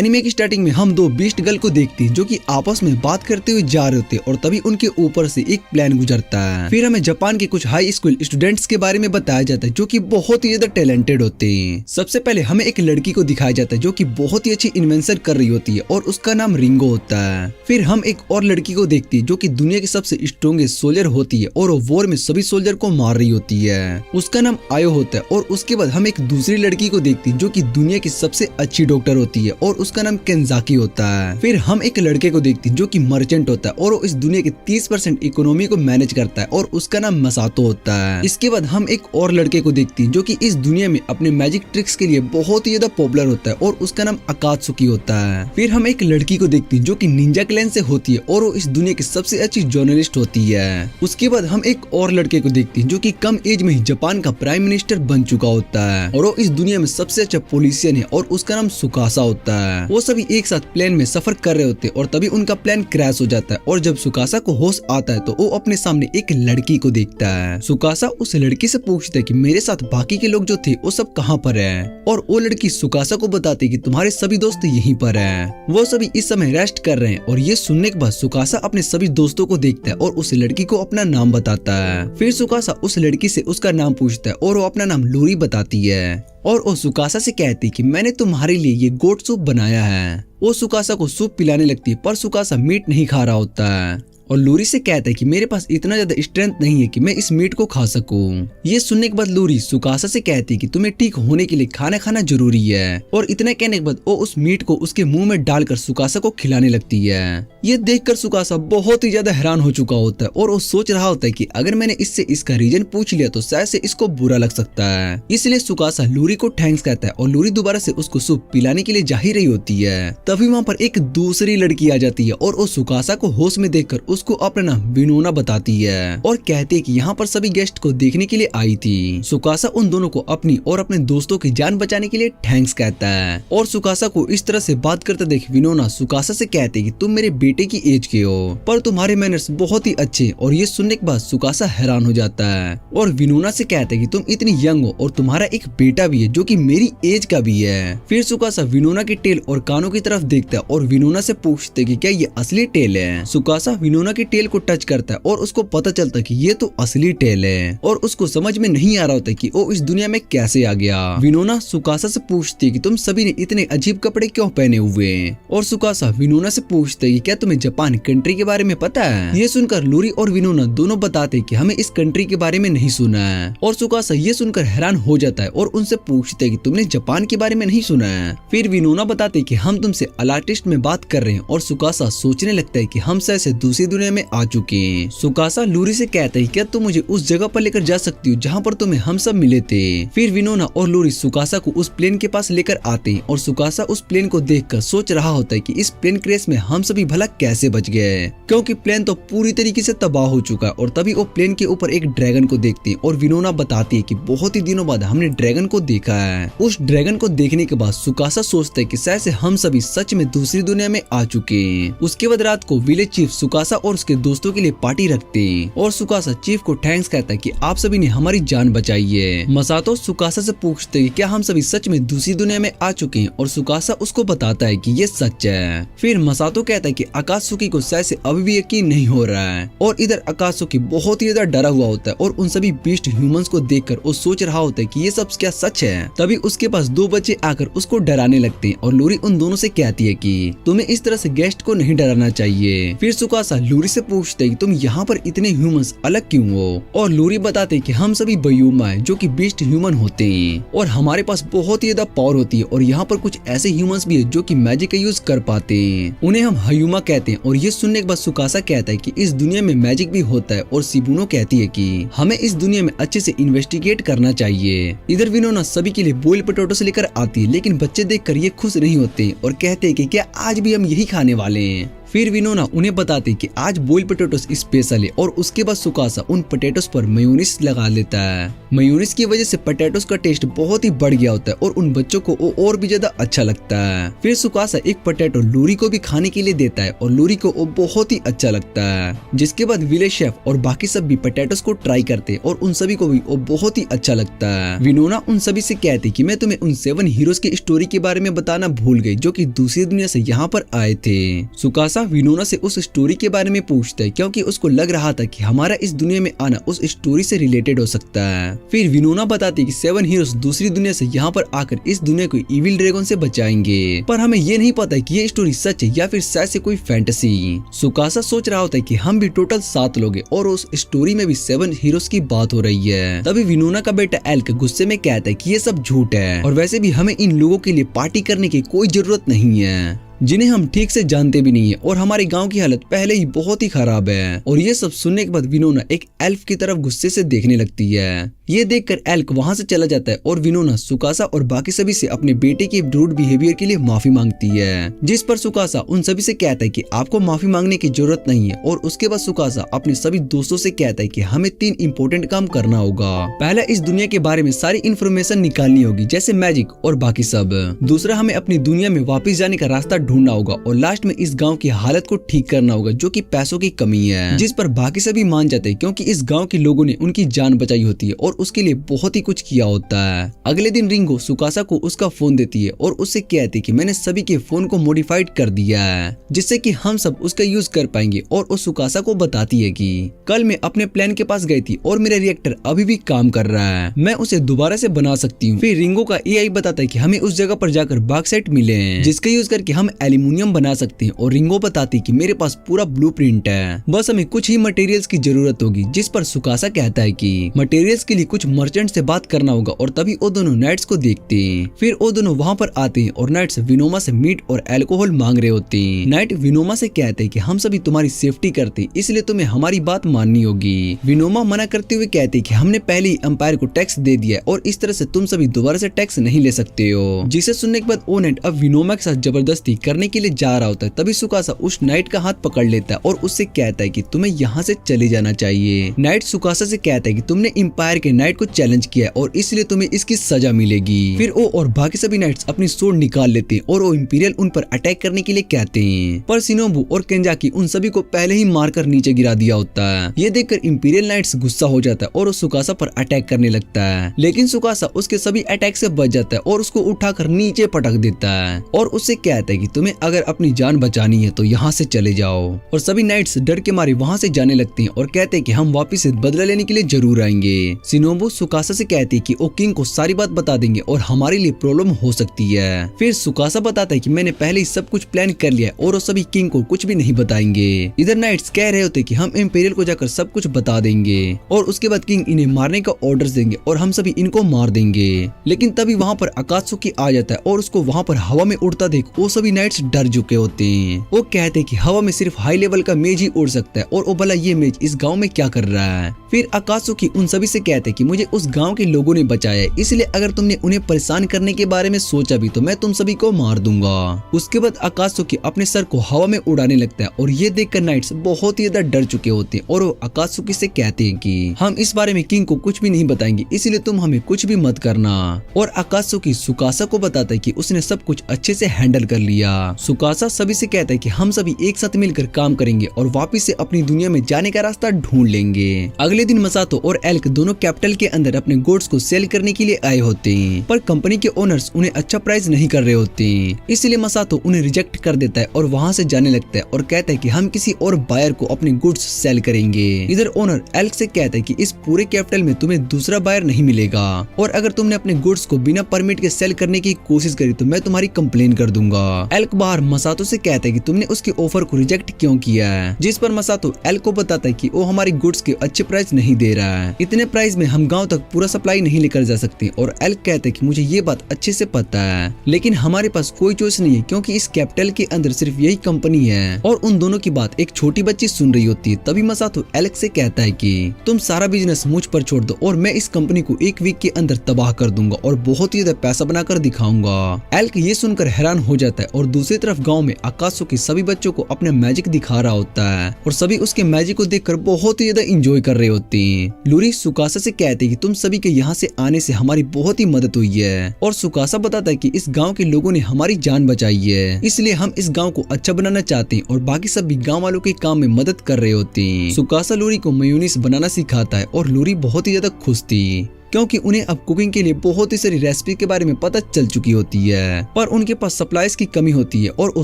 Anime की starting में हम दो बीस्ट गर्ल को देखते हैं जो कि आपस में बात करते हुए जा रहे होते और तभी उनके ऊपर से एक प्लेन गुजरता है। फिर हमें जापान के कुछ हाई स्कूल स्टूडेंट्स के बारे में बताया जाता है जो कि बहुत ही ज्यादा टैलेंटेड होते हैं। सबसे पहले हमें एक लड़की को दिखाया जाता है जो कि बहुत ही अच्छी इन्वेंशन कर रही होती है और उसका नाम रिंगो होता है। फिर हम एक और लड़की को देखते हैं जो कि दुनिया की सबसे स्ट्रॉन्गेस्ट सोल्जर होती है और वो वॉर में सभी सोल्जर को मार रही होती है। उसका नाम आयो होता है। और उसके बाद हम एक दूसरी लड़की को देखते हैं जो कि दुनिया की सबसे अच्छी डॉक्टर होती है और उसका नाम केंजाकी होता है। फिर हम एक लड़के को देखते हैं जो कि मर्चेंट होता है और वो इस दुनिया के 30% इकोनॉमी को मैनेज करता है और उसका नाम मसातो होता है। इसके बाद हम एक और लड़के को देखते हैं जो कि इस दुनिया में अपने मैजिक ट्रिक्स के लिए बहुत ही ज्यादा पॉपुलर होता है और उसका नाम अकात्सुकी होता है। फिर हम एक लड़की को देखते हैं जो कि निंजा क्लैन से होती है और वो इस दुनिया की सबसे अच्छी जर्नलिस्ट होती है। उसके बाद हम एक और लड़के को देखते हैं जो कि कम एज में ही जापान का प्राइम मिनिस्टर बन चुका होता है और वो इस दुनिया में सबसे अच्छा पॉलिटिशियन है और उसका नाम सुकासा होता है। वो सभी एक साथ प्लेन में सफर कर रहे होते और तभी उनका प्लेन क्रैश हो जाता है और जब सुकासा को होश आता है तो वो अपने सामने एक लड़की को देखता है। सुकासा उस लड़की से पूछता है कि मेरे साथ बाकी के लोग जो थे वो सब कहाँ पर हैं? और वो लड़की सुकासा को बताती है कि तुम्हारे सभी दोस्त यहीं पर हैं। वो सभी इस समय रेस्ट कर रहे हैं और ये सुनने के बाद सुकासा अपने सभी दोस्तों को देखता है और उस लड़की को अपना नाम बताता है। फिर सुकासा उस लड़की से उसका नाम पूछता है और वो अपना नाम लूरी बताती है और वो सुकासा से कहती है कि मैंने तुम्हारे लिए ये गोट सूप बनाया है। वो सुकासा को सूप पिलाने लगती है पर सुकासा मीट नहीं खा रहा होता है और लूरी से कहता है कि मेरे पास इतना ज्यादा स्ट्रेंथ नहीं है कि मैं इस मीट को खा सकूं। ये सुनने के बाद लूरी सुकासा से कहती है कि तुम्हें ठीक होने के लिए खाना खाना जरूरी है और इतना कहने के बाद वो उस मीट को उसके मुंह में डालकर सुकासा को खिलाने लगती है। ये देखकर सुकासा बहुत ही ज्यादा हैरान हो चुका होता है और वो सोच रहा होता है कि अगर मैंने इससे इसका रीजन पूछ लिया तो शायद से इसको बुरा लग सकता है। इसलिए सुकासा लूरी को थैंक्स कहता है और लूरी दोबारा से उसको सूप पिलाने के लिए जा ही रही होती है। तभी वहाँ पर एक दूसरी लड़की आ जाती है और वो सुकासा को होश में देखकर उसको अपना नाम विनोना बताती है और कहती है कि यहाँ पर सभी गेस्ट को देखने के लिए आई थी। सुकासा उन दोनों को अपनी और अपने दोस्तों की जान बचाने के लिए थैंक्स कहता है और सुकासा को इस तरह से बात करते देख विनोना सुकासा से कहती है कि तुम मेरे बेटे की एज के हो पर तुम्हारे मैनर्स बहुत ही अच्छे। और ये सुनने के बाद सुकासा हैरान हो जाता है और विनोना से कहता है कि तुम इतनी यंग हो और तुम्हारा एक बेटा भी है जो कि मेरी एज का भी है। फिर सुकासा विनोना के टेल और कानों की तरफ देखता है और विनोना से पूछते कि क्या ये असली टेल है। सुकासा विनोना के टेल को टच करता है और उसको पता चलता है कि ये तो असली टेल है और उसको समझ में नहीं आ रहा होता कि वो इस दुनिया में कैसे आ गया। विनोना सुकासा से पूछती है कि तुम सभी ने इतने अजीब कपड़े क्यों पहने हुए हैं और सुकासा विनोना से पूछते है कि क्या तुम्हें जापान कंट्री के बारे में पता है। ये सुनकर लूरी और विनोना दोनों बताते हैं कि हमें इस कंट्री के बारे में नहीं सुना है और सुकासा ये सुनकर हैरान हो जाता है और उनसे पूछते है कि तुमने जापान के बारे में नहीं सुना है। फिर विनोना बताते है कि हम तुमसे अलार्टिस्ट में बात कर रहे हैं और सुकासा सोचने लगता है कि हम शायद दूसरी दुनिया में आ चुके हैं। सुकासा लूरी से कहता है क्या तुम मुझे उस जगह पर लेकर जा सकती हो जहाँ पर तुम्हें हम सब मिले थे। फिर विनोना और लूरी सुकासा को उस प्लेन के पास लेकर आते हैं और सुकासा उस प्लेन को देखकर सोच रहा होता है कि इस प्लेन क्रैश में हम सभी भला कैसे बच गए क्योंकि प्लेन तो पूरी तरीके से तबाह हो चुका है। और तभी वो प्लेन के ऊपर एक ड्रैगन को देखते हैं और विनोना बताती है कि बहुत ही दिनों बाद हमने ड्रैगन को देखा है। उस ड्रैगन को देखने के बाद सुकासा सोचता है कि शायद से हम सभी सच में दूसरी दुनिया में आ चुके हैं। उसके बाद रात को विलेज चीफ सुकासा और उसके दोस्तों के लिए पार्टी रखते हैं और सुकासा चीफ को थैंक्स कहता है कि आप सभी ने हमारी जान बचाई है। मसातो सुकासा से पूछते हैं क्या हम सभी सच में दूसरी दुनिया में आ चुके हैं और सुकासा उसको बताता है कि ये सच है। फिर मसातो कहता है कि अकात्सुकी को शायद से अभी भी यकीन नहीं हो रहा है और इधर अकात्सुकी बहुत ही ज्यादा डरा हुआ होता है और उन सभी बीस्ट ह्यूमंस को देखकर वो सोच रहा होता है कि ये सब क्या सच है। तभी उसके पास दो बच्चे आकर उसको डराने लगते हैं और लूरी उन दोनों से कहती है कि तुम्हें इस तरह से गेस्ट को नहीं डराना चाहिए। फिर सुकासा लूरी से पूछते है कि तुम यहाँ पर इतने ह्यूमंस अलग क्यों हो और लूरी बताते हैं कि हम सभी बयूमा है जो कि बीस्ट ह्यूमन होते हैं और हमारे पास बहुत ही ज्यादा पावर होती है और यहाँ पर कुछ ऐसे ह्यूमंस भी है जो कि मैजिक का यूज कर पाते हैं, उन्हें हम हयूमा कहते हैं। और ये सुनने के बाद सुकासा कहता है कि इस दुनिया में मैजिक भी होता है और शिबुनो कहती है कि हमें इस दुनिया में अच्छे से इन्वेस्टिगेट करना चाहिए। इधर विनोना सभी के लिए बॉइल्ड पोटैटोस लेकर आती है लेकिन बच्चे देखकर ये खुश नहीं होते और कहते हैं कि क्या आज भी हम यही खाने वाले हैं। फिर विनोना उन्हें बताती कि आज बॉइल्ड पोटैटोस स्पेशल है और उसके बाद सुकासा उन पोटैटोस पर मेयोनीज लगा लेता है। मेयोनीज की वजह से पोटैटोस का टेस्ट बहुत ही बढ़ गया होता है और उन बच्चों को वो और भी ज्यादा अच्छा लगता है। फिर सुकासा एक पोटैटो लूरी को भी खाने के लिए देता है और लूरी को वो बहुत ही अच्छा लगता है। जिसके बाद विलेज शेफ और बाकी सब भी पोटैटोस को ट्राई करते और उन सभी को भी वो बहुत ही अच्छा लगता है। विनोना उन सभी से कहती कि मैं तुम्हें उन 7 हीरोज की स्टोरी के बारे में बताना भूल गई जो कि दूसरी दुनिया से यहाँ पर आए थे। सुकासा विनोना से उस स्टोरी के बारे में पूछता है क्योंकि उसको लग रहा था कि हमारा इस दुनिया में आना उस स्टोरी से रिलेटेड हो सकता है। फिर विनोना बताती कि 7 हीरोज दूसरी दुनिया से यहाँ पर आकर इस दुनिया को इविल ड्रैगन से बचाएंगे, पर हमें ये नहीं पता कि ये स्टोरी सच है या फिर शायद से कोई फैंटेसी। सुकासा सोच रहा होता है कि हम भी टोटल 7 लोग हैं और उस स्टोरी में भी 7 हीरोज की बात हो रही है। तभी विनोना का बेटा एल्क गुस्से में कहता है कि ये सब झूठ है और वैसे भी हमें इन लोगों के लिए पार्टी करने की कोई जरूरत नहीं है जिन्हें हम ठीक से जानते भी नहीं है और हमारे गांव की हालत पहले ही बहुत ही खराब है। और ये सब सुनने के बाद विनोना एक एल्फ की तरफ गुस्से से देखने लगती है। ये देखकर एल्क वहां से चला जाता है और विनोना सुकासा और बाकी सभी से अपने बेटे के रूड बिहेवियर के लिए माफी मांगती है। जिस पर सुकासा उन सभी से कहता है कि आपको माफी मांगने की जरूरत नहीं है और उसके बाद सुकासा अपने सभी दोस्तों से कहता है कि हमें 3 इम्पोर्टेंट काम करना होगा। पहला, इस दुनिया के बारे में सारी इन्फॉर्मेशन निकालनी होगी जैसे मैजिक और बाकी सब। दूसरा, हमें अपनी दुनिया में वापस जाने का रास्ता ढूंढना होगा और लास्ट में इस गांव की हालत को ठीक करना होगा जो कि पैसों की कमी है। जिस पर बाकी सभी मान जाते हैं क्योंकि इस गांव के लोगों ने उनकी जान बचाई होती है और उसके लिए बहुत ही कुछ किया होता है। अगले दिन रिंगो सुकासा को उसका फोन देती है और उससे कहती है कि मैंने सभी के फोन को मॉडिफाइड कर दिया है जिससे कि हम सब उसका यूज कर पाएंगे। और वो सुकासा को बताती है कि कल मैं अपने प्लान के पास गई थी और मेरा रिएक्टर अभी भी काम कर रहा है, मैं उसे दोबारा से बना सकती हूँ। फिर रिंगो का एआई बताता है कि हमें उस जगह पर जाकर बॉक्साइट मिले हैं जिसका यूज करके हम एल्यूमिनियम बना सकते हैं। और रिंगो बताती कि मेरे पास पूरा ब्लूप्रिंट है, बस हमें कुछ ही मटेरियल्स की जरूरत होगी। जिस पर सुकासा कहता है कि मटेरियल्स के लिए कुछ मर्चेंट से बात करना होगा और तभी वो दोनों नाइट्स को देखते हैं। फिर वो दोनों वहाँ पर आते हैं और नाइट्स विनोमा से मीट और अल्कोहल मांग रहे होते हैं। नाइट विनोमा से कहते हैं कि हम सभी तुम्हारी सेफ्टी करते इसलिए तुम्हें हमारी बात माननी होगी। विनोमा मना करते हुए कहते हैं कि हमने पहले ही एम्पायर को टैक्स दे दिया है और इस तरह से तुम सभी दोबारा से टैक्स नहीं ले सकते हो। जिसे सुनने के बाद वो नाइट अब विनोमा के साथ जबरदस्ती करने के लिए जा रहा होता है। तभी सुकासा उस नाइट का हाथ पकड़ लेता है और उससे कहता है कि तुम्हें यहाँ से चले जाना चाहिए। नाइट सुकासा से कहता है कि तुमने एम्पायर के नाइट को चैलेंज किया है और इसलिए तुम्हें इसकी सजा मिलेगी। फिर वो और बाकी सभी नाइट्स अपनी स्वॉर्ड निकाल लेते हैं और वो इंपीरियल उन पर अटैक करने के लिए कहते हैं, पर शिनोबु और केंजाकी उन सभी को पहले ही मारकर नीचे गिरा दिया होता है। ये देखकर इंपीरियल नाइट्स गुस्सा हो जाता है और वो सुकासा पर अटैक करने लगता है, लेकिन सुकासा उसके सभी अटैक से बच जाता है और उसको उठाकर नीचे पटक देता है और उससे कहता है कि तुम्हें अगर अपनी जान बचानी है तो यहाँ से चले जाओ। और सभी नाइट्स डर के मारे वहाँ से जाने लगते हैं और कहते हैं कि हम वापस से बदला लेने के लिए जरूर आएंगे। शिनोबु सुकासा से कहती है कि वो किंग को सारी बात बता देंगे और हमारे लिए प्रॉब्लम हो सकती है। फिर सुकासा बताता है कि मैंने पहले ही सब कुछ प्लान कर लिया और वो सभी किंग को कुछ भी नहीं बताएंगे। इधर नाइट्स कह रहे होते कि हम इंपीरियल को जाकर सब कुछ बता देंगे और उसके बाद किंग इन्हें मारने का ऑर्डर देंगे और हम सभी इनको मार देंगे। लेकिन तभी वहाँ पर अकात्सुकी आ जाता है और उसको वहाँ पर हवा में उड़ता देख वो सभी नाइट्स डर चुके होते हैं। वो कहते हैं कि हवा में सिर्फ हाई लेवल का मेज ही उड़ सकता है और वो भला ये मेज इस गाँव में क्या कर रहा है। फिर अकात्सुकी उन सभी से कहते हैं कि मुझे उस गाँव के लोगों ने बचाया है, इसलिए अगर तुमने उन्हें परेशान करने के बारे में सोचा भी तो मैं तुम सभी को मार दूंगा। उसके बाद अकात्सुकी अपने सर को हवा में उड़ाने लगता है और ये देखकर नाइट्स बहुत ही ज्यादा डर चुके होते हैं और वो अकात्सुकी से कहते हैं कि हम इस बारे में किंग को कुछ भी नहीं बताएंगे, इसलिए तुम हमें कुछ भी मत करना। और अकात्सुकी सुकासा को बताता है कि उसने सब कुछ अच्छे से हैंडल कर लिया। सुकासा सभी से कहता है कि हम सभी एक साथ मिलकर काम करेंगे और वापस से अपनी दुनिया में जाने का रास्ता ढूंढ लेंगे। अगले दिन मसातो और एल्क दोनों कैपिटल के अंदर अपने गुड्स को सेल करने के लिए आए होते हैं, पर कंपनी के ओनर्स उन्हें अच्छा प्राइस नहीं कर रहे होते हैं, इसलिए मसातो उन्हें रिजेक्ट कर देता है और वहाँ से जाने लगता है और कहता है कि हम किसी और बायर को अपने गुड्स सेल करेंगे। इधर ओनर एल्क से कहता है कि इस पूरे कैपिटल में तुम्हें दूसरा बायर नहीं मिलेगा और अगर तुमने अपने गुड्स को बिना परमिट के सेल करने की कोशिश करी तो मैं तुम्हारी कंप्लेन कर दूंगा। एल्क बाहर मसातो से कहता है कि तुमने उसके ऑफर को रिजेक्ट क्यों किया है, जिस पर मसातो एल्क को बताता है कि वो हमारी गुड्स के अच्छे प्राइस नहीं दे रहा है, इतने प्राइस में हम गाँव तक पूरा सप्लाई नहीं लेकर जा सकते। और एल्क कहता है कि मुझे ये बात अच्छे से पता है, लेकिन हमारे पास कोई चॉइस नहीं है क्योंकि इस कैपिटल के अंदर सिर्फ यही कंपनी है। और उन दोनों की बात एक छोटी बच्ची सुन रही होती है। तभी मसातो एल्क से कहता है कि तुम सारा बिजनेस मुझ पर छोड़ दो और मैं इस कंपनी को एक वीक के अंदर तबाह कर दूंगा और बहुत ही ज्यादा पैसा बनाकर दिखाऊंगा। एल्क ये सुनकर हैरान हो जाता है और दूसरी तरफ गांव में आकाशो के सभी बच्चों को अपना मैजिक दिखा रहा होता है और सभी उसके मैजिक को देखकर बहुत ही ज्यादा एंजॉय कर रहे होते हैं। लूरी सुकासा से कहते हैं कि तुम सभी के यहाँ से आने से हमारी बहुत ही मदद हुई है और सुकासा बताता है कि इस गांव के लोगों ने हमारी जान बचाई है, इसलिए हम इस गांव को अच्छा बनाना चाहते हैं और बाकी सभी गांव वालों के काम में मदद कर रहे होते हैं। सुकासा लूरी को मेयोनीज बनाना सिखाता है और लूरी बहुत ही ज्यादा खुश थी क्योंकि उन्हें अब कुकिंग के लिए बहुत ही सारी रेसिपी के बारे में पता चल चुकी होती है, पर उनके पास सप्लाईज की कमी होती है और वो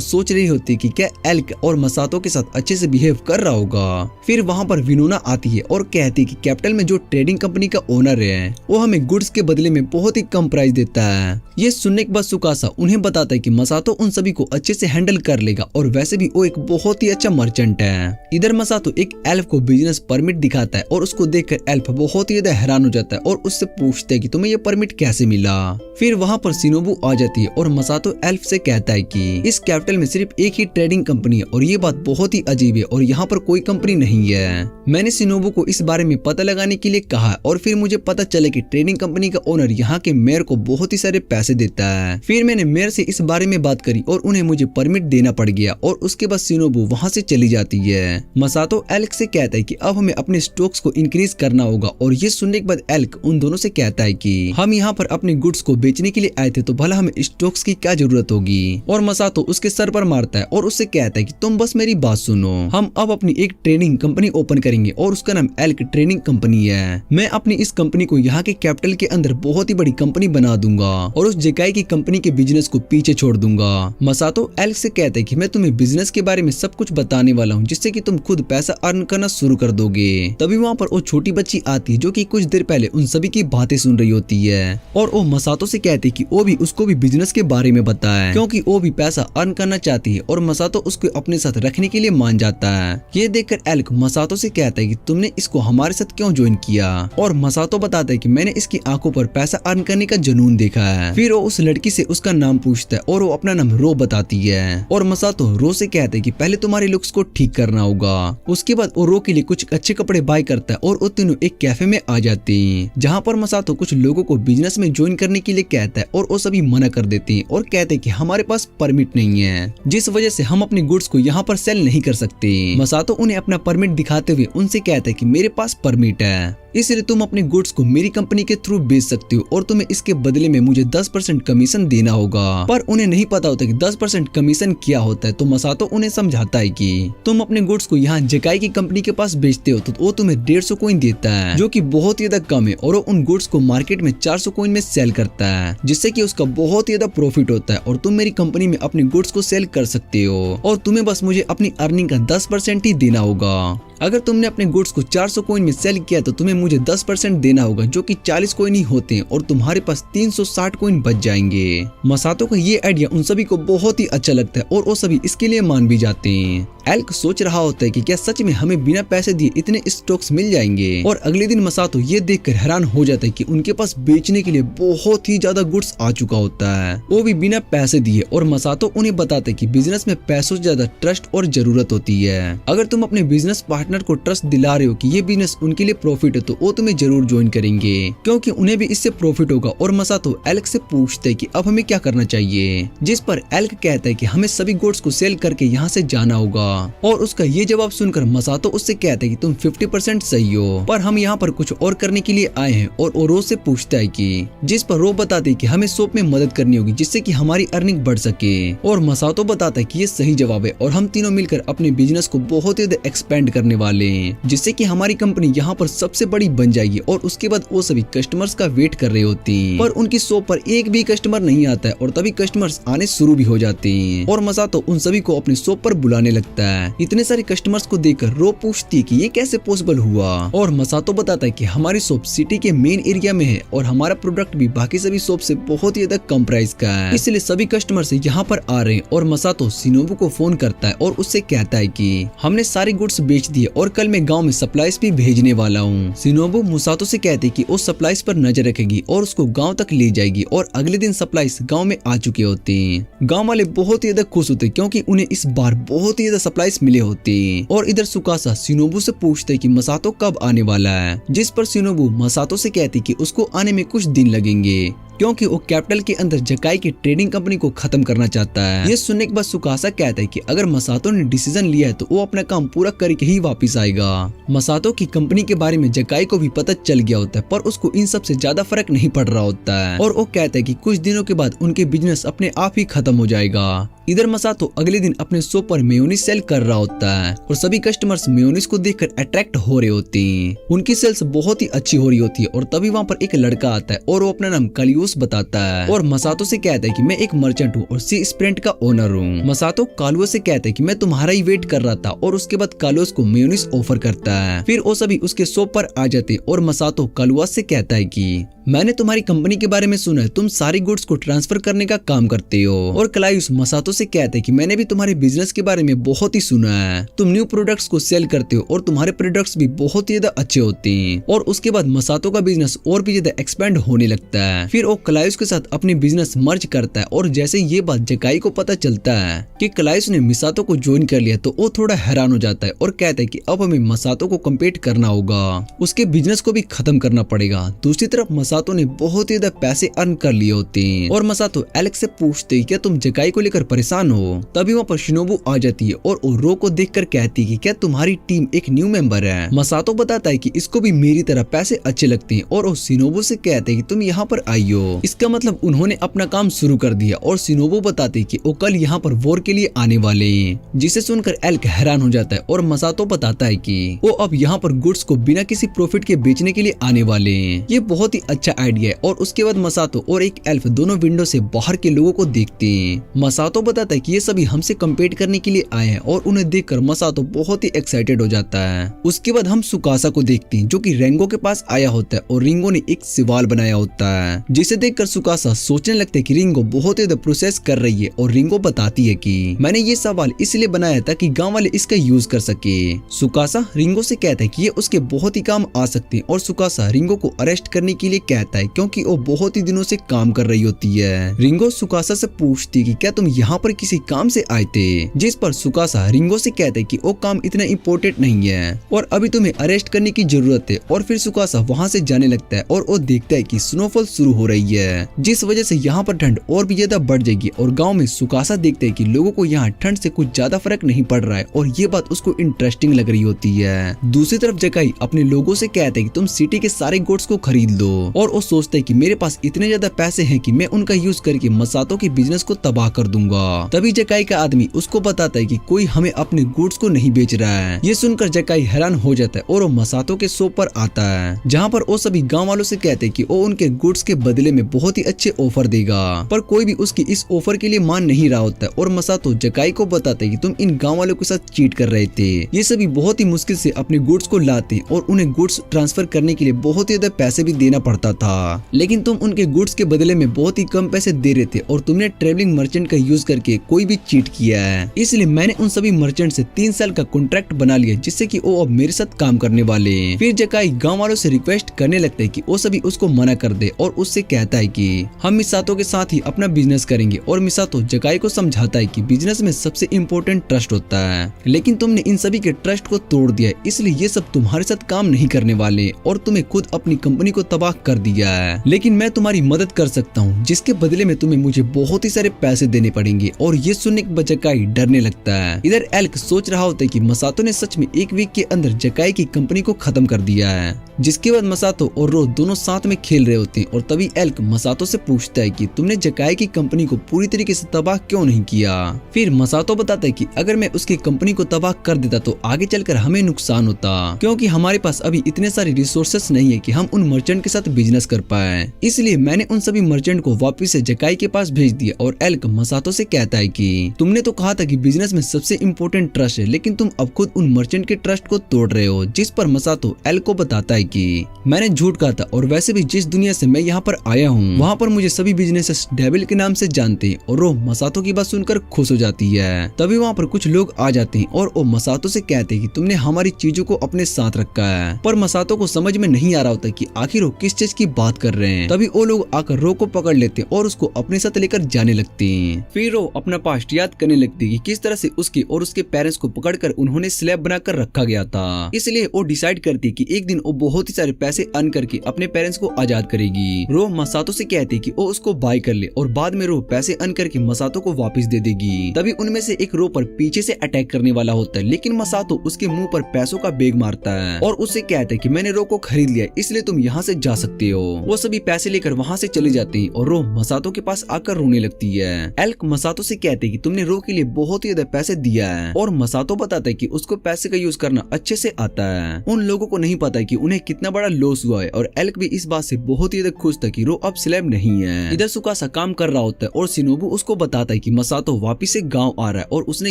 सोच रही होती है कि क्या एल्क और मसातो के साथ अच्छे से बिहेव कर रहा होगा। फिर वहाँ पर विनोना आती है और कहती है कि कैपिटल में जो ट्रेडिंग कंपनी का ओनर है वो हमें गुड्स के बदले में बहुत ही कम प्राइस देता है। ये सुनने के बाद सुकासा उन्हें बताता है कि मसातो उन सभी को अच्छे से हैंडल कर लेगा और वैसे भी वो एक बहुत ही अच्छा मर्चेंट है। इधर मसातो एक एल्फ को बिजनेस परमिट दिखाता है और उसको देखकर एल्फ बहुत ही ज्यादा हैरान हो जाता है और उससे पूछते हैं कि तुम्हें ये परमिट कैसे मिला। फिर वहाँ पर शिनोबु आ जाती है और मसातो एल्फ से कहता है कि इस कैपिटल में सिर्फ एक ही ट्रेडिंग कंपनी है और ये बात बहुत ही अजीब है और यहाँ पर कोई कंपनी नहीं है। मैंने शिनोबु को इस बारे में पता लगाने के लिए कहा और फिर मुझे पता चला कि ट्रेडिंग कंपनी का ओनर यहाँ के मेयर को बहुत ही सारे पैसे देता है। फिर मैंने मेयर से इस बारे में बात करी और उन्हें मुझे परमिट देना पड़ गया और उसके बाद शिनोबु वहाँ से चली जाती है। मसातो एल्क से कहता है कि अब हमें अपने स्टॉक्स को इंक्रीज करना होगा और ये सुनने के बाद एल्क उन दोनों से कहता है कि हम यहाँ पर अपने गुड्स को बेचने के लिए आए थे तो भला हमें स्टॉक्स की क्या जरूरत होगी। और मसातो उसके सर पर मारता है और उससे कहता है कि तुम बस मेरी बात सुनो, हम अब अपनी एक ट्रेनिंग कंपनी ओपन करेंगे और उसका नाम एल्क ट्रेनिंग कंपनी है। मैं अपनी इस कंपनी को यहाँ के कैपिटल के अंदर बहुत ही बड़ी कंपनी बना दूंगा और उस जकाई की कंपनी के बिजनेस को पीछे छोड़ दूंगा। मसातो एल्क से कहता है कि मैं तुम्हें बिजनेस के बारे में सब कुछ बताने वाला हूँ जिससे कि तुम खुद पैसा अर्न करना शुरू कर दोगे। तभी वहाँ पर वो छोटी बच्ची आती है जो कि कुछ देर पहले उन सभी की बातें सुन रही होती है और वो मसातो से कहती है कि वो भी उसको भी बिजनेस के बारे में बताए क्योंकि वो भी पैसा अर्न करना चाहती है और मसातो उसको अपने साथ रखने के लिए मान जाता है। ये देखकर एल्क मसातो से कहता है कि तुमने इसको हमारे साथ क्यों ज्वाइन किया और मसातो बताता है कि मैंने इसकी आंखों पर पैसा अर्न करने का जुनून देखा है। फिर वो उस लड़की से उसका नाम पूछता है और वो अपना नाम रो बताती है और मसातो रो से कहता है कि पहले तुम्हारे लुक्स को ठीक करना होगा। उसके बाद वो रो के लिए कुछ अच्छे कपड़े बाय करता है और वो तीनों एक कैफे में आ जाते हैं जहाँ पर मसातो कुछ लोगों को बिजनेस में ज्वाइन करने के लिए कहता है और वो सभी मना कर देते हैं और कहते हैं कि हमारे पास परमिट नहीं है जिस वजह से हम अपने गुड्स को यहाँ पर सेल नहीं कर सकते। मसातो उन्हें अपना परमिट दिखाते हुए उनसे कहता है कि मेरे पास परमिट है इसलिए तुम अपने गुड्स को मेरी कंपनी के थ्रू बेच सकते हो और तुम्हें इसके बदले में मुझे 10% कमीशन देना होगा। पर उन्हें नहीं पता होता कि 10% कमीशन क्या होता है तो मसातो उन्हें समझाता है कि तुम अपने गुड्स को यहाँ जकाई की कंपनी के पास बेचते हो तो वो तुम्हें 150 कॉइन देता है जो कि बहुत ही ज्यादा कम है और वो उन गुड्स को मार्केट में 400 कॉइन में सेल करता है जिससे कि उसका बहुत ही ज्यादा प्रॉफिट होता है और तुम मेरी कंपनी में अपने गुड्स को सेल कर सकते हो और तुम्हें बस मुझे अपनी अर्निंग का 10% ही देना होगा। अगर तुमने अपने गुड्स को 400 कॉइन में सेल किया तो तुम्हें मुझे 10% देना होगा जो कि 40 कॉइन ही होते हैं और तुम्हारे पास 360 कॉइन बच जाएंगे। मसातो का ये आइडिया उन सभी को बहुत ही अच्छा लगता है और वो सभी इसके लिए मान भी जाते हैं। एल्क सोच रहा होता है कि क्या सच में हमें बिना पैसे दिए इतने स्टॉक्स मिल जाएंगे और अगले दिन मसातो ये देखकर हैरान हो जाता है कि उनके पास बेचने के लिए बहुत ही ज्यादा गुड्स आ चुका होता है वो भी बिना पैसे दिए। और मसातो उन्हें बताता है कि बिजनेस में पैसों से ज्यादा ट्रस्ट और जरूरत होती है। अगर तुम अपने बिजनेस पार्टनर को ट्रस्ट दिला रहे हो कि ये बिजनेस उनके लिए प्रॉफिट है तो वो तुम्हें जरूर ज्वाइन करेंगे क्योंकि उन्हें भी इससे प्रॉफिट होगा। और मसातो एल्क से पूछते है कि अब हमें क्या करना चाहिए जिस पर एल्क कहता है कि हमें सभी गुड्स को सेल करके यहाँ से जाना होगा। और उसका ये जवाब सुनकर मसातो उससे कहता है कि तुम 50% सही हो पर हम यहाँ पर कुछ और करने के लिए आए हैं। और रो से पूछता है कि जिस पर रो बताते है कि हमें शॉप में मदद करनी होगी जिससे कि हमारी अर्निंग बढ़ सके। और मसातो बताता है कि ये सही जवाब है और हम तीनों मिलकर अपने बिजनेस को बहुत ही एक्सपेंड करने वाले हैं जिससे कि हमारी कंपनी यहाँ पर सबसे बड़ी बन जाएगी। और उसके बाद वो सभी कस्टमर्स का वेट कर रहे होते हैं पर उनकी शॉप पर एक भी कस्टमर नहीं आता है और तभी कस्टमर्स आने शुरू भी हो जाते हैं और मसातो उन सभी को अपने शॉप पर बुलाने लगता है। इतने सारे कस्टमर्स को देखकर रो पूछती है कि ये कैसे पॉसिबल हुआ। और मसातो बताता है कि हमारी शॉप सिटी के मेन एरिया में है और हमारा प्रोडक्ट भी बाकी सभी शॉप से बहुत ही ज्यादा कम प्राइस का है इसलिए सभी कस्टमर्स यहाँ पर आ रहे हैं। और मसातो शिनोबु को फोन करता है और उससे कहता है कि हमने सारे गुड्स बेच दिए और कल मैं गाँव में सप्लाईज भी भेजने वाला हूँ। शिनोबु मसातो से कहती है कि उस सप्लाईज पर नजर रखेगी और उसको गाँव तक ले जाएगी। और अगले दिन सप्लाईज गाँव में आ चुके होते हैं। गाँव वाले बहुत ही ज्यादा खुश होते हैं क्योंकि उन्हें इस बार बहुत ही ज्यादा सप्लाईज मिले होते हैं। और इधर सुकासा शिनोबु से पूछते है कि मसातो कब आने वाला है जिस पर शिनोबु मसातो से कहती कि उसको आने में कुछ दिन लगेंगे। क्योंकि वो कैपिटल के अंदर जकाई की ट्रेडिंग कंपनी को खत्म करना चाहता है। ये सुनने के बाद सुकासा कहता है कि अगर मसातो ने डिसीजन लिया है तो वो अपना काम पूरा करके ही वापस आएगा। मसातो की कंपनी के बारे में जकाई को भी पता चल गया होता है, पर उसको इन सब से ज्यादा फर्क नहीं पड़ रहा होता है और वो कहता है कि कुछ दिनों के बाद उनके बिजनेस अपने आप ही खत्म हो जाएगा। इधर मसातो अगले दिन अपने शॉप पर मेयोनीज सेल कर रहा होता है और सभी कस्टमर्स मेयोनीज को देखकर अट्रैक्ट हो रहे होते हैं। उनकी सेल्स बहुत ही अच्छी हो रही होती है और तभी वहाँ पर एक लड़का आता है और वो अपना नाम कालियोस बताता है और मसातो से कहता है कि मैं एक मर्चेंट हूँ और सी स्प्रिंट का ओनर हूँ। मसातो कालियोस से कहता है कि मैं तुम्हारा ही वेट कर रहा था और उसके बाद कालियोस को मेयोनीज ऑफर करता है। फिर वो सभी उसके शॉप पर आ जाते हैं और मसातो कालियोस से कहता है कि मैंने तुम्हारी कंपनी के बारे में सुना है, तुम सारी गुड्स को ट्रांसफर करने का काम करते हो। और कालियोस मसातो से कहते हैं कि मैंने भी तुम्हारे बिजनेस के बारे में बहुत ही सुना है, तुम न्यू प्रोडक्ट्स को सेल करते हो और तुम्हारे प्रोडक्ट्स भी बहुत ही ज्यादा अच्छे होते हैं। और उसके बाद मसातो का बिजनेस और भी ज्यादा एक्सपेंड होने लगता है। फिर वो कालियोस के साथ अपनी बिजनेस मर्ज करता है और जैसे ये बात जकाई को पता चलता है कि कालियोस ने मसातो को ज्वाइन कर लिया तो वो थोड़ा हैरान हो जाता है और कहता है कि अब हमें मसातो को कम्पीट करना होगा, उसके बिजनेस को भी खत्म करना पड़ेगा। दूसरी तरफ मसातो ने बहुत ही ज्यादा पैसे अर्न कर लिए होते हैं और मसातो एलेक्स से पूछते हैं क्या तुम जकाई को लेकर परेशान हो। तभी वहाँ पर शिनोबु आ जाती है और वो रो को देखकर कहती है कि क्या तुम्हारी टीम एक न्यू मेंबर है। मसातो बताता है कि इसको भी मेरी तरह पैसे अच्छे लगते हैं और वो शिनोबु से कहते हैं कि तुम यहाँ पर आई हो, इसका मतलब उन्होंने अपना काम शुरू कर दिया। और शिनोबु बताते हैं कि वो कल यहाँ पर वॉर के लिए आने वाले हैं, जिसे सुनकर एल्क हैरान हो जाता है और मसातो बताता है कि वो अब यहाँ पर गुड्स को बिना किसी प्रॉफिट के बेचने के लिए आने वाले हैं। ये बहुत ही अच्छा आइडिया है। और उसके बाद मसातो और एक एल्फ दोनों विंडो से बाहर के लोगों को देखते हैं। मसातो बताता है कि ये सभी हमसे कम्पीट करने के लिए आए हैं और उन्हें देखकर मसातो बहुत ही एक्साइटेड हो जाता है। उसके बाद हम सुकासा को देखते हैं जो कि रेंगो के पास आया होता है और रिंगो ने एक सवाल बनाया होता है, जिसे देखकर सुकासा सोचने लगता है कि रिंगो बहुत ही प्रोसेस कर रही है। और रिंगो बताती है कि मैंने ये सवाल इसलिए बनाया था कि गांव वाले इसका यूज कर सके। सुकासा रिंगो से कहता है कि ये उसके बहुत ही काम आ सकते हैं और सुकासा रिंगो को अरेस्ट करने के लिए कहता है क्योंकि वो बहुत ही दिनों से काम कर रही होती है। रिंगो सुकासा से पूछती है कि क्या तुम यहाँ पर किसी काम से आए थे, जिस पर सुकासा रिंगो से कहते हैं कि वो काम इतना इम्पोर्टेंट नहीं है और अभी तुम्हें अरेस्ट करने की जरूरत है। और फिर सुकासा वहाँ से जाने लगता है और वो देखता है कि स्नोफॉल शुरू हो रही है, जिस वजह से यहाँ पर ठंड और भी ज्यादा बढ़ जाएगी। और गाँव में सुकासा देखते है कि लोगों को यहाँ ठंड से कुछ ज्यादा फर्क नहीं पड़ रहा है और ये बात उसको इंटरेस्टिंग लग रही होती है। दूसरी तरफ जकाई अपने लोगों से कहते हैं कि तुम सिटी के सारे गुड्स को खरीद लो और वो सोचते है कि मेरे पास इतने ज्यादा पैसे हैं कि मैं उनका यूज करके मसातो के बिजनेस को तबाह कर दूंगा। तभी जकाई का आदमी उसको बताता है कि कोई हमें अपने गुड्स को नहीं बेच रहा है। ये सुनकर जकाई हैरान हो जाता है और वो मसातो के शॉप पर आता है, जहाँ पर वो सभी गाँव वालों से कहते हैं कि वो उनके गुड्स के बदले में बहुत ही अच्छे ऑफर देगा, पर कोई भी उसकी इस ऑफर के लिए मान नहीं रहा होता है। और मसातो जकाई को बताता है कि तुम इन गाँव वालों के साथ चीट कर रहे थे। ये सभी बहुत ही मुश्किल से अपने गुड्स को लाते और उन्हें गुड्स ट्रांसफर करने के लिए बहुत ही ज्यादा पैसे भी देना पड़ता था, लेकिन तुम उनके गुड्स के बदले में बहुत ही कम पैसे दे रहे थे और तुमने ट्रेवलिंग मर्चेंट का यूज करके कोई भी चीट किया है। इसलिए मैंने उन सभी मर्चेंट से 3 साल का कॉन्ट्रैक्ट बना लिया, जिससे कि वो अब मेरे साथ काम करने वाले हैं। फिर जकाई गांव वालों से रिक्वेस्ट करने लगता है कि वो सभी उसको मना कर दे और उससे कहता है कि हम मिसातो के साथ ही अपना बिजनेस करेंगे। और मिसातो जकाई को समझाता है कि बिजनेस में सबसे इम्पोर्टेंट ट्रस्ट होता है, लेकिन तुमने इन सभी के ट्रस्ट को तोड़ दिया, इसलिए ये सब तुम्हारे साथ काम नहीं करने वाले और तुम्हें खुद अपनी कंपनी को तबाह कर दिया है। लेकिन मैं तुम्हारी मदद कर सकता हूँ, जिसके बदले में तुम्हें मुझे बहुत ही सारे पैसे देने पड़ेंगे। और ये सुनने के बाद जकाई डरने लगता है। इधर एल्क सोच रहा होता है कि मसातो ने सच में एक वीक के अंदर जकाई की कंपनी को खत्म कर दिया है। जिसके बाद मसातो और रो दोनों साथ में खेल रहे होते हैं और तभी एल्क मसातो से पूछता है कि तुमने जकाई की कंपनी को पूरी तरीके से तबाह क्यों नहीं किया। फिर मसातो बताता है कि अगर मैं उसकी कंपनी को तबाह कर देता तो आगे चलकर हमें नुकसान होता, क्योंकि हमारे पास अभी इतने सारे रिसोर्सेस नहीं है कि हम उन मर्चेंट के साथ बिजनेस कर पाए। इसलिए मैंने उन सभी मर्चेंट को वापस से जकाई के पास भेज दिया। और एल्क मसातो से कहता है कि तुमने तो कहा था कि बिजनेस में सबसे इम्पोर्टेंट ट्रस्ट है, लेकिन तुम अब खुद उन मर्चेंट के ट्रस्ट को तोड़ रहे हो। जिस पर मसातो एल्क को बताता है कि मैंने झूठ कहा था और वैसे भी जिस दुनिया से मैं यहाँ पर आया हूँ वहाँ पर मुझे सभी बिजनेसेस डेविल के नाम से जानते हैं। और वो मसातो की बात सुनकर खुश हो जाती है। तभी वहाँ पर कुछ लोग आ जाते हैं और वो मसातो से कहते हैं कि तुमने हमारी चीजों को अपने साथ रखा है। पर मसातो को समझ में नहीं आ रहा होता कि आखिर वो किस चीज की बात कर रहे हैं। तभी वो लोग आकर रो को पकड़ लेते हैं और उसको अपने साथ लेकर जाने लगते हैं। फिर वो अपना पास्ट याद करने लगती है कि किस तरह से उसके और उसके पेरेंट्स को पकड़कर उन्होंने स्लैब बनाकर रखा गया था। इसलिए वो डिसाइड करती है कि एक दिन वो बहुत ही सारे पैसे अर्न करके अपने पेरेंट्स को आजाद करेगी। रो मसातो से कहती कि वो उसको बाय कर ले और बाद में रो पैसे अर्न करके मसातो को वापस दे देगी। तभी उनमें से एक रो पर पीछे से अटैक करने वाला होता है, लेकिन मसातो उसके मुंह पर पैसों का बैग मारता है और उससे कहता है कि मैंने रो को खरीद लिया, इसलिए तुम यहाँ से जा सकते हो। वो सभी पैसे लेकर वहाँ से चले जाते हैं और रो मसातो के पास आकर रोने लगती है। एल्क मसातो से कहते हैं कि तुमने रो के लिए बहुत ही ज्यादा पैसे दिया है और मसातो बताता है कि उसको पैसे का यूज करना अच्छे से आता है। उन लोगों को नहीं पता कि उन्हें कितना बड़ा लॉस हुआ है और एल्क भी इस बात से बहुत ही ज्यादा खुश था कि रो अब स्लेव नहीं है। इधर सुकासा काम कर रहा होता है और शिनोबु उसको बताता है कि मसातो वापिस से गांव आ रहा है और उसने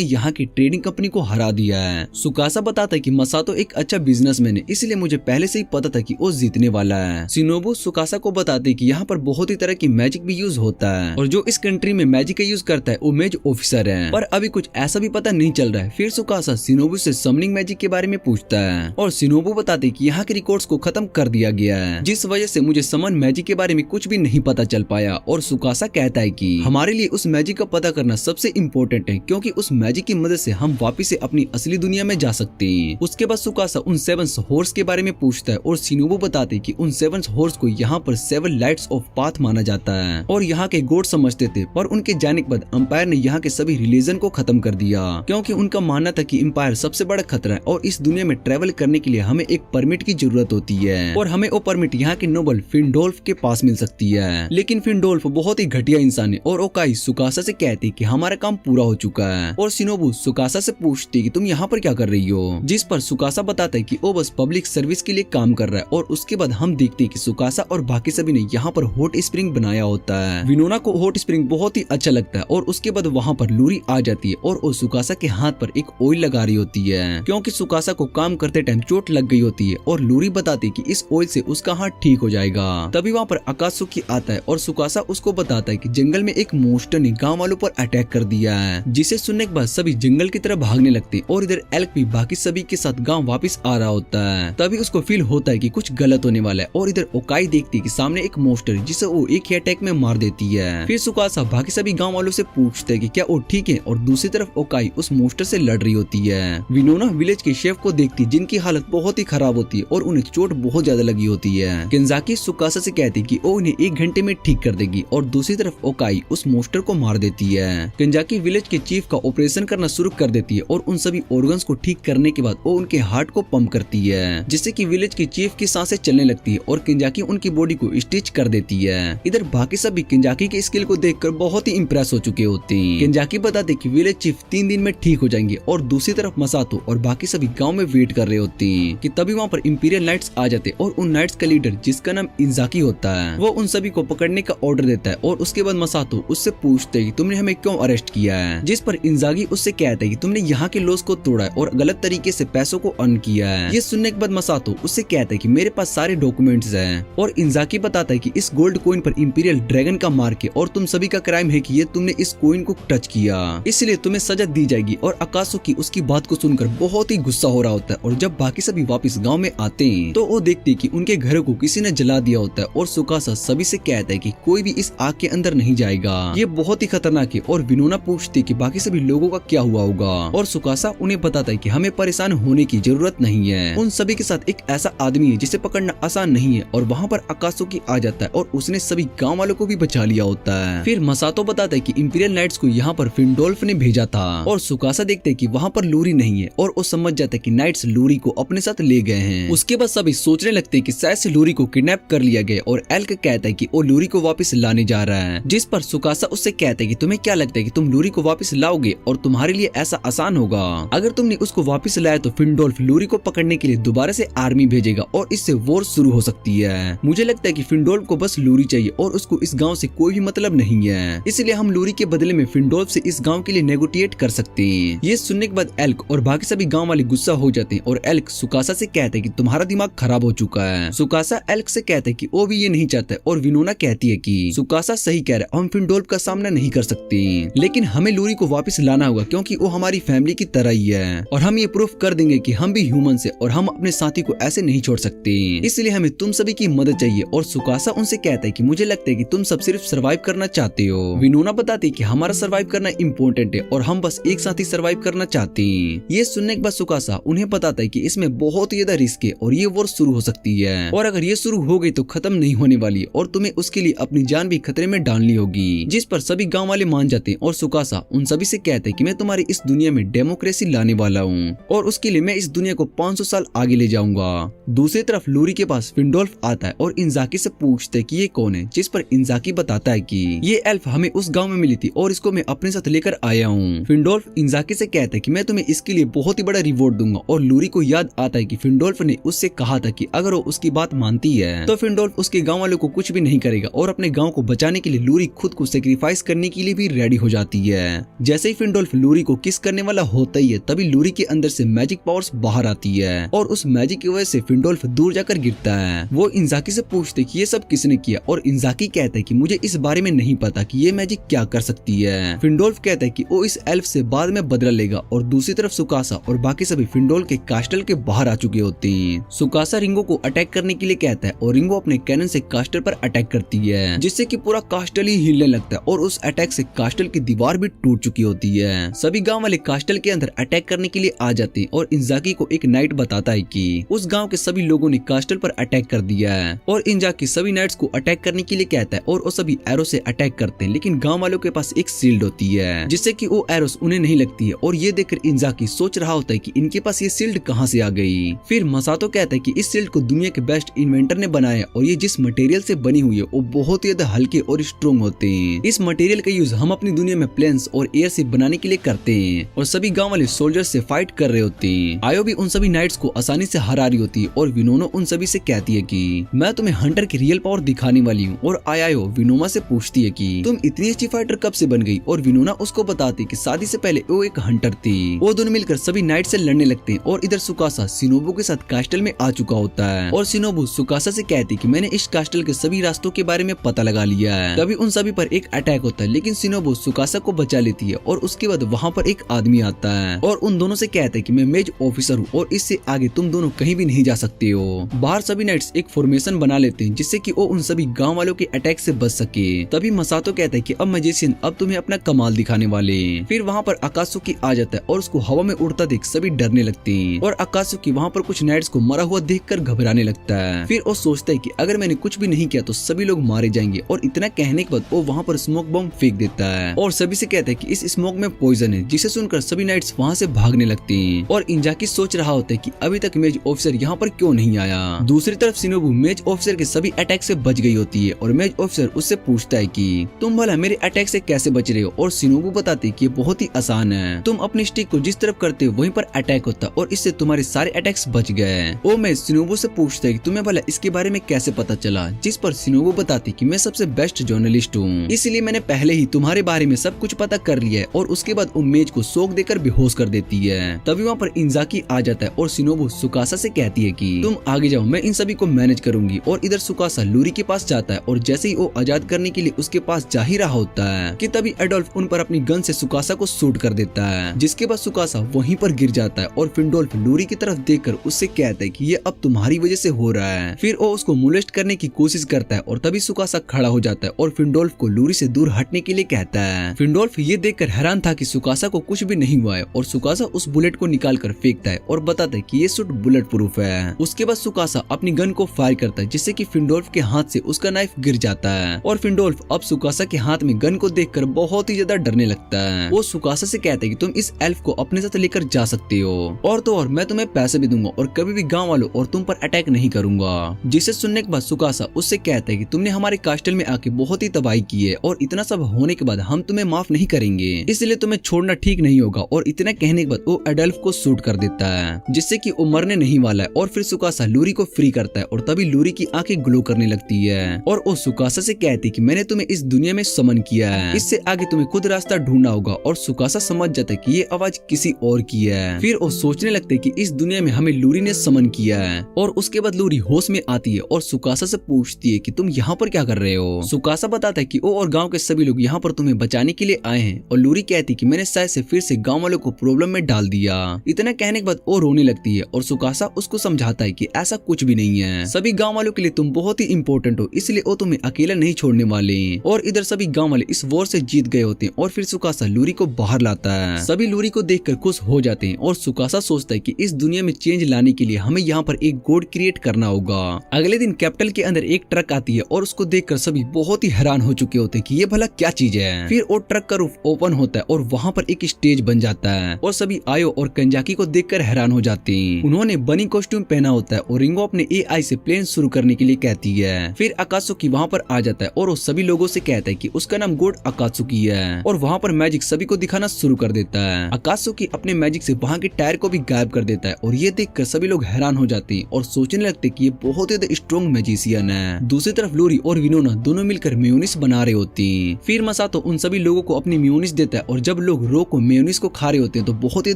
यहाँ की ट्रेडिंग कंपनी को हरा दिया है। सुकासा बताता है कि मसातो एक अच्छा बिजनेसमैन है, इसलिए मुझे पहले से ही पता था कि वो जीतने वाला है। शिनोबु सुकासा को बताते हैं कि यहाँ पर बहुत ही तरह की मैजिक भी यूज होता है और जो इस कंट्री में मैजिक का यूज करता है वो मेज ऑफिसर है, पर अभी कुछ ऐसा भी पता नहीं चल रहा है। फिर सुकासा शिनोबु से समनिंग मैजिक के बारे में पूछता है और शिनोबु बताते कि यहाँ के रिकॉर्ड्स को खत्म कर दिया गया है, जिस वजह से मुझे समन मैजिक के बारे में कुछ भी नहीं पता चल पाया। और सुकासा कहता है कि हमारे लिए उस मैजिक का पता करना सबसे इम्पोर्टेंट है, क्योंकि उस मैजिक की मदद से हम वापिस से अपनी असली दुनिया में जा सकते हैं। उसके बाद सुकासा उन 7 हॉर्स के बारे में पूछता है और शिनोबु बताते कि उन 7 हॉर्स को यहाँ पर 7 लाइट्स ऑफ पाथ माना जाता है और यहाँ के गॉड समझते थे, पर उनके जाने के बाद अंपायर ने यहाँ के सभी रिलीजन को खत्म कर दिया, क्योंकि उनका मानना था कि अंपायर सबसे बड़ा खतरा है और इस दुनिया में ट्रेवल करने के लिए हमें एक परमिट की जरूरत होती है और हमें वो परमिट यहाँ के नोबल फिंडोल्फ के पास मिल सकती है। लेकिन फिंडोल्फ बहुत ही घटिया इंसान है और ओकाई सुकासा से कहती कि हमारा काम पूरा हो चुका है और शिनोबु सुकासा से पूछती कि तुम यहाँ पर क्या कर रही हो, जिस पर सुकासा बताता है कि वो बस पब्लिक सर्विस के लिए काम कर रहा है। और उसके बाद हम देखते हैं कि सुकासा और बाकी सभी ने यहाँ पर हॉट स्प्रिंग बनाया होता है। विनोना को हॉट स्प्रिंग बहुत ही अच्छा लगता है और उसके बाद वहाँ पर लूरी आ जाती है और वो सुकासा के हाथ पर एक ऑयल लगा रही होती है, क्योंकि सुकासा को काम करते टाइम चोट लग गई होती है और लूरी बताती कि इस ऑयल से उसका हाथ ठीक हो जाएगा। तभी वहाँ पर आकाशुकी आता है और सुकासा उसको बताता है कि जंगल में एक मोस्टर ने गांव वालों पर अटैक कर दिया है, जिसे सुनने के बाद सभी जंगल की तरफ भागने लगते और इधर एल्क भी बाकी सभी के साथ गांव वापस आ रहा होता है। तभी उसको फील होता है कि कुछ गलत होने वाला है और इधर ओकाई देखती है कि सामने एक मोस्टर जिसे वो एक ही अटैक में मार देती है। फिर सुकासा बाकी सभी गांव वालों से पूछते हैं कि क्या वो ठीक है और दूसरी तरफ ओकाई उस मोस्टर से लड़ रही होती है। विनोना विलेज के शेफ को देखती है जिनकी हालत बहुत ही खराब होती है और उन्हें चोट बहुत ज्यादा लगी होती है। केंजाकी सुकासा से कहती कि वो उन्हें 1 घंटे में ठीक कर देगी और दूसरी तरफ ओकाई उस मोस्टर को मार देती है। केंजाकी विलेज के चीफ का ऑपरेशन करना शुरू कर देती है और उन सभी ऑर्गन्स को ठीक करने के बाद वो उनके हार्ट को पंप करती है, जिससे कि विलेज के चीफ की सांसें चलने लगती है और केंजाकी उनकी बॉडी को स्टिच कर देती है। इधर बाकी सभी केंजाकी के स्किल को देखकर बहुत ही इम्प्रेस हो चुके होते हैं। केंजाकी बताते कि विलेज चीफ 3 दिन में ठीक हो जाएंगे और दूसरी तरफ मसातो और बाकी सभी गांव में वेट कर रहे होते हैं कि तभी वहाँ पर इंपीरियल नाइट्स आ जाते और उन नाइट्स का लीडर जिसका नाम इंजाकी होता है वो उन सभी को पकड़ने का ऑर्डर देता है और उसके बाद मसातो उससे पूछते हैं कि तुमने हमें क्यों अरेस्ट किया है, जिस पर इंजागी उससे कहता है कि तुमने यहाँ के लॉस को तोड़ा है और गलत तरीके से पैसों को अर्न किया है। ये सुनने के बाद मसातो उससे कहता है कि मेरे पास सारे डॉक्यूमेंट्स हैं और इंजाकी बताता है कि इस गोल्ड कॉइन पर इंपीरियल ड्रैगन का मार्क है और तुम सभी का क्राइम है कि ये तुमने इस कॉइन को टच किया, इसलिए तुम्हें सजा दी जाएगी। और आकाशुकी उसकी बात को सुनकर बहुत ही गुस्सा हो रहा होता है और जब बाकी सभी वापस गाँव में आते हैं तो वो देखते हैं कि उनके घर को किसी ने जला दिया होता है और सुकासा सभी से कहता है कि कोई भी इस आग के अंदर नहीं जाएगा, ये बहुत ही खतरनाक है। और विनोना पूछती है कि बाकी सभी लोगों का क्या हुआ होगा और सुकासा उन्हें बताता है कि हमें परेशान होने की जरूरत नहीं है, उन सभी के साथ एक ऐसा आदमी है जिसे पकड़ना आसान नहीं है। और वहाँ पर आकाशुकी आ जाता है और उसने सभी गाँव वालों को भी बचा लिया होता है। फिर मसातो बताता है कि इंपीरियल नाइट्स को यहाँ पर फिंडोल्फ ने भेजा था और सुकासा देखते है कि वहाँ पर लूरी नहीं है और वो समझ जाता है कि नाइट्स लूरी को अपने साथ ले गए हैं। उसके बाद सभी सोचने लगते हैं कि शायद से लूरी को किडनैप कर लिया गया और एल्क कहता है कि वो लूरी को वापस लाने जा रहा है, जिस पर सुकासा उससे कहता है कि तुम्हें क्या लगता है कि तुम लूरी को वापस लाओगे और तुम्हारे लिए ऐसा आसान होगा। अगर तुमने उसको वापस लाया तो फिंडोल्फ लूरी को पकड़ने के लिए दोबारा से आर्मी भेजेगा और इससे वॉर शुरू हो सकती है। मुझे लगता है कि फिंडोल्फ को बस लूरी चाहिए और उसको इस गाँव से कोई भी मतलब नहीं है, इसलिए हम लूरी के बदले में फिंडोल्फ से इस गाँव के लिए नेगोटिएट कर सकते हैं। ये सुनने के बाद एल्क और बाकी सभी गाँव वाले गुस्सा हो जाते हैं और एल्क सुकासा से कहते हैं कि तुम्हारा दिमाग खराब हो चुका है। सुकासा एल्क से कहता है कि वो भी ये नहीं चाहता और विनोना कहती है कि सुकासा सही कह रहा है, हम फिंडोल्फ का सामना नहीं कर सकते, लेकिन हमें लूरी को वापस लाना होगा क्योंकि वो हमारी फैमिली की तरह ही है और हम ये प्रूफ कर देंगे कि हम भी ह्यूमन है और हम अपने साथी को ऐसे नहीं छोड़ सकते, इसलिए हमें तुम सभी की मदद चाहिए। और सुकासा उनसे कहता है कि मुझे लगता है कि तुम सब सिर्फ सर्वाइव करना चाहते हो। विनोना बताती है कि हमारा सर्वाइव करना इम्पोर्टेंट है और हम बस एक साथ ही सर्वाइव करना चाहते हैं। ये सुनने के बाद सुकासा उन्हें बताता है कि इसमें बहुत ज्यादा रिस्क है और ये वॉर शुरू हो सकती है, और अगर ये शुरू हो गई तो खत्म नहीं होने वाली और तुम्हें उसके लिए अपनी जान भी खतरे में डालनी होगी। जिस पर सभी गांव वाले मान जाते हैं और सुकासा उन सभी से कहते हैं कि मैं तुम्हारी इस दुनिया में डेमोक्रेसी लाने वाला हूँ और उसके लिए मैं इस दुनिया को 500 साल आगे ले जाऊंगा। दूसरी तरफ लूरी के पास फिंडोल्फ आता है और इंजाकी से पूछते कि ये कौन है, जिस पर इंजाकी बताता है कि ये एल्फ हमें उस गांव में मिली थी और इसको मैं अपने साथ लेकर आया हूँ। फिंडोल्फ इंजाकी से कहता है कि मैं तुम्हें इसके लिए बहुत ही बड़ा रिवॉर्ड दूंगा और लूरी को याद आता है कि फिंडोल्फ ने उससे कहा था कि अगर वो उसकी बात मानती है तो फिंडोल्फ उसके गाँव वालों को कुछ भी नहीं करेगा और अपने गाँव को बचाने के लिए लूरी खुद को सेक्रीफाइस करने के लिए भी रेडी हो जाती है। जैसे ही फिंडोल्फ लूरी को किस करने वाला होता ही है तभी लूरी के अंदर से मैजिक पावर्स बाहर आती है और उस मैजिक की वजह से फिंडोल्फ दूर जाकर गिरता है। वो इंजाकी से पूछते कि ये सब किसने किया और इंजाकी कहता है कि मुझे इस बारे में नहीं पता कि ये मैजिक क्या कर सकती है। फिंडोल्फ कहता है कि वो इस एल्फ से बाद में बदला लेगा और दूसरी तरफ सुकासा और बाकी सभी फिंडोल्फ के कास्टल के बाहर आ चुके होते हैं। सुकासा रिंगो को अटैक करने के लिए कहता है और रिंगो अपने कैनन से कास्टल पर अटैक करती है, जिससे कि पूरा कास्टल ही हिलने लगता है और उस अटैक से कास्टल की दीवार भी टूट चुकी होती है। सभी गांव वाले कास्टल के अंदर अटैक करने के लिए आ जाते हैं और इंजाकी को एक नाइट बताता है कि उस गांव के सभी लोगों ने कास्टल पर अटैक कर दिया है और इंजाकी सभी नाइट्स को अटैक करने के लिए कहता है और वो सभी एरो से अटैक करते हैं, लेकिन गांव वालों के पास एक शील्ड होती है जिससे कि वो एरोस उन्हें नहीं लगती है और ये देखकर इंजाकी सोच रहा होता है कि इनके पास ये शील्ड कहां से आ गई। फिर मसातो कहता है कि इस शील्ड को दुनिया के बेस्ट इन्वेंटर ने बनाया और ये जिस मटेरियल से बनी हुई है वो बहुत ही ज्यादा हल्के और स्ट्रॉन्ग होते हैं। इस मटेरियल का यूज हम अपनी दुनिया में प्लेन्स और एयर शिप बनाने के लिए करते हैं और सभी गांव वाले सोल्जर्स से फाइट कर रहे होते हैं। आयो भी उन सभी नाइट्स को आसानी से हरा रही होती है और विनोनो उन सभी से कहती है कि मैं तुम्हें हंटर की रियल पावर दिखाने वाली हूँ। और आयो विनोमा से पूछती है कि तुम इतनी अच्छी फाइटर कब से बन गई और विनोना उसको बताती कि शादी से पहले वो एक हंटर थी। वो दोनों मिलकर सभी नाइट से लड़ने लगते हैं और इधर सुकासा शिनोबू के साथ कास्टल में आ चुका होता है और शिनोबू सुकासा से कहती कि मैंने इस कास्टल के सभी रास्तों के बारे में पता लगा लिया है। तभी उन सभी पर एक अटैक होता है, लेकिन शिनोबू सुकासा को बचा लेती है और उसके बाद वहाँ पर एक आदमी आता है और उन दोनों से कहता है कि मैं मेज ऑफिसर हूँ और इससे आगे तुम दोनों कहीं भी नहीं जा सकते हो। बाहर सभी नाइट्स एक फॉर्मेशन बना लेते हैं जिससे कि वो उन सभी गांव वालों के अटैक से बच सके। तभी मसातो कहता है कि अब मैजिशियन अब तुम्हें अपना कमाल दिखाने वाले। फिर वहाँ पर आकाशुकी आ जाता है और उसको हवा में उड़ता देख सभी डरने लगते हैं और आकाशुकी वहाँ पर कुछ नाइट्स को मरा हुआ देखकर घबराने लगता है। फिर वो सोचता है कि अगर मैंने कुछ भी नहीं किया तो सभी लोग मारे जाएंगे और इतना कहने के बाद वो वहाँ पर स्मोक बम फेंक देता है और सभी से कहता है कि इस स्मोक में पॉइजन है, जिसे सुनकर सभी नाइट्स वहाँ से भागने लगते हैं और इंजाकी सोच रहा होता है कि अभी तक मेज ऑफिसर यहाँ पर क्यों नहीं आया। दूसरी तरफ शिनोबू मेज ऑफिसर के सभी अटैक से बच गई होती है और मेज ऑफिसर उससे पूछता है कि तुम भला मेरे अटैक से कैसे बच रहे हो और शिनोबू बताती कि ये बहुत ही आसान है, तुम अपनी स्टिक को जिस तरफ करते हो वहीं पर अटैक होता और इससे तुम्हारे सारे अटैक्स बच गए। ओ मैं शिनोबू से पूछता है कि तुम्हें भला इसके बारे में कैसे पता चला, जिस पर शिनोबू बताती कि मैं सबसे बेस्ट जर्नलिस्ट हूँ, इसलिए मैंने पहले ही तुम्हारे बारे में सब कुछ पता कर लिया है और उसके बाद वो मेज को शॉक देकर बेहोश कर देती है। तभी वहाँ पर इंजाकी आ जाता है और शिनोबू सुकासा से कहती है कि तुम आगे जाओ, मैं इन सभी को मैनेज करूंगी। और इधर सुकासा लूरी के पास जाता है और जैसे ही वो आजाद करने के लिए उसके पास जा ही रहा होता है कि तभी एडोल्फ उन पर अपनी गन से सुकासा को शूट कर देता है, जिसके बाद सुकासा वहीं पर गिर जाता है और फिंडोल्फ लूरी की तरफ देखकर उससे कहता है कि ये अब तुम्हारी वजह से हो रहा है। फिर वो उसको मोलेस्ट करने की कोशिश करता है और तभी सुकासा खड़ा हो जाता है और फिंडोल्फ को लूरी से दूर हटने के लिए कहता है। फिंडोल्फ ये देखकर हैरान था कि सुकासा को कुछ भी नहीं हुआ है और सुकासा उस बुलेट को निकाल कर फेंकता है और बताता है कि ये सूट बुलेट प्रूफ है। उसके बाद सुकासा अपनी गन को फायर करता है जिससे कि फिंडोल्फ के हाथ से उसका नाइफ गिर जाता है और फिंडोल्फ अब सुकासा के हाथ में गन को देखकर बहुत ही ज्यादा डरने लगता है। वो सुकासा से कहता है कि तुम इस एल्फ को अपने साथ लेकर जा सकते हो और तो और मैं तुम्हें पैसे भी दूंगा और कभी भी गाँव वालों और तुम पर अटैक नहीं करूंगा। जिसे सुनने के बाद सुकासा उससे कहता है कि तुमने हमारे कास्टल में आके बहुत ही तबाही की है और इतना सब होने के बाद हम तुम्हें माफ नहीं करेंगे, इसलिए तुम्हें छोड़ना ठीक नहीं होगा। और इतना कहने के बाद वो एडल्फ को शूट कर देता है जिससे कि वो मरने नहीं वाला है। और फिर सुकासा लूरी को फ्री करता है और तभी लूरी की आंखें ग्लो करने लगती है और वो सुकासा से कहती कि मैंने तुम्हें इस दुनिया में समन किया है, इससे आगे तुम्हें खुद रास्ता ढूंढना होगा। और सुकासा समझ जाता है कि ये आवाज किसी और की है। फिर वो सोचने लगते हैं कि इस दुनिया में हमें लूरी ने समन किया है। और उसके बाद लूरी होश में आती है और सुकासा से पूछती है कि तुम यहाँ पर क्या कर रहे हो। सुकासा बताता है कि वो और गाँव के सभी लोग यहाँ पर तुम्हें बचाने के लिए आए हैं। और लूरी कहती कि मैंने शायद से फिर से गाँव वालों को प्रॉब्लम में डाल दिया। इतना कहने के बाद वो रोने लगती है और सुकासा उसको समझाता है कि ऐसा कुछ भी नहीं है, सभी गाँव वालों के लिए तुम बहुत ही इम्पोर्टेंट हो, इसलिए वो तुम्हें अकेला नहीं छोड़ने वाले। और इधर सभी गाँव वाले इस वॉर से जीत गए होते हैं और फिर सुकासा लूरी को बाहर लाता है। सभी लूरी को देखकर खुश हो जाते हैं और सुकासा सोचता है कि इस दुनिया में चेंज लाने के लिए हमें यहाँ पर एक गोड क्रिएट करना होगा। अगले दिन कैपिटल के अंदर एक ट्रक आती है और उसको देखकर सभी बहुत ही हैरान हो चुके होते हैं कि ये भला क्या चीज है। फिर वो ट्रक का रूफ ओपन होता है और वहाँ पर एक स्टेज बन जाता है और सभी आयो और कंजाकी को देखकर हैरान हो जाते हैं। उन्होंने बनी कॉस्ट्यूम पहना होता है और रिंगो अपने AI से प्लेन शुरू करने के लिए कहती है। फिर अकात्सुकी वहाँ पर आ जाता है और वो सभी लोगों से कहता है कि उसका नाम गोड अकात्सुकी है और वहाँ पर मैजिक सभी को दिखाना शुरू कर देता है। अकात्सुकी अपने मैजिक से वहाँ के टायर को भी गायब कर देता है और ये देखकर सभी लोग हैरान हो जाते हैं और सोचने लगते कि ये बहुत ही स्ट्रॉन्ग मैजिशियन है। दूसरी तरफ लोरी और विनोना दोनों मिलकर मेयोनीज बना रहे होती हैं। फिर मसातो उन सभी लोगों को अपनी मेयोनीज देता है और जब लोग रो को मेयोनीज को खा रहे होते हैं तो बहुत ही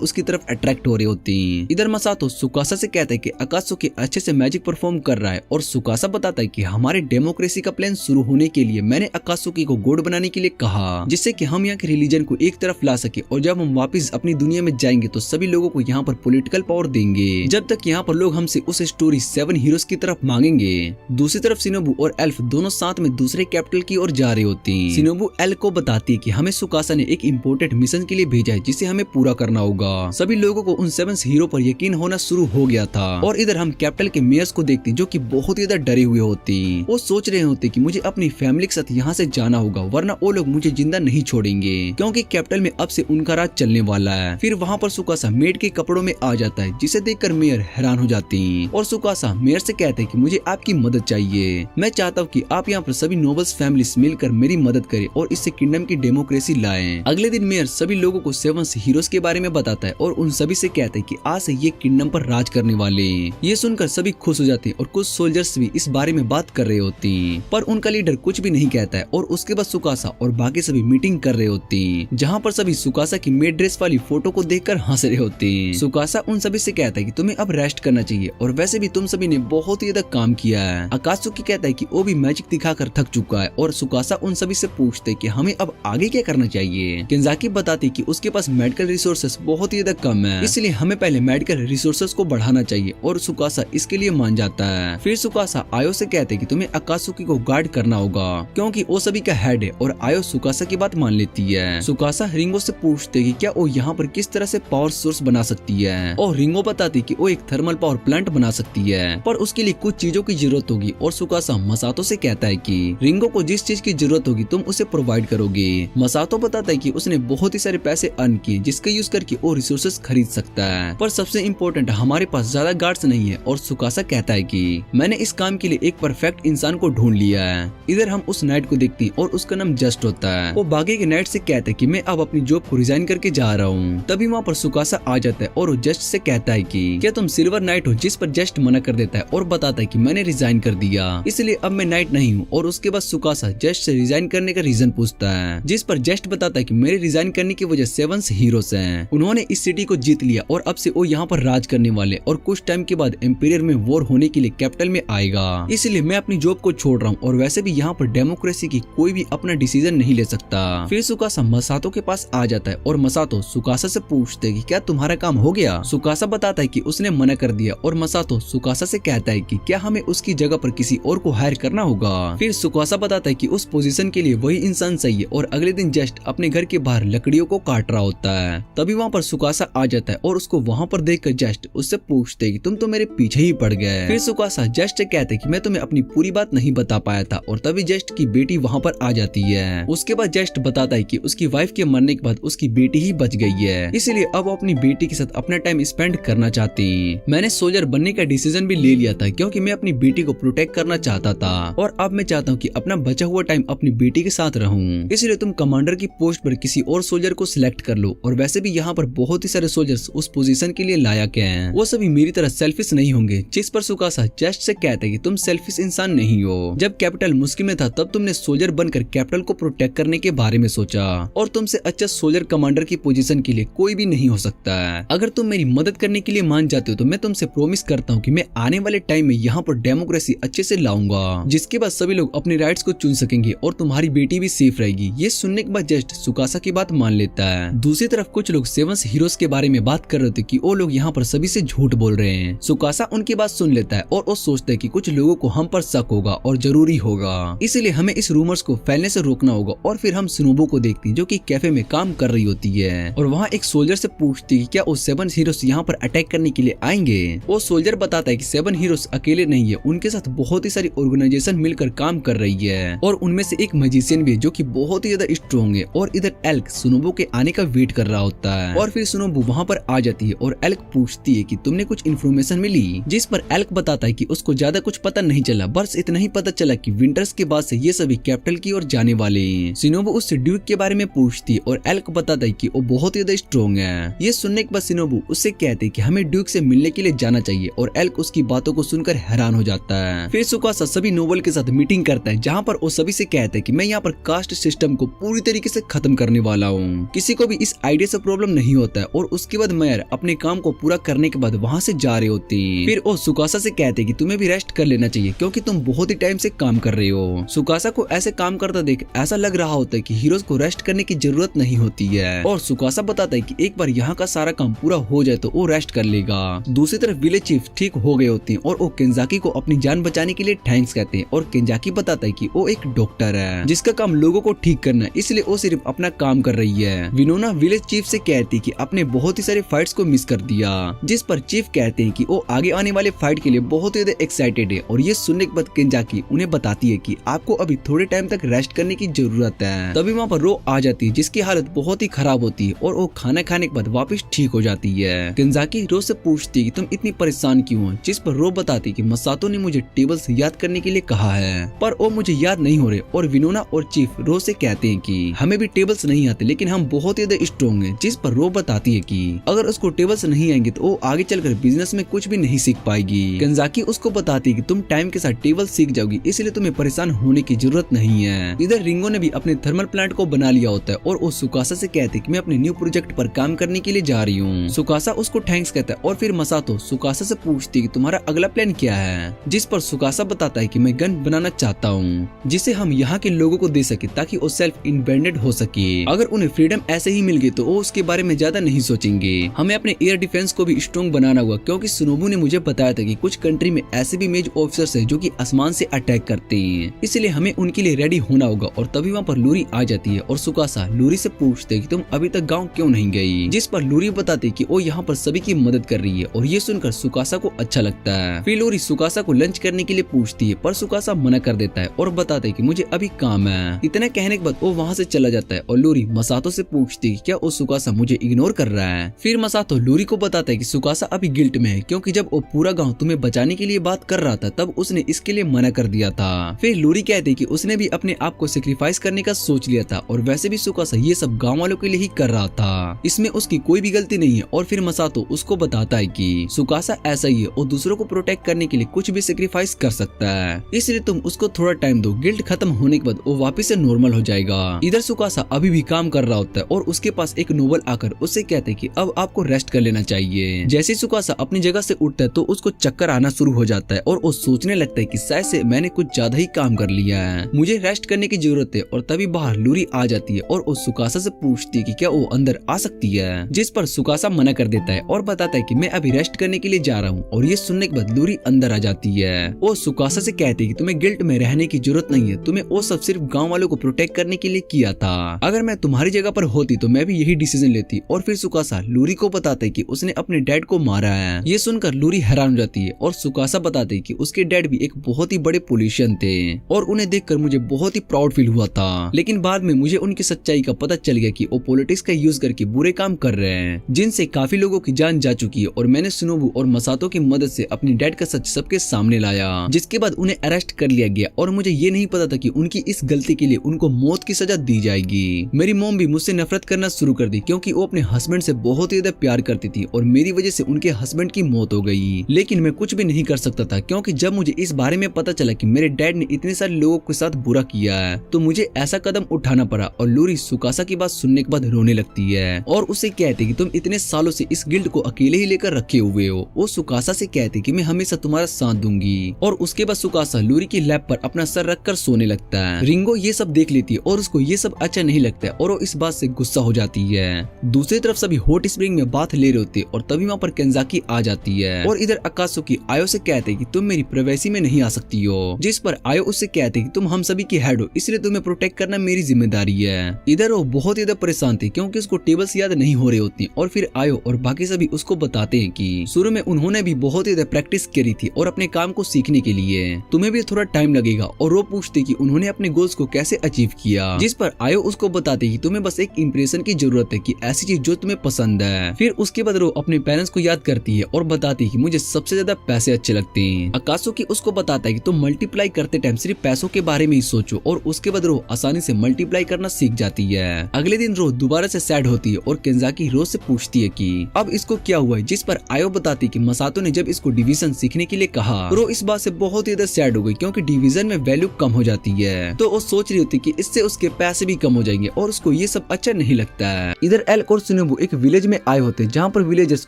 उसकी तरफ अट्रैक्ट हो रहे होते हैं। इधर मसातो सुकासा से कहता है कि अकात्सुकी अच्छे से मैजिक परफॉर्म कर रहा है और सुकासा बताता है कि हमारे डेमोक्रेसी का प्लान शुरू होने के लिए मैंने अकात्सुकी को गोड बनाने के लिए कहा, जिससे कि हम यहाँ के रिलीजन को एक तरफ ला सके और जब हम वापस अपनी दुनिया में जाएंगे तो सभी लोगों को यहाँ पर पॉलिटिकल पावर देंगे, जब तक यहाँ पर लोग हमसे उस स्टोरी 7 हीरोज की तरफ मांगेंगे। दूसरी तरफ शिनोबु और एल्फ दोनों साथ में दूसरे कैपिटल की ओर जा रही होती हैं। शिनोबु एल्फ को बताती है कि हमें सुकासा ने एक इम्पोर्टेंट मिशन के लिए भेजा है जिसे हमें पूरा करना होगा। सभी लोगों को उन 7 हीरो पर यकीन होना शुरू हो गया था और इधर हम कैपिटल के मेयर्स को देखते हैं जो कि बहुत ही ज्यादा डरे हुए होते हैं। वो सोच रहे होते कि मुझे अपनी फैमिली के साथ यहाँ से जाना होगा वरना वो लोग मुझे जिंदा नहीं छोड़ेंगे क्योंकि कैपिटल में अब से उनका राज चलने वाला है। फिर वहाँ पर सुकासा मेड के कपड़ों में आ जाता है जिसे देखकर मेयर हैरान हो जाती हैं और सुकासा मेयर से कहते हैं कि मुझे आपकी मदद चाहिए। मैं चाहता हूँ कि आप यहाँ पर सभी नोबल्स फैमिलीज मिलकर मेरी मदद करें और इससे किंगडम की डेमोक्रेसी लाएं। अगले दिन मेयर सभी लोगों को 7 हीरोज के बारे में बताता है और उन सभी से कहते हैं कि आज से ये किंगडम पर राज करने वाले हैं। ये सुनकर सभी खुश हो जाते हैं और कुछ सोल्जर्स भी इस बारे में बात कर रहे होते हैं पर उनका लीडर कुछ भी नहीं कहता है और उसके बाद सुकासा और बाकी सभी मीटिंग कर रहे होते हैं जहाँ पर सभी सुकासा की मेड ड्रेस वाली फोटो को देखकर हंस रहे होते हैं। सुकासा उन सभी से कहता है कि तुम्हें अब रेस्ट करना चाहिए और वैसे भी तुम सभी ने बहुत ही ज्यादा काम किया है। अकात्सुकी कहता है कि वो भी मैजिक दिखाकर थक चुका है और सुकासा उन सभी से पूछते कि हमें अब आगे क्या करना चाहिए। केंजाकी बताती कि उसके पास मेडिकल रिसोर्सेस बहुत ही ज्यादा कम है, इसलिए हमें पहले मेडिकल रिसोर्सेस को बढ़ाना चाहिए और सुकासा इसके लिए मान जाता है। फिर सुकासा आयो से कहते कि तुम्हें अकात्सुकी को गार्ड करना होगा क्योंकि वो सभी का हेड है और आयो सुकासा की बात मान लेती है। सुकासा रिंगो से पूछते कि क्या वो यहाँ पर किस तरह से पावर सोर्स बना सकती है और रिंगो बताती कि वो एक थर्मल पावर प्लांट बना सकती है पर उसके लिए कुछ चीजों की जरूरत होगी और सुकासा मसातो से कहता है कि रिंगो को जिस चीज की जरूरत होगी तुम उसे प्रोवाइड करोगे। मसातो बताता है कि उसने बहुत ही सारे पैसे अर्न किए जिसका यूज करके वो रिसोर्सेस खरीद सकता है पर सबसे इम्पोर्टेंट हमारे पास ज्यादा गार्ड्स नहीं है और सुकासा कहता है कि मैंने इस काम के लिए एक परफेक्ट इंसान को ढूंढ लिया है। इधर हम उस नाइट को देखते हैं और उसका नाम जस्ट होता है। वो बाकी के नाइट से कहता है कि मैं अब अपनी जॉब को रिजाइन करके जा रहा हूँ। तभी वहाँ पर सुकासा आ जाता है और वो जस्ट से कहता है कि क्या तुम सिल्वर नाइट हो, जिस पर जस्ट मना कर देता है और बताता है कि मैंने रिजाइन कर दिया इसलिए अब मैं नाइट नहीं हूँ। और उसके बाद सुकासा जस्ट से रिजाइन करने का रीजन पूछता है जिस पर जस्ट बताता है कि मेरे रिजाइन करने की वजह 7 हीरोज हैं। उन्होंने इस सिटी को जीत लिया और अब से वो यहाँ पर राज करने वाले और कुछ टाइम के बाद एम्पायर में वॉर होने के लिए कैपिटल में आएगा, इसलिए मैं अपनी जॉब को छोड़ रहा हूँ और वैसे भी यहाँ पर डेमोक्रेसी की कोई भी अपना डिसीजन नहीं ले सकता। फिर सुकासा मसातो के पास आ जाता है और मसातो सुकासा से पूछते है कि क्या तुम्हारा काम हो गया। सुकासा बताता है कि उसने मना कर दिया और मसातो सुकासा से कहता है कि क्या हमें उसकी जगह पर किसी और को हायर करना होगा। फिर सुकासा बताता है कि उस पोजीशन के लिए वही इंसान सही है और अगले दिन जस्ट अपने घर के बाहर लकड़ियों को काट रहा होता है। तभी वहाँ पर सुकासा आ जाता है और उसको वहाँ पर देखकर जस्ट उससे पूछते है कि तुम तो मेरे पीछे ही पड़ गए। फिर सुकासा जस्ट से कहते कि मैं तुम्हें अपनी पूरी बात नहीं बता पाया था और तभी जस्ट की बेटी वहाँ पर आ जाती है। उसके बाद जस्ट बताता है कि उसकी वाइफ के मरने के बाद उसकी बेटी ही बच गई है, इसलिए अब वो अपनी बेटी के साथ अपना टाइम स्पेंड करना चाहती है। मैंने सोल्जर बनने का डिसीजन भी ले लिया था क्योंकि मैं अपनी बेटी को प्रोटेक्ट करना चाहता था और अब मैं चाहता हूँ कि अपना बचा हुआ टाइम अपनी बेटी के साथ रहूं, इसलिए तुम कमांडर की पोस्ट पर किसी और सोल्जर को सिलेक्ट कर लो। और वैसे भी यहाँ पर बहुत ही सारे सोल्जर्स उस पोजीशन के लिए लायक हैं, वो सभी मेरी तरह सेल्फिश नहीं होंगे। जिस पर सुकासा जस्ट से कहता है कि तुम सेल्फिश इंसान नहीं हो। जब कैपिटल मुश्किल में था तब तुमने सोल्जर बनकर कैपिटल को प्रोटेक्ट करने के बारे में सोचा और तुमसे अच्छा सोल्जर कमांडर की पोजीशन के लिए कोई भी नहीं हो सकता है। अगर तुम मेरी मदद करने के लिए मान जाते हो तो मैं तुमसे प्रॉमिस करता हूँ कि मैं आने वाले टाइम में यहाँ पर डेमोक्रेसी अच्छे से लाऊंगा, जिसके बाद सभी लोग अपने राइट्स को चुन सकेंगे और तुम्हारी बेटी भी सेफ रहेगी। ये सुनने के बाद जस्ट सुकासा की बात मान लेता है। दूसरी तरफ कुछ लोग 7 हीरोज के बारे में बात कर रहे थे कि वो लोग यहाँ पर सभी से झूठ बोल रहे हैं। सुकासा उनकी बात सुन लेता है और वो सोचता है कि कुछ लोगों को हम पर शक होगा और जरूरी होगा, इसलिए हमें इस रूमर्स को फैलने से रोकना होगा। और फिर हम शिनोबु को देखते हैं जो कि कैफे में काम कर रही होती है और वहाँ एक सोल्जर से पूछती है कि क्या वो 7 हीरोज यहाँ पर अटैक करने के लिए आएंगे। वो सोल्जर बताता है कि 7 हीरोज अकेले नहीं है, उनके साथ बहुत ही सारी ऑर्गेनाइजेशन मिलकर काम कर रही है और उनमें से एक मैजिशियन भी है जो कि बहुत ही ज्यादा स्ट्रॉन्ग है। और इधर एल्क सुनोबू के आने का वेट कर रहा होता है और फिर सुनोबू वहाँ पर आ जाती है और एल्क पूछती है कि तुमने कुछ इन्फॉर्मेशन मिली, जिस पर एल्क बताता है कि उसको ज्यादा कुछ पता नहीं चला, बस इतना ही पता चला कि विंटर्स के बाद से ये सभी कैपिटल की ओर जाने वाले हैं। सिनोबू उससे ड्यूक के बारे में पूछती है और एल्क बताता है कि वो बहुत ही ज्यादा स्ट्रॉन्ग है। ये सुनने के बाद सिनोबू उससे कहते हैं कि हमें ड्यूक से मिलने के लिए जाना चाहिए और एल्क उसकी बातों को सुनकर हैरान हो जाता है। फिर सुकासा सभी नोबल के साथ मीटिंग करता है जहाँ पर वो सभी से कहते हैं कि मैं यहाँ पर कास्ट सिस्टम को पूरी तरीके से खत्म करने वाला हूँ, किसी को भी इस आइडिया से प्रॉब्लम नहीं होता है। और उसके बाद मेयर अपने काम को पूरा करने के बाद वहाँ से जा रहे होते हैं। फिर वो सुकासा से कहते हैं कि तुम्हें भी रेस्ट कर लेना चाहिए क्योंकि तुम बहुत ही टाइम से काम कर रहे हो। सुकासा को ऐसे काम करता देख ऐसा लग रहा होता है कि हीरोज को रेस्ट करने की जरूरत नहीं होती है और सुकासा बताता है कि एक बार यहाँ का सारा काम पूरा हो जाए तो वो रेस्ट कर लेगा। दूसरी तरफ विलेज चीफ ठीक हो गए होते हैं और वो केंजाकी को अपनी जान बचाने के लिए थैंक्स कहते हैं और केंजाकी बताता है कि वो एक डॉक्टर है जिसका काम लोगों को ठीक करना है, इसलिए वो सिर्फ अपना काम कर रही है। विनोना विलेज चीफ से कहती है कि अपने बहुत ही सारे फाइट्स को मिस कर दिया, जिस पर चीफ कहते हैं कि वो आगे आने वाले फाइट के लिए बहुत ही ज्यादा एक्साइटेड है। और ये सुनने के बाद केंजाकी उन्हें बताती है कि आपको अभी थोड़े टाइम तक रेस्ट करने की जरूरत है। तभी वहाँ पर रो आ जाती है जिसकी हालत बहुत ही खराब होती है और वो खाना खाने के बाद वापस ठीक हो जाती है। केंजाकी रो से पूछती है कि तुम इतनी परेशान क्यों हो, जिस पर रो बताती है कि मसातो ने मुझे टेबल्स याद करने के लिए कहा है पर वो मुझे याद नहीं हो रहे। और विनोना और चीफ रो से कहते हैं कि हमें भी टेबल्स नहीं आते लेकिन हम बहुत ही ज्यादा स्ट्रॉन्ग हैं, जिस पर रो बताती है कि अगर उसको टेबल्स नहीं आएंगे तो वो आगे चलकर बिजनेस में कुछ भी नहीं सीख पाएगी। केंजाकी उसको बताती है कि तुम टाइम के साथ टेबल सीख जाओगी, इसलिए तुम्हें परेशान होने की जरूरत नहीं है। इधर रिंगो ने भी अपने थर्मल प्लांट को बना लिया होता है और वो सुकासा से कहते हैं कि मैं अपने न्यू प्रोजेक्ट पर काम करने के लिए जा रही हूँ। सुकासा उसको थैंक्स कहता है और फिर मसातो सुकासा से पूछती है कि तुम्हारा अगला प्लान क्या है, जिस पर सुकासा बताता है कि मैं गन बनाना चाहता हूँ जिसे हम यहाँ के लोगों को दे सके ताकि वो सेल्फ इंडिपेंडेंट हो सके। अगर उन्हें फ्रीडम ऐसे ही मिल गई तो वो उसके बारे में ज्यादा नहीं सोचेंगे। हमें अपने एयर डिफेंस को भी स्ट्रॉन्ग बनाना होगा क्योंकि सुनोबू ने मुझे बताया था कि कुछ कंट्री में ऐसे भी मेज ऑफिसर्स हैं जो कि आसमान से अटैक करते हैं, इसलिए हमें उनके लिए रेडी होना होगा। और तभी वहाँ पर लूरी आ जाती है और सुकासा लूरी से पूछते है कि तुम अभी तक गाँव क्यों नहीं गई, जिस पर लूरी बताती है कि वो यहाँ पर सभी की मदद कर रही है और ये सुनकर सुकासा को अच्छा लगता है। फिर लूरी सुकासा को लंच करने के लिए पूछती है पर सुकासा मना कर देता है और बताता है कि मुझे अभी काम है। इतना कहने के बाद वो वहाँ से चला जाता है और लूरी मसातो से पूछती है क्या वो सुकासा मुझे इग्नोर कर रहा है। फिर मसातो लूरी को बताता है कि सुकासा अभी गिल्ट में है क्योंकि जब वो पूरा गांव तुम्हें बचाने के लिए बात कर रहा था तब उसने इसके लिए मना कर दिया था। फिर लूरी कहती है कि उसने भी अपने आप को सेक्रीफाइस करने का सोच लिया था और वैसे भी सुकासा ये सब गाँव वालों के लिए ही कर रहा था, इसमें उसकी कोई भी गलती नहीं है। और फिर मसातो उसको बताता है कि सुकासा ऐसा ही है और दूसरों को प्रोटेक्ट करने के लिए कुछ भी सेक्रीफाइस कर सकता है, इसलिए तुम उसको थोड़ा टाइम दो, गिल्ट खत्म होने के बाद वो वापस से नॉर्मल हो जाएगा। इधर सुकासा अभी भी काम कर रहा होता है और उसके पास एक नोबल आकर उससे कहते हैं कि अब आपको रेस्ट कर लेना चाहिए। जैसे सुकासा अपनी जगह से उठता है तो उसको चक्कर आना शुरू हो जाता है और वो सोचने लगता है कि शायद से मैंने कुछ ज्यादा ही काम कर लिया है, मुझे रेस्ट करने की जरूरत है। और तभी बाहर लूरी आ जाती है और वो सुकासा से पूछती है कि क्या वो अंदर आ सकती है, जिस पर सुकासा मना कर देता है और बताता है कि मैं अभी रेस्ट करने के लिए जा रहा हूँ। और ये सुनने के बाद लूरी अंदर आ जाती है। वो सुकासा से कहती है कि तुम्हें गिल्ट में रहने की जरूरत नहीं है, तुम्हें वो सब सिर्फ गाँव वालों को प्रोटेक्ट करने के लिए किया था, अगर मैं तुम्हारी जगह पर होती तो मैं भी यही डिसीजन लेती। और फिर सुकासा लूरी को बताता है कि उसने अपने डैड को मारा है। ये सुनकर लूरी हैरान हो जाती है और सुकासा बताते है कि उसके डैड भी एक बहुत ही बड़े पॉलिटिशियन थे और उन्हें देखकर मुझे बहुत ही प्राउड फील हुआ था, लेकिन बाद में मुझे उनकी सच्चाई का पता चल गया कि वो पॉलिटिक्स का यूज करके बुरे काम कर रहे हैं जिनसे काफी लोगों की जान जा चुकी है। और मैंने सुनोबू और मसातो की मदद से अपनी डैड का सच सबके सामने लाया, जिसके बाद उन्हें अरेस्ट कर लिया गया और मुझे ये नहीं पता था कि उनकी इस गलती के लिए उनको मौत की सजा दी जाएगी। मेरी मॉम भी मुझसे नफरत करना शुरू कर दी क्योंकि वो अपने हस्बैंड से बहुत ही ज्यादा प्यार करती थी और मेरी वजह से उनके हस्बैंड की मौत हो गई, लेकिन मैं कुछ भी नहीं कर सकता था क्योंकि जब मुझे इस बारे में पता चला कि मेरे डैड ने इतने सारे लोगों के साथ बुरा किया है तो मुझे ऐसा कदम उठाना पड़ा। और लूरी सुकासा की बात सुनने के बाद रोने लगती है और उसे कहते कि तुम इतने सालों से इस गिल्ड को अकेले ही लेकर रखे हुए हो। वो सुकासा से कहते कि मैं हमेशा तुम्हारा साथ दूंगी। और उसके बाद सुकासा लूरी की लैब पर अपना सर रखकर सोने लगता है। रिंगो ये सब देख लेती है और उसको ये सब अच्छा नहीं लगता है और वो इस बात से गुस्सा हो जाती है। दूसरी तरफ सभी हॉट स्प्रिंग में बाथ ले रहे होते और तभी वहाँ पर केंजाकी आ जाती है और इधर अकात्सुकी आयो से कहते कि तुम मेरी प्राइवेसी में नहीं आ सकती हो, जिस पर आयो उससे कहते कि तुम हम सभी की हेड हो इसलिए तुम्हें प्रोटेक्ट करना मेरी जिम्मेदारी है। इधर वो बहुत ज्यादा परेशान थे क्योंकि उसको टेबल्स याद नहीं हो रहे होती और फिर आयो और बाकी सभी उसको बताते हैं कि शुरू शुरू में उन्होंने भी बहुत ही प्रैक्टिस करी थी और अपने काम को सीखने के लिए तुम्हें भी थोड़ा टाइम लगेगा। और वो पूछती कि उन्होंने अपने गोल्स को कैसे अचीव किया, जिस पर आयो उसको बताते कि तुम्हें बस एक इंप्रेशन की जरूरत है कि ऐसी चीज जो तुम्हें पसंद है। फिर उसके बाद वो अपने पेरेंट्स को याद करती है और बताती है कि मुझे सबसे ज्यादा पैसे अच्छे लगते हैं। अकासुकी उसको बताता है कि तुम मल्टीप्लाई करते टाइम सिर्फ पैसों के बारे में ही सोचो, और उसके बाद रो आसानी से मल्टीप्लाई करना सीख जाती है। अगले दिन रो दोबारा से सैड होती है और केंजाकी रो से पूछती है कि अब इसको क्या हुआ है, जिस पर आयो बताती कि मसातो ने जब इसको डिवीजन सीखने के लिए कहा। रो इस बात से बहुत ही सैड हो गई क्योंकि डिवीजन में वैल्यू कम हो जाती है, तो वो सोच रही होती कि इससे उसके पैसे भी कम हो जाएंगे और उसको ये सब अच्छा नहीं लगता है। इधर एल्क और शिनोबु एक विलेज में आए होते जहाँ पर विलेजर्स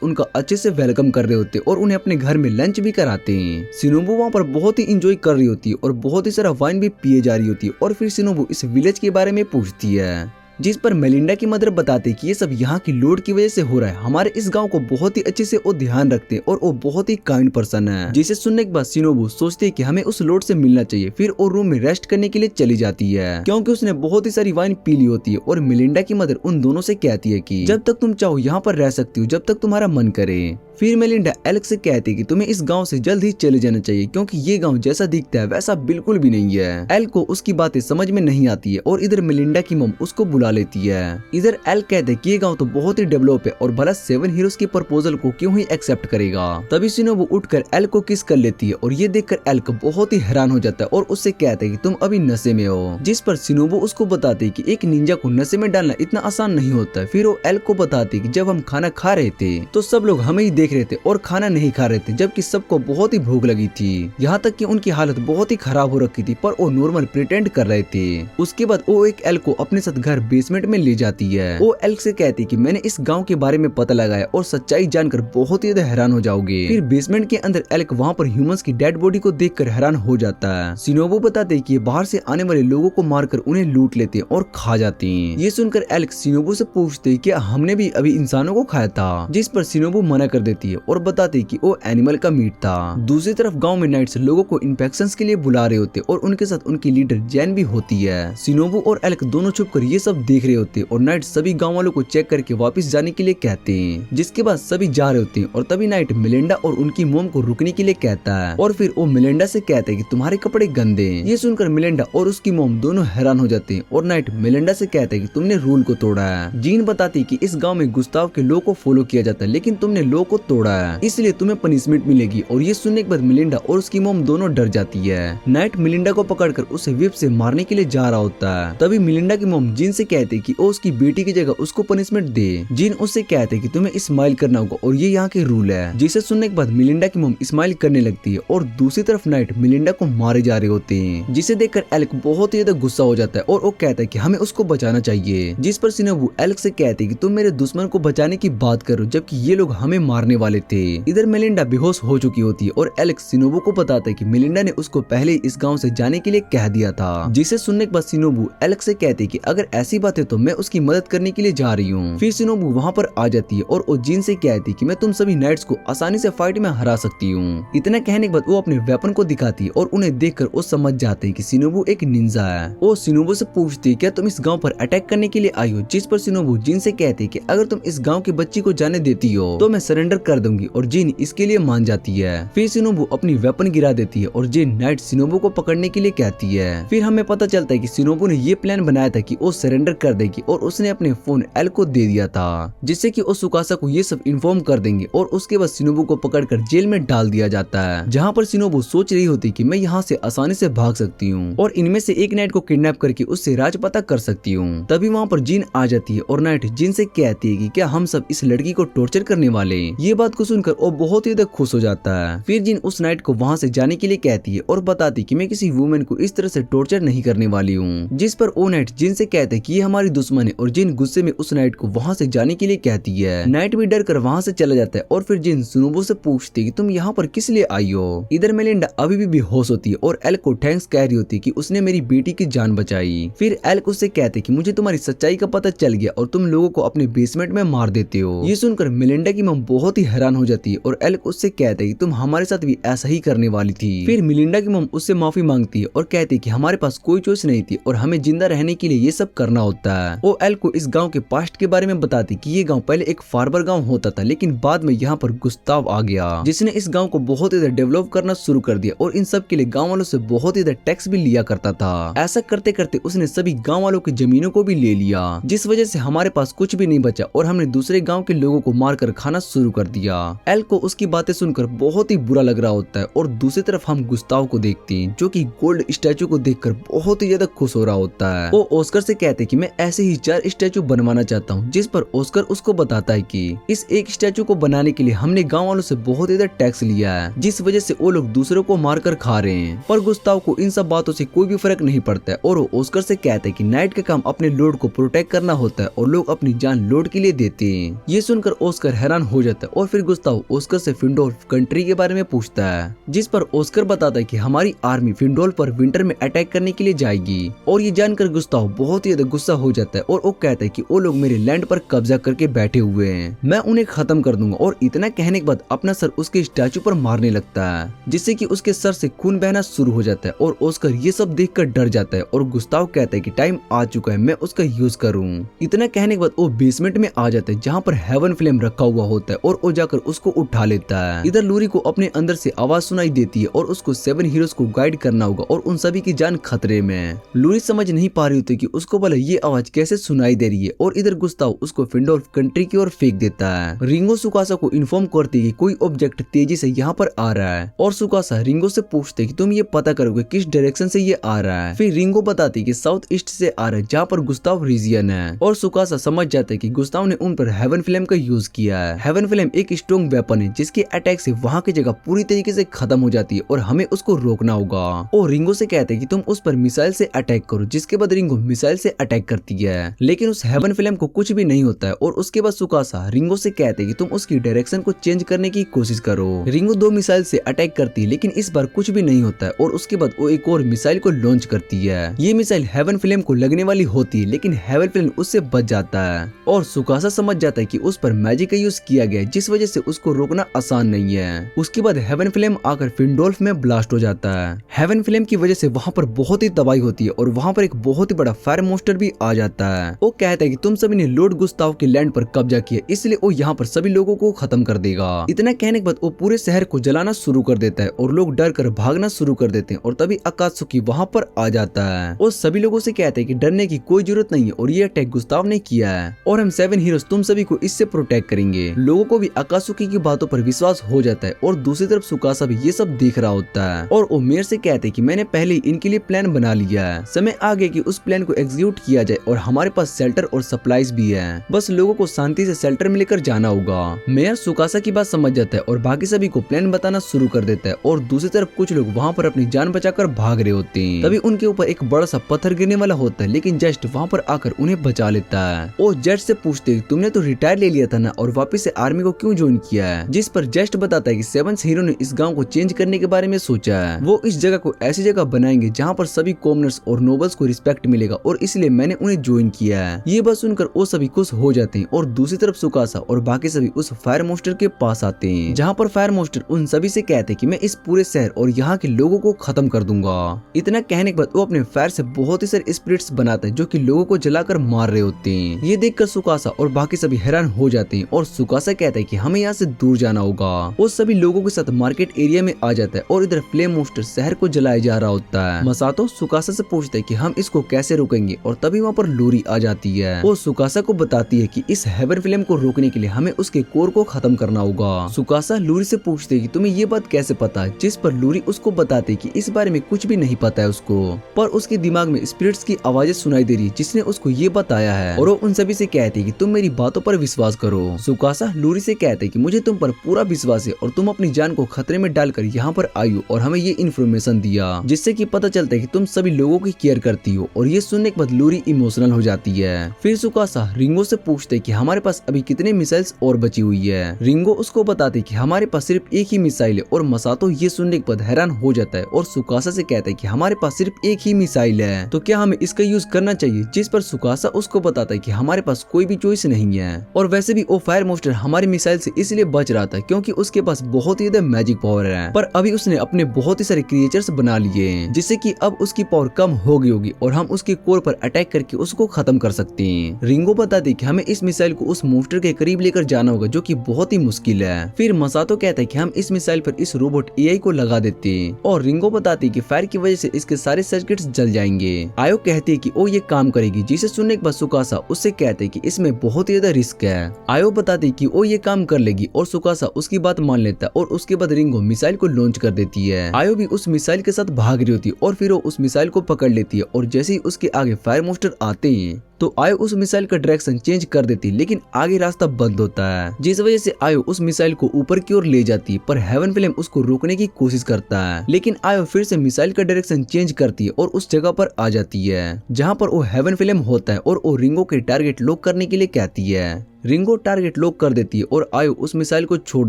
उनका अच्छे से वेलकम कर रहे होते और उन्हें अपने घर में लंच भी कराते हैं। शिनोबु वहाँ पर बहुत ही इंजॉय कर रही होती है और बहुत ही सारा वाइन भी पिए जा रही होती है। और फिर शिनोबु इस विलेज के बारे में पूछती है, जिस पर मेलिंडा की मदर बताते कि ये सब यहाँ की लूट की वजह से हो रहा है। हमारे इस गांव को बहुत ही अच्छे से वो ध्यान रखते हैं और वो बहुत ही काइंड पर्सन है। जिसे सुनने के बाद शिनोबु सोचती है कि हमें उस लूट से मिलना चाहिए। फिर वो रूम में रेस्ट करने के लिए चली जाती है क्योंकि उसने बहुत ही सारी वाइन पी ली होती है। और मेलिंडा की मदर उन दोनों से कहती है कि जब तक तुम चाहो यहाँ पर रह सकती हो, जब तक तुम्हारा मन करे। फिर मेलिंडा एलेक्स से कहती है कि तुम्हें इस गांव से जल्द ही चले जाना चाहिए क्योंकि ये गांव जैसा दिखता है वैसा बिल्कुल भी नहीं है। एल को उसकी बातें समझ में नहीं आती है और इधर मेलिंडा की मम उसको बुला लेती है। इधर एल कहते हैं कि ये गांव तो बहुत ही डेवलप है और भला 7 हीरोज की प्रपोजल को क्यों ही एक्सेप्ट करेगा। तभी शिनोबु उठकर एल को किस कर लेती है और ये देखकर एल बहुत ही हैरान हो जाता है और उससे कहते हैं कि तुम अभी नशे में हो। जिस पर शिनोबु उसको बताती है कि एक निंजा को नशे में डालना इतना आसान नहीं होता है। फिर वो एल को बताती है कि जब हम खाना खा रहे थे तो सब लोग हमें ही देख रहे थे और खाना नहीं खा रहे थे, जबकि सबको बहुत ही भूख लगी थी। यहाँ तक कि उनकी हालत बहुत ही खराब हो रखी थी पर वो नॉर्मल प्रिटेंड कर रहे थे। उसके बाद वो एक एल को अपने साथ घर बेसमेंट में ले जाती है। वो एल से कहती कि मैंने इस गांव के बारे में पता लगाया और सच्चाई जानकर बहुत ही हैरान हो जाओगे। फिर बेसमेंट के अंदर एल्क वहाँ पर ह्यूमंस की डेड बॉडी को देखकर हैरान हो जाता है। शिनोबु बताते कि बाहर से आने वाले लोगों को मारकर उन्हें लूट लेते और खा जाते हैं। ये सुनकर एल्क शिनोबु से पूछते कि हमने भी अभी इंसानों को खाया था, जिस पर शिनोबु मना कर देती है और बताते कि वो एनिमल का मीट था। दूसरी तरफ गांव में नाइट्स लोगों को इन्फेक्शंस के लिए बुला रहे होते और उनके साथ उनकी लीडर जैन भी होती है। शिनोबु और एल्क दोनों छुपकर ये सब देख रहे होते और नाइट सभी गांव वालों को चेक करके वापस जाने के लिए कहते हैं, जिसके बाद सभी जा रहे होते हैं। और तभी नाइट मिलिंडा और उनकी मोम को रुकने के लिए कहता है और फिर वो मिलिंडा से कहते हैं कि तुम्हारे कपड़े गंदे हैं। ये सुनकर मिलिंडा और उसकी मोम दोनों हैरान हो जाते हैं और नाइट मिलिंडा से कहते हैं कि तुमने रूल को तोड़ा है। जीन बताती कि इस गांव में गुस्ताव के लॉ को फॉलो किया जाता है लेकिन तुमने लॉ को तोड़ा है, इसलिए तुम्हें पनिशमेंट मिलेगी। और ये सुनने के बाद मिलिंडा और उसकी मोम दोनों डर जाती है। नाइट मिलिंडा को पकड़कर उसे व्हिप से मारने के लिए जा रहा होता है। तभी मिलिंडा की मोम जीन से कहते कि वो उसकी बेटी की जगह उसको पनिशमेंट दे। जीन उससे कहते कि तुम्हें स्माइल करना होगा और ये यहाँ के रूल है। जिसे सुनने के बाद मिलिंडा की मोम स्माइल करने लगती है और दूसरी तरफ नाइट मिलिंडा को मारे जा रहे होते हैं, जिसे देखकर एल्क बहुत ही ज्यादा गुस्सा हो जाता है और वो कहता है कि हमें उसको बचाना चाहिए। जिस पर शिनोबु एल्क से कहते कि तुम मेरे दुश्मन को बचाने की बात करो जबकि ये लोग हमें मारने वाले थे। इधर मिलिंडा बेहोश हो चुकी होती है और एलेक्स शिनोबु को बताता है कि मिलिंडा ने उसको पहले इस गांव से जाने के लिए कह दिया था। जिसे सुनने के बाद शिनोबु एलेक्स से कहती कि अगर ऐसी बात है तो मैं उसकी मदद करने के लिए जा रही हूँ। फिर शिनोबु वहाँ पर आ जाती है और वो जीन से कहती कि मैं तुम सभी नाइट्स को आसानी से फाइट में हरा सकती हूँ। इतना कहने के बाद वो अपने वेपन को दिखाती है और उन्हें देखकर वो समझ जाते हैं कि शिनोबु एक निंजा है। वो शिनोबु से पूछती है क्या तुम इस गाँव पर अटैक करने के लिए आई हो, जिस पर शिनोबु जीन से कहती है कि अगर तुम इस गाँव की बच्ची को जाने देती हो तो मैं सरेंडर कर दूंगी और जीन इसके लिए मान जाती है। फिर शिनोबु अपनी वेपन गिरा देती है और जीन नाइट शिनोबु को पकड़ने के लिए कहती है। फिर हमें पता चलता है कि शिनोबु ने ये प्लान बनाया था कि वो सरेंडर कर देगी और उसने अपने फोन एल को दे दिया था जिससे कि वो सुकासा को ये सब इन्फॉर्म कर देंगे और उसके बाद शिनोबु को पकड़कर जेल में डाल दिया जाता है, जहाँ पर शिनोबु सोच रही होती कि मैं यहाँ से आसानी से भाग सकती हूँ और इनमें से एक नाइट को किडनैप करके उससे राज पता कर सकती हूँ। तभी वहाँ पर जीन आ जाती है और नाइट जीन से कहती है कि क्या हम सब इस लड़की को टॉर्चर करने वाले। ये बात को सुनकर वो बहुत ही खुश हो जाता है। फिर जीन उस नाइट को वहाँ से जाने के लिए कहती है और बताती कि मैं किसी वुमेन को इस तरह से टॉर्चर नहीं करने वाली हूँ, जिस पर ओ नाइट जिन से कहते कि ये हमारी दुश्मन है और जिन गुस्से में उस नाइट को वहाँ से जाने के लिए कहती है। नाइट भी डर कर वहाँ से चला जाता है और फिर जिन शिनोबु से पूछती कि तुम यहाँ पर किस लिए आई हो। इधर मेलिंडा अभी भी बेहोश होती है और एल्क को थैंक्स कह रही होती कि उसने मेरी बेटी की जान बचाई। फिर एल्क उससे कहते कि मुझे तुम्हारी सच्चाई का पता चल गया और तुम लोगों को अपने बेसमेंट में मार देते हो। ये सुनकर मेलिंडा की मम बहुत ही ही हैरान हो जाती है और एल्क उससे कहते हैं कि तुम हमारे साथ भी ऐसा ही करने वाली थी। फिर मिलिंडा की मम उससे माफी मांगती है और कहती है कि हमारे पास कोई चॉइस नहीं थी और हमें जिंदा रहने के लिए ये सब करना होता है। वो एल्क को इस गांव के पास्ट के बारे में बताती कि ये गांव पहले एक फार्मर गांव होता था, लेकिन बाद में यहाँ पर गुस्ताव आ गया जिसने इस गांव को बहुत ज्यादा डेवलप करना शुरू कर दिया और इन सब के लिए गांव वालों से बहुत ज्यादा टैक्स भी लिया करता था। ऐसा करते करते उसने सभी गांव वालों की जमीनों को भी ले लिया, जिस वजह से हमारे पास कुछ भी नहीं बचा और हमने दूसरे गांव के लोगों को मारकर खाना शुरू कर दिया। एल्क को उसकी बातें सुनकर बहुत ही बुरा लग रहा होता है और दूसरी तरफ हम गुस्ताव को देखते हैं जो कि गोल्ड स्टैचू को देखकर बहुत ही ज्यादा खुश हो रहा होता है। वो ऑस्कर से कहते हैं कि मैं ऐसे ही 4 स्टैचू बनवाना चाहता हूँ, जिस पर ऑस्कर उसको बताता है कि इस एक स्टैचू को बनाने के लिए हमने गांव वालों से बहुत ज्यादा टैक्स लिया है, जिस वजह से वो लोग दूसरों को मारकर खा रहे हैं। पर गुस्ताव को इन सब बातों से कोई भी फर्क नहीं पड़ता है और वो ऑस्कर से कहते हैं कि नाइट का काम अपने लॉर्ड को प्रोटेक्ट करना होता है और लोग अपनी जान लॉर्ड के लिए देते हैं। ये सुनकर ऑस्कर हैरान हो जाता है और फिर गुस्ताव ऑस्कर से फिंडोल्फ कंट्री के बारे में पूछता है, जिस पर ऑस्कर बताता है कि हमारी आर्मी फिंडोल्फ पर विंटर में अटैक करने के लिए जाएगी। और ये जानकर गुस्ताव बहुत ही ज्यादा गुस्सा हो जाता है और वो कहता है कि वो लोग मेरे लैंड पर कब्जा करके बैठे हुए हैं, मैं उन्हें खत्म कर दूंगा। और इतना कहने के बाद अपना सर उसके स्टैचू पर मारने लगता है, जिससे कि उसके सर से खून बहना शुरू हो जाता है और ऑस्कर ये सब देखकर डर जाता है और गुस्ताव कहता है कि टाइम आ चुका है, मैं उसका यूज करूं। इतना कहने के बाद वो बेसमेंट में आ जाता है जहाँ पर हेवन फ्लेम रखा हुआ होता है और वो जाकर उसको उठा लेता है। इधर लूरी को अपने अंदर से आवाज सुनाई देती है और उसको 7 हीरोज को गाइड करना होगा और उन सभी की जान खतरे में। लूरी समझ नहीं पा रही होती कि उसको भला ये आवाज कैसे सुनाई दे रही है और इधर गुस्ताव उसको फिंडोल्फ कंट्री की ओर फेंक देता है। रिंगो सुकासा को इन्फॉर्म करती है कि कोई ऑब्जेक्ट तेजी से यहाँ पर आ रहा है और सुकासा रिंगो से पूछते कि तुम ये पता करोगे किस डायरेक्शन से ये आ रहा है। फिर रिंगो बताती है कि साउथ ईस्ट से आ रहा है जहाँ पर गुस्ताव रीजियन है और सुकासा समझ जाता है कि गुस्ताव ने उन पर हेवन फ्लेम का यूज किया है। हेवन फ्लेम एक स्ट्रॉन्ग वेपन है जिसके अटैक से वहाँ की जगह पूरी तरीके से खत्म हो जाती है और हमें उसको रोकना होगा। और रिंगो से कहते हैं कि तुम उस पर मिसाइल से अटैक करो, जिसके बाद रिंगो मिसाइल से अटैक करती है, लेकिन उस हेवन फ्लेम को कुछ भी नहीं होता है। और उसके बाद सुकासा रिंगो से कहते हैं कि तुम उसकी डायरेक्शन को चेंज करने की कोशिश करो। रिंगो 2 मिसाइल से अटैक करती है, लेकिन इस बार कुछ भी नहीं होता है और उसके बाद वो एक और मिसाइल को लॉन्च करती है। ये मिसाइल हेवन फ्लेम को लगने वाली होती है, लेकिन हेवन फ्लेम उससे बच जाता है और सुकासा समझ जाता है कि उस पर मैजिक का यूज किया गया है, जिस वजह से उसको रोकना आसान नहीं है। उसके बाद हेवन फ्लेम आकर फिंडोल्फ में ब्लास्ट हो जाता है। हेवन फ्लेम की वजह से वहाँ पर बहुत ही तबाही होती है और वहाँ पर एक बहुत ही बड़ा फायर मोस्टर भी आ जाता है। वो कहता है कि तुम सभी ने लॉर्ड गुस्ताव के लैंड पर कब्जा किया, इसलिए वो यहाँ पर सभी लोगों को खत्म कर देगा। इतना कहने के बाद वो पूरे शहर को जलाना शुरू कर देता है और लोग डर कर भागना शुरू कर देते हैं। और तभी अकात्सुकी वहाँ पर आ जाता है और सभी लोगों से कहते हैं कि डरने की कोई जरूरत नहीं है और ये अटैक गुस्ताव ने किया है और हम 7 हीरोज तुम सभी को इससे प्रोटेक्ट करेंगे। लोगों को भी अकात्सुकी की बातों पर विश्वास हो जाता है और दूसरी तरफ सुकासा भी ये सब देख रहा होता है और वो मेयर से कहते हैं कि मैंने पहले ही इनके लिए प्लान बना लिया है, समय आ गया कि उस प्लान को एग्जीक्यूट किया जाए और हमारे पास शेल्टर और सप्लाईज भी है, बस लोगों को शांति से शेल्टर में लेकर जाना होगा। मेयर सुकासा की बात समझ जाता है और बाकी सभी को प्लान बताना शुरू कर देता है और दूसरी तरफ कुछ लोग वहाँ पर अपनी जान बचाकर भाग रहे होते हैं। तभी उनके ऊपर एक बड़ा सा पत्थर गिरने वाला होता है, लेकिन जस्ट वहाँ पर आकर उन्हें बचा लेता है। वो जस्ट से पूछते हैं तुमने तो रिटायर ले लिया था ना और वापस से आर्मी को क्यों ज्वाइन किया है, जिस पर जस्ट बताता है कि 7th हीरो ने इस गाँव को चेंज करने के बारे में सोचा है। वो इस जगह को ऐसी जगह बनाएंगे जहाँ पर सभी कॉमनर्स और नोबल्स को रिस्पेक्ट मिलेगा और इसलिए मैंने उन्हें ज्वाइन किया है। ये बात सुनकर वो सभी खुश हो जाते हैं और दूसरी तरफ सुकासा और बाकी सभी उस फायर मोस्टर के पास आते हैं, जहाँ पर फायर मोस्टर उन सभी से कहते हैं कि मैं इस पूरे शहर और यहाँ के लोगों को खत्म कर दूंगा। इतना कहने के बाद वो अपने फायर से बहुत ही सारे स्पिरिट्स बनाता है जो कि लोगों को जलाकर मार रहे होते हैं। ये देखकर सुकासा और बाकी सभी हैरान हो जाते हैं और सुकासा कहता है कि हमें यहाँ से दूर जाना होगा। वो सभी लोगों के साथ मार्केट एरिया में आ जाता है और इधर फ्लेम मोस्टर शहर को जलाया जा रहा होता है। मसातो सुकासा से पूछता है कि हम इसको कैसे रोकेंगे और तभी वहाँ पर लूरी आ जाती है। वो सुकासा को बताती है कि इस हेवन फ्लेम को रोकने के लिए हमें उसके कोर को खत्म करना होगा। सुकासा लूरी से पूछते है कि तुम्हें ये बात कैसे पता है, जिस पर लूरी उसको बताते कि इस बारे में कुछ भी नहीं पता है उसको, पर उसके दिमाग में स्पिरिट्स की आवाजें सुनाई दे रही है जिसने उसको ये बताया है और वो उन सभी से कहते हैं कि तुम मेरी बातों पर विश्वास करो। सुकासा लूरी से कहते हैं कि मुझे तुम पर पूरा विश्वास है और तुम अपनी जान को खतरे में डालकर यहाँ पर आई हो और हमें ये इन्फॉर्मेशन दिया, जिससे कि पता चलता है कि तुम सभी लोगों की केयर करती हो। और ये सुनने के बाद लूरी इमोशनल हो जाती है। फिर सुकासा रिंगो से पूछते कि हमारे पास अभी कितने मिसाइल्स और बची हुई है। रिंगो उसको बताते कि हमारे पास सिर्फ एक ही मिसाइल है और मसातो ये सुनने के बाद हैरान हो जाता है और सुकासा से कहता है कि हमारे पास सिर्फ एक ही मिसाइल है, तो क्या हमें इसका यूज करना चाहिए, जिस पर सुकासा उसको बताता है कि हमारे पास कोई भी चॉइस नहीं है और वैसे भी वो फायर मोस्टर हमारे मिसाइल मिसाइल से इसलिए बच रहा था क्योंकि उसके पास बहुत ही ज्यादा मैजिक पावर है, पर अभी उसने अपने बहुत ही सारे क्रिएचर्स बना लिए जिससे कि अब उसकी पावर कम हो गई होगी और हम उसके कोर पर अटैक करके उसको खत्म कर सकते हैं। रिंगो बताती कि हमें इस मिसाइल को उस मोस्टर के करीब लेकर जाना होगा जो कि बहुत ही मुश्किल है। फिर मसातो कहता है कि हम इस मिसाइल पर इस रोबोट एआई को लगा देते हैं और रिंगो बताती कि फायर की वजह से इसके सारे सर्किट्स जल जाएंगे। आयो कहती है कि वो ये काम करेगी, जिसे सुनने के बाद सुकासा उससे कहते हैं कि इसमें बहुत ही ज्यादा रिस्क है। आयो बताती कि वो ये काम कर लेगी और सुकासा उसकी बात मान लेता है और उसके बाद रिंगो मिसाइल को लॉन्च कर देती है। आयो भी उस मिसाइल के साथ भाग रही होती है और फिर वो उस मिसाइल को पकड़ लेती है और जैसे ही उसके आगे फायर मोस्टर आते हैं तो आयो उस मिसाइल का डायरेक्शन चेंज कर देती है, लेकिन आगे रास्ता बंद होता है जिस वजह से आयो उस मिसाइल को ऊपर की ओर ले जाती है, पर हेवन फ्लेम उसको रोकने की कोशिश करता है। लेकिन आयो फिर से मिसाइल का डायरेक्शन चेंज करती है और उस जगह पर आ जाती है जहाँ पर वो हेवन फ्लेम होता है और वो रिंगो के टारगेट लॉक करने के लिए कहती है। रिंगो टारगेट लॉक कर देती है और आयो उस मिसाइल को छोड़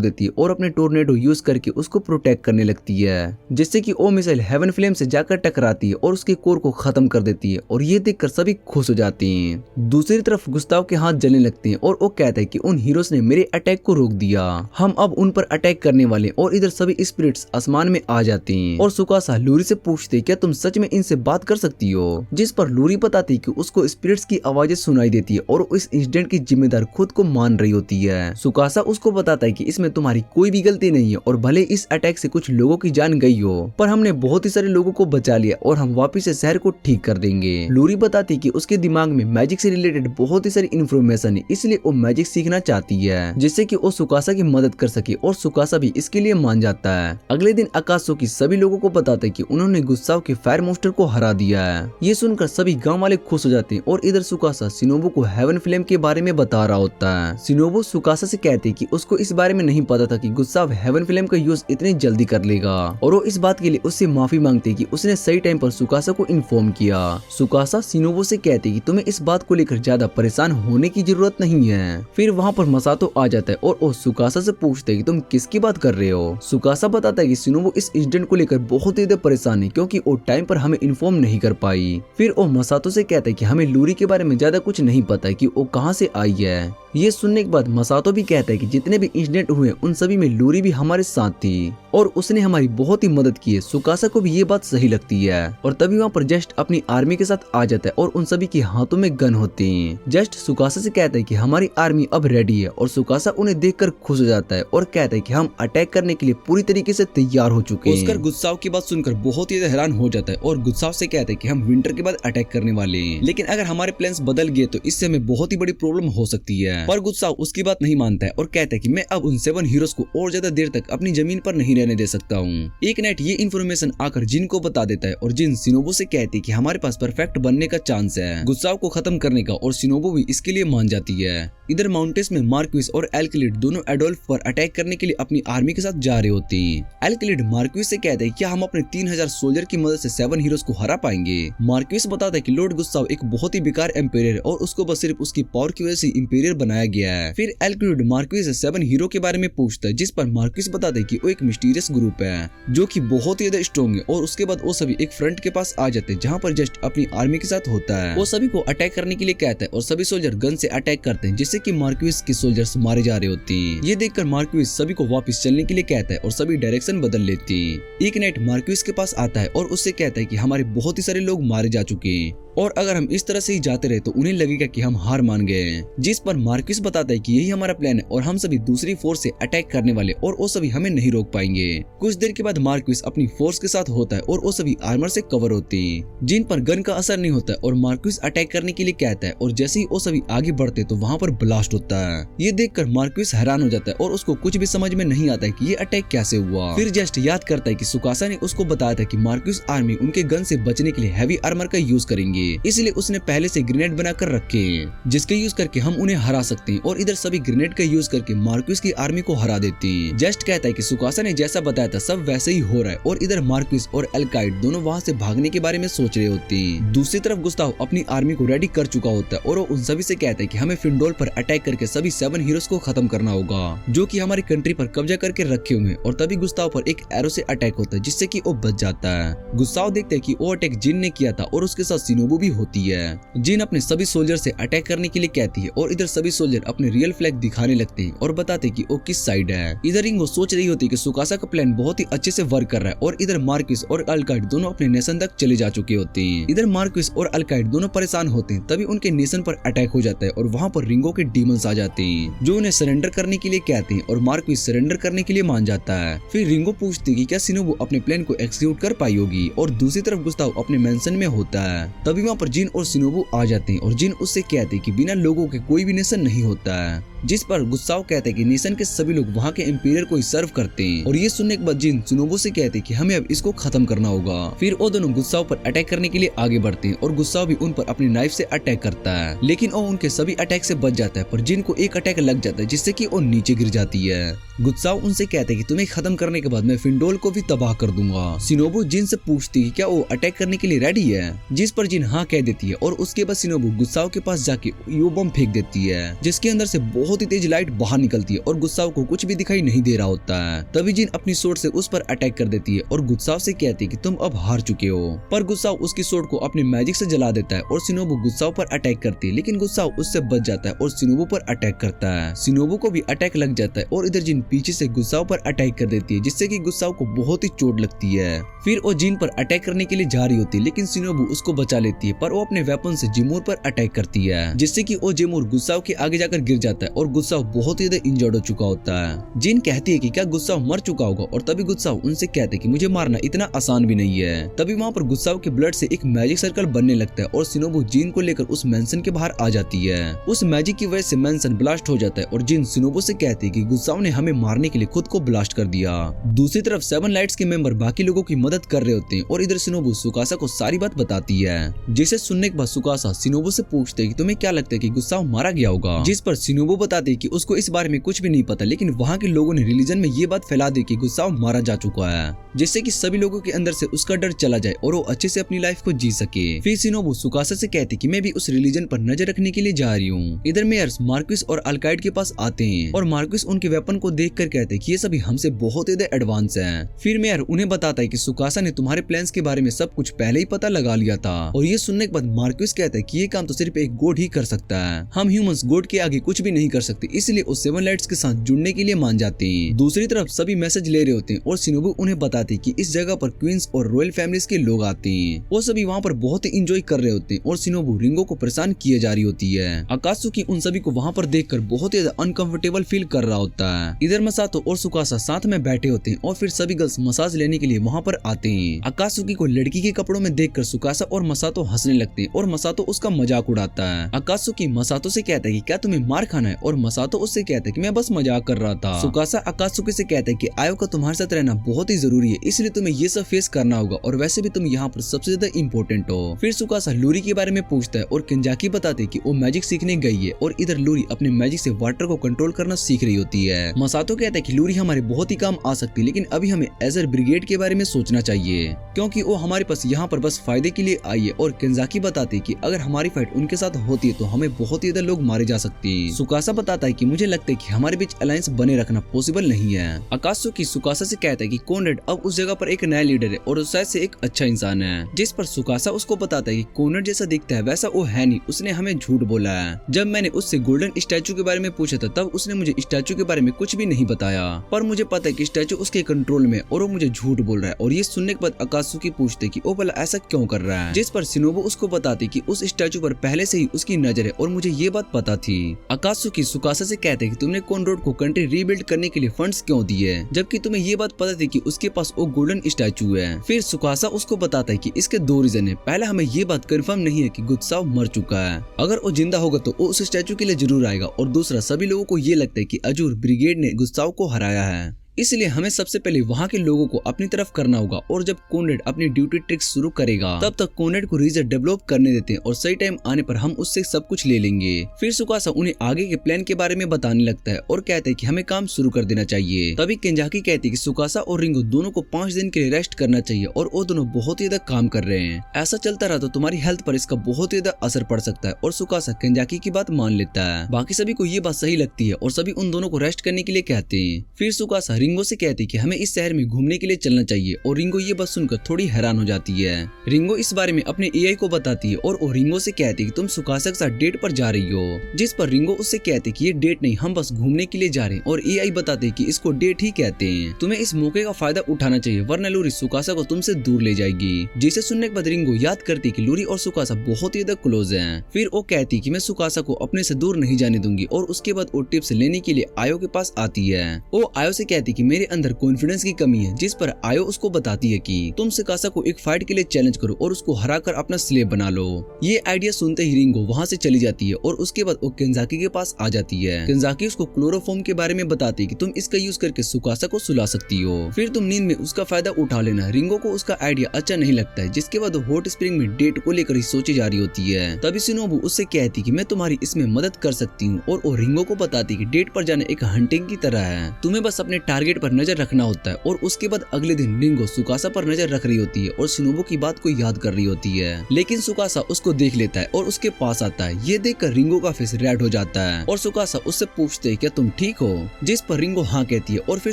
देती है और अपने टोर्नेडो यूज करके उसको प्रोटेक्ट करने लगती है, जिससे कि वो मिसाइल हेवन फ्लेम से जाकर टकराती है और उसके कोर को खत्म कर देती है और ये देखकर सभी खुश हो जाते हैं। दूसरी तरफ गुस्ताव के हाथ जलने लगते हैं और वो कहता है कि उन हीरोज ने मेरे अटैक को रोक दिया, हम अब उन पर अटैक करने वाले। और इधर सभी स्पिरिट्स आसमान में आ जाते हैं और सुकासा लूरी से पूछते क्या तुम सच में इनसे बात कर सकती हो, जिस पर लूरी बताती कि उसको स्पिरिट्स की आवाजें सुनाई देती है और इस इंसिडेंट की जिम्मेदार खुद को मान रही होती है। सुकासा उसको बताता है कि इसमें तुम्हारी कोई भी गलती नहीं है और भले इस अटैक से कुछ लोगों की जान गई हो, पर हमने बहुत ही सारे लोगों को बचा लिया और हम वापस से शहर को ठीक कर देंगे। लूरी बताती कि उसके दिमाग में मैजिक से रिलेटेड बहुत ही सारी इन्फॉर्मेशन है, इसलिए वो मैजिक सीखना चाहती है जिससे कि वो सुकासा की मदद कर सके और सुकासा भी इसके लिए मान जाता है। अगले दिन आकाशो की सभी लोगों को बताता है कि उन्होंने गुस्साव के फायर मोस्टर को हरा दिया है। ये सुनकर सभी गांव वाले खुश हो जाते हैं और इधर सुकासा शिनोबु को हेवन फ्लेम के बारे में बता रहा होता है। शिनोबु सुकासा से कहते कि उसको इस बारे में नहीं पता था कि गुस्साव हेवन फ्लेम का यूज इतनी जल्दी कर लेगा और वो इस बात के लिए उससे माफी मांगते कि उसने सही टाइम पर सुकासा को इन्फॉर्म किया। सुकासा शिनोबु से कहते कि तुम्हें इस बात को लेकर ज्यादा परेशान होने की जरूरत नहीं है। फिर वहाँ पर मसातो आ जाता है और वो सुकासा से पूछते है कि तुम किसकी बात कर रहे हो। सुकासा बताता है कि शिनोबु इस इंसिडेंट को लेकर बहुत ही परेशान है क्योंकि वो टाइम पर हमें इन्फॉर्म नहीं कर पाई। फिर वो मसातो से कहता है कि हमें लूरी के बारे में ज्यादा कुछ नहीं पता है कि वो कहाँ से आई है। ये सुनने के बाद मसातो भी कहता है कि जितने भी इंसिडेंट हुए उन सभी में लूरी भी हमारे साथ थी और उसने हमारी बहुत ही मदद की है। सुकासा को भी ये बात सही लगती है और तभी वहाँ पर जस्ट अपनी आर्मी के साथ आ जाता है और उन सभी के हाथों में गन होती है। जस्ट सुकासा से कहता है कि हमारी आर्मी अब रेडी है और सुकासा उन्हें देखकर खुश हो जाता है और कहता है कि हम अटैक करने के लिए पूरी तरीके से तैयार हो चुके हैं। ऑस्कर गुस्साव की बात सुनकर बहुत ही हैरान हो जाता है और गुस्साव से कहता है कि हम विंटर के बाद अटैक करने वाले हैं, लेकिन अगर हमारे प्लान्स बदल गए तो इससे हमें बहुत ही बड़ी प्रॉब्लम हो सकती है। पर गुस्साव उसकी बात नहीं मानता है और कहता है कि मैं अब उन 7 हीरोज को और ज्यादा देर तक अपनी जमीन पर नहीं रहने दे सकता हूँ। एक नाइट ये इन्फॉर्मेशन आकर जिन को बता देता है और जिन शिनोबु से कहती है कि हमारे पास परफेक्ट बनने का चांस है गुस्साव को खत्म करने का और शिनोबु भी इसके लिए मान जाती है। इधर माउंटेन्स में मार्क्विस और एल्किलिड दोनों एडोल्फ पर अटैक करने के लिए अपनी आर्मी के साथ जा रहे होते हैं। एल्किलिड मार्क्विस से कहते हैं क्या हम अपने 3000 सोल्जर की मदद से 7 हीरोज को हरा पाएंगे। मार्क्विस बताता है कि लॉर्ड गुस्साव एक बहुत ही बेकार एम्पेरियर और उसको बस सिर्फ उसकी पावर की वजह से इंपीरियर बनाया गया है। फिर एल्किलिड मार्क्विस से 7 हीरो के बारे में पूछता है, जिस पर मार्क्विस बताता है कि वो एक मिस्टीरियस ग्रुप है जो कि बहुत ही ज्यादा स्ट्रॉन्ग है और उसके बाद वो सभी एक फ्रंट के पास आ जाते हैं जहाँ पर जस्ट अपनी आर्मी के साथ होता है। वो सभी को अटैक करने के लिए कहता है और सभी सोल्जर गन से अटैक करते हैं जिससे कि मार्क्विस के सोल्जर्स मारे जा रहे होते हैं। ये देखकर मार्क्विस सभी को वापस चलने के लिए कहता है और सभी डायरेक्शन बदल लेते हैं। एक नाइट मार्क्विस के पास आता है और उससे कहता है कि हमारे बहुत ही सारे लोग मारे जा चुके हैं और अगर हम इस तरह से ही जाते रहे तो उन्हें लगेगा कि हम हार मान गए हैं। जिस पर मार्क्विस बताता है कि यही हमारा प्लान है और हम सभी दूसरी फोर्स से अटैक करने वाले और वो सभी हमें नहीं रोक पाएंगे। कुछ देर के बाद मार्क्विस अपनी फोर्स के साथ होता है और वो सभी आर्मर से कवर होते हैं जिन पर गन का असर नहीं होता है और मार्क्विस अटैक करने के लिए कहता है और जैसे ही वो सभी आगे बढ़ते तो वहाँ पर ब्लास्ट होता है। ये देखकर मार्क्विस हैरान हो जाता है और उसको कुछ भी समझ में नहीं आता है कि ये अटैक कैसे हुआ। फिर जस्ट याद करता है कि सुकासा ने उसको बताया था कि मार्क्विस आर्मी उनके गन से बचने के लिए हैवी आर्मर का यूज करेंगे, इसलिए उसने पहले से ग्रेनेड बनाकर रखे हैं जिसके यूज करके हम उन्हें हरा सकते हैं। और इधर सभी ग्रेनेड का यूज करके मार्क्विस की आर्मी को हरा देते हैं। जस्ट कहता है कि सुकासा ने जैसा बताया था सब वैसे ही हो रहा है और इधर मार्क्विस और एल्काइड दोनों वहाँ से भागने के बारे में सोच रहे होते हैं। दूसरी तरफ गुस्ताव अपनी आर्मी को रेडी कर चुका होता है और वो उन सभी से कहता है कि हमें फिंडोल पर अटैक करके सभी 7 हीरोज को खत्म करना होगा जो कि हमारी कंट्री पर कब्जा करके रखे हुए हैं। और तभी गुस्ताव पर एक एरो से अटैक होता है जिससे कि वो बच जाता है। गुस्ताव देखते है कि वो अटैक जिन ने किया था और उसके साथ शिनोबु सिनोबू भी होती है। जिन अपने सभी सोल्जर से अटैक करने के लिए कहती है और इधर सभी सोल्जर अपने रियल फ्लैग दिखाने लगते हैं और बताते कि वो किस साइड है। इधर रिंगो सोच रही होती है कि सुकासा का प्लान बहुत ही अच्छे से वर्क कर रहा है और इधर मार्क्विस और अल्काइड दोनों अपने नेशन तक चले जा चुके होते हैं। इधर मार्क्विस और अल्काइड दोनों परेशान होते हैं, तभी उनके नेशन पर अटैक हो जाता है और वहाँ पर रिंगो के डीमंस आ जाते हैं जो उन्हें सरेंडर करने के लिए कहते हैं और मार्क्विस सरेंडर करने के लिए मान जाता है। फिर रिंगो पूछती है कि क्या सिनोबू अपने प्लान को एक्सिक्यूट कर पाई होगी और दूसरी तरफ गुस्ताव अपने मेंशन में होता है। तभी वहाँ पर जिन और सिनोबू आ जाते हैं और जिन उससे कहते हैं कि बिना लोगों के कोई भी नेशन नहीं होता है, जिस पर गुस्साओ कहते हैं कि नेशन के सभी लोग वहाँ के एम्पायर को ही सर्व करते हैं। और ये सुनने के बाद जिन सिनोबू से कहते हैं कि हमें अब इसको खत्म करना होगा। फिर वो दोनों गुस्साओ पर अटैक करने के लिए आगे बढ़ते हैं और गुस्साओ भी उन पर अपनी नाइफ से अटैक करता है, लेकिन वो उनके सभी अटैक से बच जाता है। पर जिन को एक अटैक लग जाता है जिससे कि वो नीचे गिर जाती है। गुस्साओ उनसे कहते हैं कि तुम्हें खत्म करने के बाद मैं फिंडोल को भी तबाह कर दूंगा। सिनोबू जिन से पूछती है क्या वो अटैक करने के लिए रेडी है, जिस पर जिन हाँ कह देती है और उसके बाद सिनोबू गुस्साओ के पास जाके यो बम फेंक देती है जिसके अंदर से बहुत ही तेज लाइट बाहर निकलती है और गुस्साओ को कुछ भी दिखाई नहीं दे रहा होता है। तभी जिन अपनी सोर्ड से उस पर अटैक कर देती है और गुस्साओ से कहती है कि तुम अब हार चुके हो। पर गुस्साओ उसकी सोर्ड को अपने मैजिक से जला देता है और सिनोबू गुस्साओ पर अटैक करती है, लेकिन गुस्साओ उससे बच जाता है और सिनोबू पर अटैक करता है। सिनोबू को भी अटैक लग जाता है और इधर जिन पीछे से गुस्साओ पर अटैक कर देती है जिससे कि गुस्साओ को बहुत ही चोट लगती है। फिर वो जिन पर अटैक करने के लिए जा रही होती है, लेकिन सिनोबू उसको बचा लेती है, पर वो अपने वेपन से जिमोर पर अटैक करती है जिससे कि वो जिमोर गुस्साओ के आगे जाकर गिर जाता है और गुस्साओ बहुत ही ज्यादा इंजर्ड हो चुका होता है। जिन कहती है कि क्या गुस्साओ मर चुका होगा और तभी गुस्साओ उनसे कहते हैं कि मुझे मारना इतना आसान भी नहीं है। तभी वहाँ पर गुस्साओ के ब्लड से एक मैजिक सर्कल बनने लगता है और सिनोबू जिन को लेकर उस मेंशन के बाहर आ जाती है। उस मैजिक की वजह से मेंशन ब्लास्ट हो जाता है और जिन सिनोबू से कहती है कि गुस्साओ ने हमें मारने के लिए खुद को ब्लास्ट कर दिया। दूसरी तरफ सेवन लाइट्स के मेंबर बाकी लोगों की मदद कर रहे होते हैं और इधर सिनोबू सुकासा को सारी बात बताती है, जिसे सुनने के बाद सुकासा सिनोबू से पूछते है कि तुम्हें क्या लगता है कि गुस्साओ मारा गया होगा, जिस पर सिनोबू बताते है कि उसको इस बारे में कुछ भी नहीं पता, लेकिन वहाँ के लोगों ने रिलीजन में ये बात फैला दी कि गुस्साओ मारा जा चुका है, जिससे कि सभी लोगों के अंदर से उसका डर चला जाए और वो अच्छे से अपनी लाइफ को जी सके। फिर सिनोबू सुकासा से कहती कि मैं भी उस रिलीजन पर नजर रखने के लिए जा रही हूँ। इधर मेयर्स मार्क्विस और अल्काइड के पास आते हैं और मार्क्विस उनके वेपन को देखकर कहते हैं कि ये सभी हमसे बहुत ज्यादा एडवांस हैं। फिर मेयर उन्हें बताता है कि सुकासा ने तुम्हारे प्लान्स के बारे में सब कुछ पहले ही पता लगा लिया था और ये सुनने के बाद मार्क्विस कहता है कि ये काम तो सिर्फ एक गॉड ही कर सकता है, हम ह्यूमंस गॉड के आगे कुछ भी नहीं कर सकते, इसलिए उस सेवन लाइट्स के साथ जुड़ने के लिए मान जाते हैं। दूसरी तरफ सभी मैसेज ले रहे होते हैं और सिनोबू उन्हें बताती है कि इस जगह पर क्वींस और रॉयल फैमिलीज के लोग आते हैं। वो सभी वहाँ पर बहुत ही इंजॉय कर रहे होते हैं और सिनोबू रिंगो को परेशान किए जा रही होती है। आकाशुकी उन सभी को वहाँ पर देखकर बहुत ही ज्यादा अनकंफर्टेबल फील कर रहा होता है। इधर मसातो और सुकासा साथ में बैठे होते हैं और फिर सभी गर्ल्स मसाज लेने के लिए वहाँ पर आते हैं। आकाशुकी को लड़की के कपड़ों में देखकर सुकासा और मसातो हंसने लगते हैं और मसातो उसका मजाक उड़ाता है। आकाशुकी मसातो से कहता है कि क्या तुम्हें मार खाना है और मसातो उससे कहता है कि मैं बस मजाक कर रहा था। सुकासा आकाशुकी से कहता है कि आयो का तुम्हारे साथ रहना बहुत ही जरूरी है, इसलिए तुम्हें ये सब फेस करना होगा और वैसे भी तुम यहाँ पर सबसे ज्यादा इम्पोर्टेंट हो। फिर सुकासा लूरी के बारे में पूछता है और केंजाकी बताते है कि वो मैजिक सीखने गई है और इधर लूरी अपने मैजिक से वाटर को कंट्रोल करना सीख रही होती है। मसातो कहता है कि लूरी हमारे बहुत ही काम आ सकती है, लेकिन अभी हमें एजर ब्रिगेड के बारे में सोचना चाहिए क्योंकि वो हमारे पास यहाँ पर बस फायदे के लिए आई है। और केंजाकी बताते कि अगर हमारी फाइट उनके साथ होती है तो हमें बहुत ही ज्यादा लोग मारे जा सकते हैं। सुकासा बताता है कि मुझे लगता है कि हमारे बीच अलायंस बने रखना पॉसिबल नहीं है। आकाशुकी सुकासा से कहता है कि कॉनरेड अब उस जगह पर एक नया लीडर है और शायद से एक अच्छा इंसान है, जिस पर सुकासा उसको बताता है कि कॉनरेड जैसा दिखता है वैसा वो है नहीं, उसने हमें झूठ बोला है। जब मैंने उससे गोल्डन स्टैचू के बारे में पूछा था तब उसने मुझे स्टैचू के बारे में कुछ भी नहीं बताया, पर मुझे पता है कि स्टैचू उसके कंट्रोल में और वो मुझे झूठ बोल रहा है। और ये सुनने के बाद आकाशुकी पूछते कि वो भला ऐसा क्यों कर रहा है, जिस पर सिनोबू उसको बताती कि उस स्टैचू पर पहले से ही उसकी नजर है और मुझे ये बात पता थी। आकाशुकी सुकासा से कहते कि तुमने कॉनरेड को कंट्री रीबिल्ड करने के लिए फंड्स क्यों दिए, जबकि तुम्हें ये बात पता थी कि उसके पास वो गोल्डन स्टैचू है। फिर सुकासा उसको बताता है कि इसके दो रीजन है। पहला, हमें ये बात कंफर्म नहीं है कि गुत्साओ मर चुका है, अगर वो जिंदा होगा तो वो उस स्टैचू के लिए जरूर आएगा। और दूसरा, सभी लोगों को ये लगता है कि अजूर ब्रिगेड ने गुत्साओ को हराया है, इसलिए हमें सबसे पहले वहाँ के लोगों को अपनी तरफ करना होगा। और जब कॉनरेड अपनी ड्यूटी ट्रिक्स शुरू करेगा तब तक कॉनरेड को रीजन डेवलप करने देते हैं और सही टाइम आने पर हम उससे सब कुछ ले लेंगे। फिर सुकासा उन्हें आगे के प्लान के बारे में बताने लगता है और कहते हैं कि हमें काम शुरू कर देना चाहिए। तभी केंजाकी कहती है कि सुकासा और रिंगो दोनों को 5 दिन के लिए रेस्ट करना चाहिए और वो दोनों बहुत ही ज्यादा काम कर रहे हैं। ऐसा चलता रहा तो तुम्हारी हेल्थ पर इसका बहुत ही ज्यादा असर पड़ सकता है। और सुकासा केंजाकी की बात मान लेता है। बाकी सभी को ये बात सही लगती है और सभी उन दोनों को रेस्ट करने के लिए कहते हैं। फिर सुकासा रिंगो से कहती कि हमें इस शहर में घूमने के लिए चलना चाहिए और रिंगो ये बात सुनकर थोड़ी हैरान हो जाती है। रिंगो इस बारे में अपने एआई को बताती है और वो रिंगो से कहती कि तुम सुकासा के साथ डेट पर जा रही हो, जिस पर रिंगो उससे कहती कि ये डेट नहीं, हम बस घूमने के लिए जा रहे हैं और एआई बताते कि इसको डेट ही कहते हैं। तुम्हें इस मौके का फायदा उठाना चाहिए वरना लूरी सुकासा को तुमसे दूर ले जाएगी। जिसे सुनने के बाद रिंगो याद करती कि लूरी और सुकासा बहुत ही ज्यादा क्लोज हैं। फिर वो कहती कि मैं सुकासा को अपने से दूर नहीं जाने दूंगी और उसके बाद वो टिप्स लेने के लिए आयो के पास आती है। वो आयो से कहती कि मेरे अंदर कॉन्फिडेंस की कमी है, जिस पर आयो उसको बताती है कि तुम सुकासा को एक फाइट के लिए चैलेंज करो और उसको हराकर अपना स्लेव बना लो। ये आइडिया सुनते ही रिंगो वहाँ से चली जाती है और उसके बाद वो केंजाकी के पास आ जाती है। केंजाकी उसको क्लोरोफॉर्म के बारे में बताती है कि तुम इसका यूज करके सुकासा को सुला सकती हो, फिर तुम नींद में उसका फायदा उठा लेना। रिंगो को उसका आइडिया अच्छा नहीं लगता है, जिसके बाद वो हॉट स्प्रिंग में डेट को लेकर ही सोची जा रही होती है। तभी शिनोबु उससे कहती कि मैं तुम्हारी इसमें मदद कर सकती हूँ और वो रिंगो को बताती कि डेट पर जाना एक हंटिंग की तरह है, तुम्हें बस अपने टारगेट पर नजर रखना होता है। और उसके बाद अगले दिन रिंगो सुकासा पर नजर रख रही होती है और शिनोबु की बात को याद कर रही होती है, लेकिन सुकासा उसको देख लेता है और उसके पास आता है। ये देखकर रिंगो का फेस रेड हो जाता है और सुकासा उससे पूछते है क्या तुम ठीक हो, जिस पर रिंगो हाँ कहती है। और फिर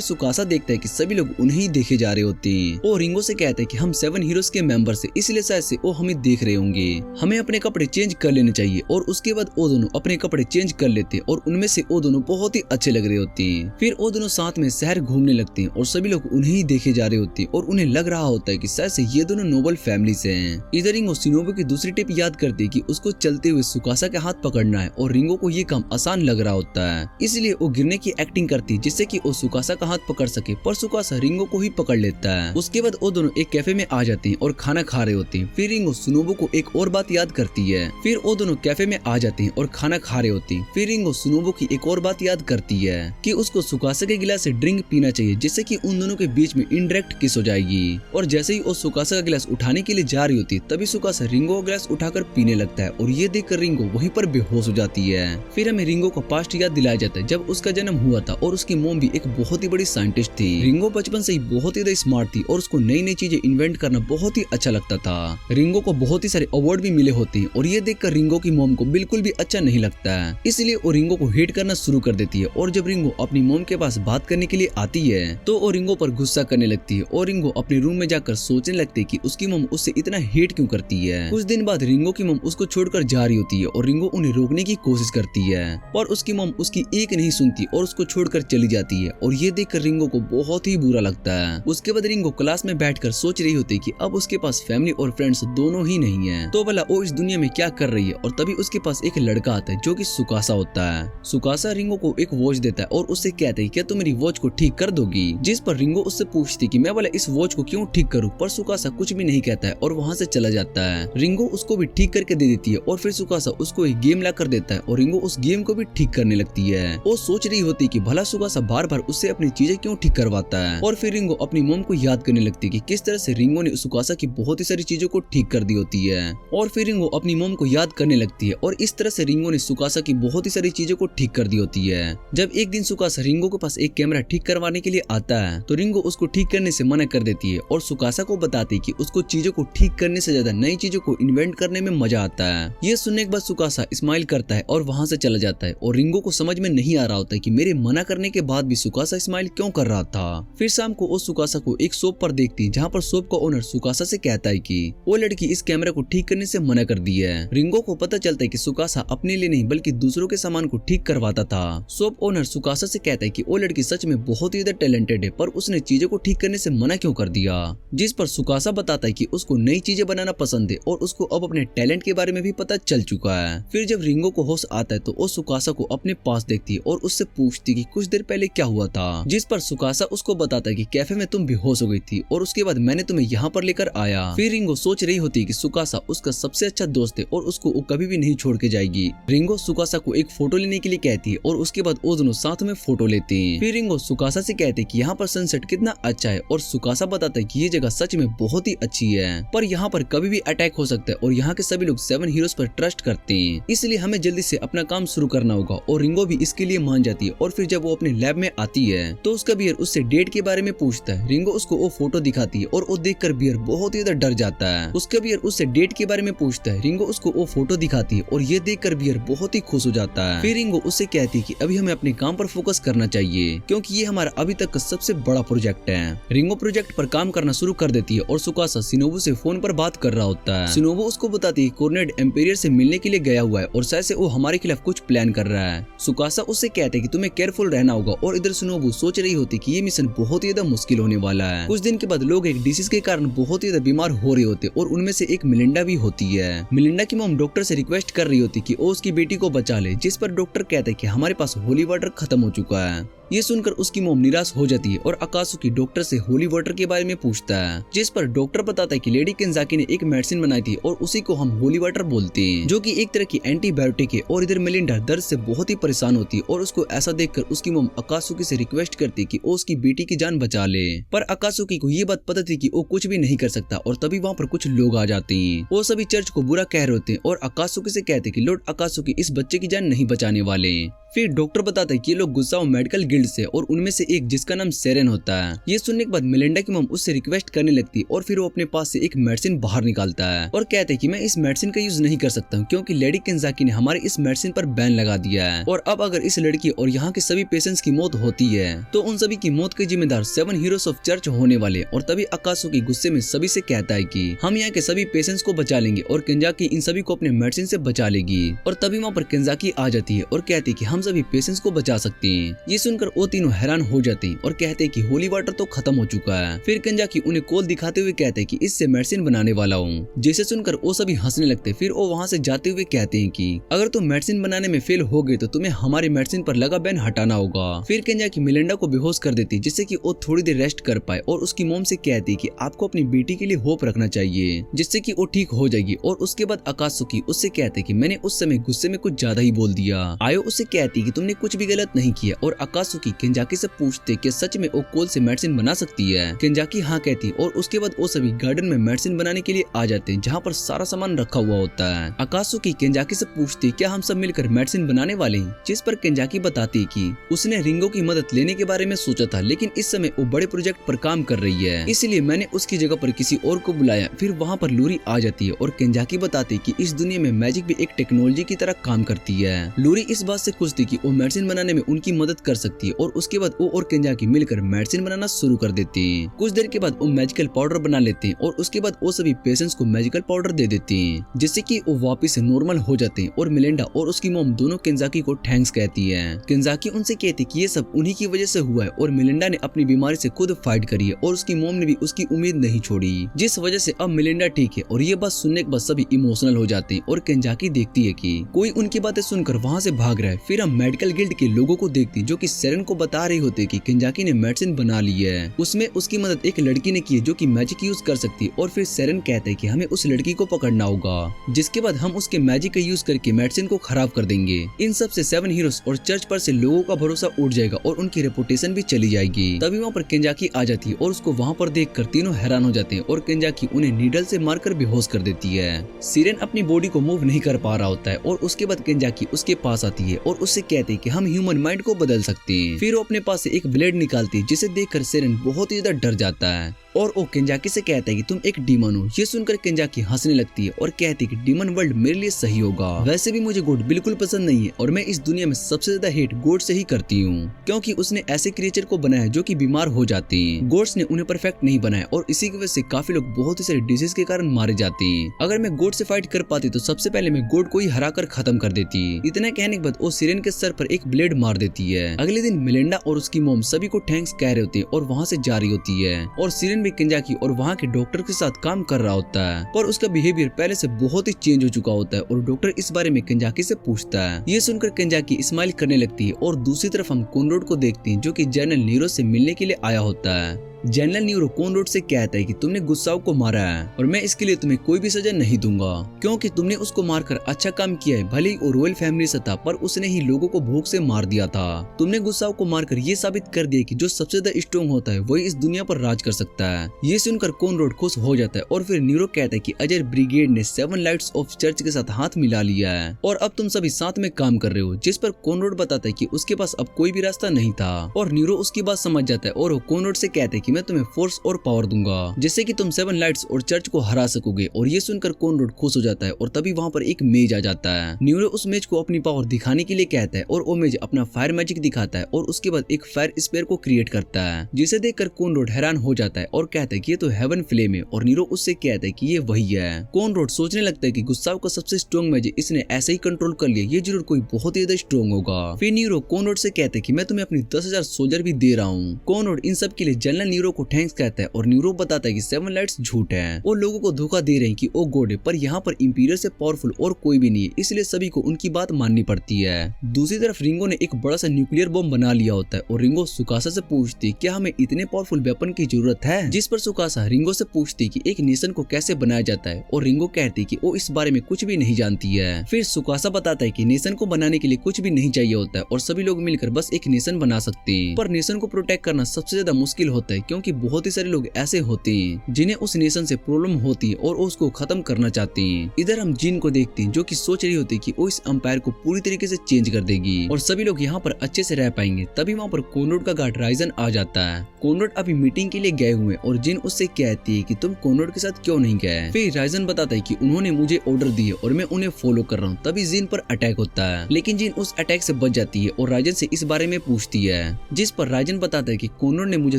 सुकासा देखता है कि सभी लोग उन्हें ही देखे जा रहे होते हैं। और रिंगो से कहते हैं कि हम 7 हीरोज के मेंबर से, इसलिए शायद से वो हमें देख रहे होंगे, हमें अपने कपड़े चेंज कर लेने चाहिए। और उसके बाद वो दोनों अपने कपड़े चेंज कर लेते हैं और उनमें से वो दोनों बहुत ही अच्छे लग रहे होते हैं। फिर वो दोनों साथ में शहर घूमने लगते हैं और सभी लोग उन्हें ही देखे जा रहे होते हैं और उन्हें लग रहा होता है कि शायद से ये दोनों नोबल फैमिली से हैं। इधर रिंगो शिनोबु की दूसरी टिप याद करती है कि उसको चलते हुए सुकासा के हाथ पकड़ना है और रिंगो को ये काम आसान लग रहा होता है, इसलिए वो गिरने की एक्टिंग करती है जिससे कि वो सुकासा का हाथ पकड़ सके, पर सुकासा रिंगो को ही पकड़ लेता है। उसके बाद वो दोनों एक कैफे में आ जाते हैं और खाना खा रहे होते हैं। फिर रिंगो शिनोबु को एक और बात याद करती है। फिर वो दोनों कैफे में आ जाते हैं और खाना खा रहे होते हैं। फिर रिंगो शिनोबु की एक और बात याद करती है कि उसको सुकासा के गिलास से ड्रिंक पीना चाहिए, जिससे कि उन दोनों के बीच में इनडायरेक्ट किस हो जाएगी। और जैसे ही वो सुकासा का गिलास उठाने के लिए जा रही होती है तभी सुकासा रिंगो का गिलास उठाकर पीने लगता है और ये देखकर रिंगो वहीं पर बेहोश हो जाती है। फिर हमें रिंगो का पास्ट याद दिलाया जाता है जब उसका जन्म हुआ था और उसकी मॉम भी एक बहुत ही बड़ी साइंटिस्ट थी। रिंगो बचपन से ही बहुत ही स्मार्ट थी और उसको नई नई चीजें इन्वेंट करना बहुत ही अच्छा लगता था। रिंगो को बहुत ही सारे अवार्ड भी मिले होते हैं और ये देखकर रिंगो की मॉम को बिल्कुल भी अच्छा नहीं लगता है, इसलिए वो रिंगो को हेट करना शुरू कर देती है। और जब रिंगो अपनी मॉम के पास बात करने के लिए आती है तो वो रिंगो पर गुस्सा करने लगती है और रिंगो अपने रूम में जाकर सोचने लगती है कि उसकी मॉम उससे इतना हेट क्यों करती है। कुछ दिन बाद रिंगो की मॉम उसको छोड़कर जा रही होती है और रिंगो उन्हें रोकने की कोशिश करती है, पर उसकी मॉम उसकी एक नहीं सुनती और उसको छोड़कर चली जाती है। और ये देखकर रिंगो को बहुत ही बुरा लगता है। उसके बाद रिंगो क्लास में बैठकर सोच रही होती है कि अब उसके पास फैमिली और फ्रेंड्स दोनों ही नहीं है, तो भला वो इस दुनिया में क्या कर रही है। और तभी उसके पास एक लड़का आता है जो कि सुकासा होता है। सुकासा रिंगो को एक वॉच देता है और उससे कहता है क्या तुम मेरी वॉच को ठीक कर दोगी, जिस पर रिंगो उससे पूछती कि मैं भला इस वॉच को क्यों ठीक करूं, पर सुकासा कुछ भी नहीं कहता है और वहाँ से चला जाता है। रिंगो उसको भी ठीक करके दे देती है और फिर सुकासा उसको एक गेम ला कर देता है और रिंगो उस गेम को भी ठीक करने लगती है। वो सोच रही होती कि भला सुकासा बार बार उससे अपनी चीजें क्यों ठीक करवाता है। और फिर रिंगो अपनी मॉम को याद करने लगती है कि किस तरह से रिंगो ने सुकासा की बहुत ही सारी चीजों को ठीक कर दी होती है। और फिर रिंगो अपनी मॉम को याद करने लगती है और इस तरह से रिंगो ने सुकासा की बहुत ही सारी चीजों को ठीक कर दी होती है। जब एक दिन सुकासा रिंगो के पास एक कैमरा ठीक करवाने के लिए आता है तो रिंगो उसको ठीक करने से मना कर देती है और सुकासा को बताती है कि उसको चीजों को ठीक करने से ज्यादा नई चीजों को इन्वेंट करने में मजा आता है। ये सुनने के बाद सुकासा स्माइल करता है और वहाँ से चला जाता है और रिंगो को समझ में नहीं आ रहा होता है कि मेरे मना करने के बाद भी सुकासा स्माइल क्यों कर रहा था। फिर शाम को वो सुकासा को एक शॉप पर देखती है जहाँ पर शॉप का ओनर सुकासा से कहता है कि वो लड़की इस कैमरा को ठीक करने से मना कर दी है। रिंगो को पता चलता है कि सुकासा अपने लिए नहीं बल्कि दूसरों के सामान को ठीक करवाता था। शॉप ओनर सुकासा से कहता है कि वो लड़की सच में बहुत ही ज्यादा टैलेंटेड है, पर उसने चीजों को ठीक करने से मना क्यों कर दिया। जिस पर सुकासा बताता है कि उसको नई चीजें बनाना पसंद है और उसको अब अपने टैलेंट के बारे में भी पता चल चुका है। फिर जब रिंगो को होश आता है तो वो सुकासा को अपने पास देखती है और उससे पूछती कि कुछ देर पहले क्या हुआ था। जिस पर सुकासा उसको बताता है कि कैफे में तुम बेहोश हो गई थी और उसके बाद मैंने तुम्हें यहाँ पर लेकर आया। फिर रिंगो सोच रही होती है कि सुकासा उसका सबसे अच्छा दोस्त है और उसको वो कभी भी नहीं छोड़ के जाएगी। रिंगो सुकासा को एक फोटो लेने के लिए कहती है और उसके बाद वो दोनों साथ में फोटो लेते हैं। फिर रिंगो सुकासा से कहते हैं कि यहाँ पर सनसेट कितना अच्छा है और सुकासा बताता है कि ये जगह सच में बहुत ही अच्छी है, पर यहाँ पर कभी भी अटैक हो सकता है और यहाँ के सभी लोग 7 हीरोज पर ट्रस्ट करते हैं, इसलिए हमें जल्दी से अपना काम शुरू करना होगा। और रिंगो भी इसके लिए मान जाती है। और फिर जब वो अपने लैब में आती है तो उसका बियर उससे डेट के बारे में पूछता है। रिंगो उसको वो फोटो दिखाती है और वो देखकर बियर बहुत ही डर जाता है। उसका बियर उससे डेट के बारे में पूछता है। रिंगो उसको वो फोटो दिखाती है और ये देखकर बियर बहुत ही खुश हो जाता है। फिर रिंगो उससे कहती है कि अभी हमें अपने काम पर फोकस करना चाहिए क्योंकि ये हमारा हमारा अभी तक का सबसे बड़ा प्रोजेक्ट है। रिंगो प्रोजेक्ट पर काम करना शुरू कर देती है और सुकासा शिनोबु से फोन पर बात कर रहा होता है। शिनोबु उसको बताती है कोऑर्डिनेट एम्पेरियर से मिलने के लिए गया हुआ है और शायद से वो हमारे खिलाफ कुछ प्लान कर रहा है। सुकासा उससे कहते हैं कि तुम्हें केयरफुल रहना होगा और इधर शिनोबु सोच रही होती कि ये मिशन बहुत ही ज्यादा मुश्किल होने वाला है। कुछ दिन के बाद लोग एक डिसीज के कारण बहुत ही ज्यादा बीमार हो रहे होते और उनमें से एक मिलिंडा भी होती है। मिलिंडा की मॉम डॉक्टर से रिक्वेस्ट कर रही होती कि वो उसकी बेटी को बचा ले, जिस पर डॉक्टर कहते हैं कि हमारे पास होली वाटर खत्म हो चुका है। ये सुनकर उसकी मॉम निराश हो जाती है और अकात्सुकी डॉक्टर से होली वाटर के बारे में पूछता है, जिस पर डॉक्टर बताता है कि लेडी केंजाकी ने एक मेडिसिन बनाई थी और उसी को हम होली वाटर बोलते हैं, जो कि एक तरह की एंटीबायोटिक है। और इधर मिलिंडा दर्द से बहुत ही परेशान होती है और उसको ऐसा देखकर उसकी मॉम अकात्सुकी से रिक्वेस्ट करती है कि वो उसकी बेटी की जान बचा ले। पर अकात्सुकी को ये बात पता थी कि वो कुछ भी नहीं कर सकता और तभी वहाँ पर कुछ लोग आ जाते हैं। वो सभी चर्च को बुरा कह रहे होते हैं और अकात्सुकी से कहते हैं कि लॉर्ड अकात्सुकी इस बच्चे की जान नहीं बचाने वाले। फिर डॉक्टर बताता है कि ये लोग गुस्साओ मेडिकल गिल्ड से और उनमें से एक जिसका नाम सेरेन होता है। ये सुनने के बाद मिलिंडा की मॉम उससे रिक्वेस्ट करने लगती है और फिर वो अपने पास से एक मेडिसिन बाहर निकालता है और कहते हैं कि मैं इस मेडिसिन का यूज नहीं कर सकता हूँ क्योंकि लेडी केंजाकी ने हमारे इस मेडिसिन पर बैन लगा दिया है और अब अगर इस लड़की और यहाँ के सभी पेशेंट्स की मौत होती है तो उन सभी की मौत के जिम्मेदार 7 हीरोज ऑफ चर्च होने वाले। और तभी अकात्सुकी गुस्से में सभी से कहता है कि हम यहाँ के सभी पेशेंट्स को बचा लेंगे और केंजाकी इन सभी को अपने मेडिसिन से बचा लेगी। और तभी वहाँ पर केंजाकी आ जाती है और कहती है कि हम सभी पेशेंट्स को बचा सकते हैं। ये सुनकर वो तीनों हैरान हो जाते हैं और कहते हैं कि होली वाटर तो खत्म हो चुका है। फिर केंजाकी उन्हें कोल दिखाते हुए कहते हैं कि इससे मेडिसिन बनाने वाला हूँ। जिसे सुनकर वो सभी हंसने लगते। फिर वो वहाँ से जाते हुए कहते हैं कि अगर तुम मेडिसिन बनाने में फेल हो गए तो तुम्हें हमारे मेडिसिन पर लगा बैन हटाना होगा। फिर केंजाकी मिलिंडा को बेहोश कर देती जिससे कि वो थोड़ी देर रेस्ट कर पाए और उसकी मॉम से कहती कि आपको अपनी बेटी के लिए होप रखना चाहिए जिससे कि वो ठीक हो जाएगी। और उसके बाद अकात्सुकी उससे कहते कि मैंने उस समय गुस्से में कुछ ज्यादा ही बोल दिया। आयो उससे कहती कि तुमने कुछ भी गलत नहीं किया। और अकात्सुकी केंजाकी से पूछते कि सच में वो कोल से मेडिसिन बना सकती है। केंजाकी हाँ कहती और उसके बाद वो सभी गार्डन में मेडिसिन बनाने के लिए आ जाते हैं जहाँ पर सारा सामान रखा हुआ होता है। अकात्सुकी केंजाकी से पूछती क्या हम सब मिलकर मेडिसिन बनाने वाले हैं, जिस पर केंजाकी बताती कि उसने रिंगो की मदद लेने के बारे में सोचा था लेकिन इस समय वो बड़े प्रोजेक्ट पर काम कर रही है इसलिए मैंने उसकी जगह पर किसी और को बुलाया। फिर वहाँ पर लूरी आ जाती है और केंजाकी बताती कि इस दुनिया में मैजिक भी एक टेक्नोलॉजी की तरह काम करती है। लूरी इस बात से खुश थी कि वो मेडिसिन बनाने में उनकी मदद कर सकती है और उसके बाद वो और केंजाकी मिलकर मेडिसिन बनाना शुरू कर देते हैं। कुछ देर के बाद वो मैजिकल पाउडर बना लेते हैं और उसके बाद वो सभी पेशेंट्स को मैजिकल पाउडर दे देते हैं जिससे कि वो वापस से नॉर्मल हो जाते हैं। और मिलिंडा और उसकी मॉम दोनों केंजाकी को थैंक्स कहती है। केंजाकी उनसे कहती कि ये सब उन्हीं की वजह से हुआ है और मिलिंडा ने अपनी बीमारी से खुद फाइट करी है और उसकी मॉम ने भी उसकी उम्मीद नहीं छोड़ी जिस वजह से अब मिलिंडा ठीक है। और ये बात सुनने के बाद सभी इमोशनल हो जाते हैं और केंजाकी देखती है कि कोई उनकी बातें सुनकर वहाँ से भाग रहा है। फिर हम मेडिकल गिल्ड के लोगों को देखते हैं जो कि सेरेन को बता रहे होते कि केंजाकी ने मेडिसिन बना ली है। उसमें उसकी मदद एक लड़की ने की है जो कि मैजिक यूज कर सकती है। और फिर सेरेन कहते हैं कि हमें उस लड़की को पकड़ना होगा जिसके बाद हम उसके मैजिक का यूज करके मेडिसिन को खराब कर देंगे। इन सब से 7 हीरोज और चर्च पर से लोगों का भरोसा उठ जाएगा और उनकी रेपुटेशन भी चली जाएगी। तभी वहाँ पर केंजाकी आ जाती है और उसको वहाँ पर देखकर तीनों हैरान हो जाते हैं और केंजाकी उन्हें नीडल से मारकर बेहोश कर देती है। सिरेन अपनी बॉडी को मूव नहीं कर पा रहा होता है और उसके बाद केंजाकी उसके पास आती है और उससे कहती है कि हम ह्यूमन माइंड को बदल सकते हैं। फिर वो अपने पास से एक ब्लेड निकालती है जिसे देखकर सिरेन बहुत ही ज्यादा डर जाता है और वो केंजाकी से कहता है कि तुम एक डीमन हो। ये सुनकर केंजाकी हंसने लगती है और कहती है कि डीमन वर्ल्ड मेरे लिए सही होगा। वैसे भी मुझे गॉड बिल्कुल पसंद नहीं है और मैं इस दुनिया में सबसे ज्यादा हेट गॉड से ही करती हूँ क्योंकि उसने ऐसे क्रिएचर को बनाया जो कि बीमार हो जाते हैं। गॉड्स ने उन्हें परफेक्ट नहीं बनाया और इसी की वजह से काफी लोग बहुत ही सारे डिजीज के कारण मारे जाते हैं। अगर मैं गॉड से फाइट कर पाती तो सबसे पहले मैं गॉड को ही हरा कर खत्म कर देती। इतना कहने के बाद वो सिरेन के सर पर एक ब्लेड मार देती है। अगले दिन मिलिंडा और उसकी मॉम सभी को थैंक्स कह रहे होते हैं और वहाँ से जा रही होती है और सिरेन भी केंजाकी और वहाँ के डॉक्टर के साथ काम कर रहा होता है पर उसका बिहेवियर पहले से बहुत ही चेंज हो चुका होता है और डॉक्टर इस बारे में केंजाकी से पूछता है। ये सुनकर केंजाकी स्माइल करने लगती है और दूसरी तरफ हम कोनरोड को देखते हैं जो कि जनरल नीरो से मिलने के लिए आया होता है। जनरल नीरो कोनरोड से कहता है कि तुमने गुस्साओ को मारा है और मैं इसके लिए तुम्हें कोई भी सजा नहीं दूंगा क्योंकि तुमने उसको मारकर अच्छा काम किया है। भले ही वो रॉयल फैमिली से था पर उसने ही लोगों को भूख से मार दिया था। तुमने गुस्साओ को मारकर ये साबित कर दिया कि जो सबसे ज्यादा स्ट्रॉन्ग होता है वही इस दुनिया पर राज कर सकता है। ये सुनकर कोनरोड खुश हो जाता है और फिर नीरो कहता है कि अजय ब्रिगेड ने 7 लाइट्स ऑफ चर्च के साथ हाथ मिला लिया है और अब तुम सभी साथ में काम कर रहे हो। जिस पर कोनरोड बताता है कि उसके पास अब कोई भी रास्ता नहीं था और नीरो उसकी बात समझ जाता है और वो कोनरोड से कहता है कि कि मैं तुम्हें फोर्स और पावर दूंगा जिससे कि तुम 7 लाइट्स और चर्च को हरा सकोगे। और ये सुनकर कॉनरॉड खुश हो जाता है और तभी वहाँ पर एक मेज आ जाता है। न्यूरो उस मेज को अपनी पावर दिखाने के लिए कहता है और वो मेज अपना फायर मैजिक दिखाता है और उसके बाद एक फायर स्पेयर को क्रिएट करता है जिसे देखकर कॉनरॉड हैरान हो जाता है और कहता है कि ये तो हेवन फ्लेम है। और नीरो उससे कहता है कि ये वही है। कॉनरॉड सोचने लगता है कि गुस्साव का सबसे स्ट्रॉन्ग मैजिक इसने ऐसे ही कंट्रोल कर लिया, ये जरूर कोई बहुत ही ज्यादा स्ट्रॉन्ग होगा। फिर नीरो कॉनरॉड से कहता है कि मैं तुम्हें अपनी 10,000 सोल्जर भी दे रहा हूँ। कॉनरॉड इन सब के लिए जनरल नीरो को थैंक्स कहता है और नीरो बताता है कि 7 लाइट्स झूठ है, वो लोगों को धोखा दे रहे हैं कि वो गॉड है, पर यहाँ पर इंपीरियर से पावरफुल और कोई भी नहीं है, इसलिए सभी को उनकी बात माननी पड़ती है। दूसरी तरफ रिंगो ने एक बड़ा सा न्यूक्लियर बम बना लिया होता है और रिंगो सुकासा से पूछती है क्या हमें इतने पावरफुल वेपन की जरूरत है, जिस पर सुकासा रिंगो से पूछती कि एक नेशन को कैसे बनाया जाता है और रिंगो कहती कि वो इस बारे में कुछ भी नहीं जानती है। फिर सुकासा बताता है कि नेशन को बनाने के लिए कुछ भी नहीं चाहिए होता है और सभी लोग मिलकर बस एक नेशन बना सकते हैं, पर नेशन को प्रोटेक्ट करना सबसे ज्यादा मुश्किल होता है क्योंकि बहुत ही सारे लोग ऐसे होते हैं जिन्हें उस नेशन से प्रॉब्लम होती है और उसको खत्म करना चाहते हैं। इधर हम जिन को देखते हैं जो कि सोच रही होती है कि वो इस अंपायर को पूरी तरीके से चेंज कर देगी और सभी लोग यहाँ पर अच्छे से रह पाएंगे। तभी वहाँ पर कॉनरॉड का गार्ड राइजन आ जाता है। कॉनरॉड अभी मीटिंग के लिए गए हुए और जिन उससे कहती है कि तुम कॉनरॉड के साथ क्यों नहीं गए। फिर राइजन बताता है कि उन्होंने मुझे ऑर्डर दिए और मैं उन्हें फॉलो कर रहा हूँ। तभी जिन पर अटैक होता है लेकिन जिन उस अटैक से बच जाती है और राइजन से इस बारे में पूछती है, जिस पर राइजन बताता है कि कॉनरॉड ने मुझे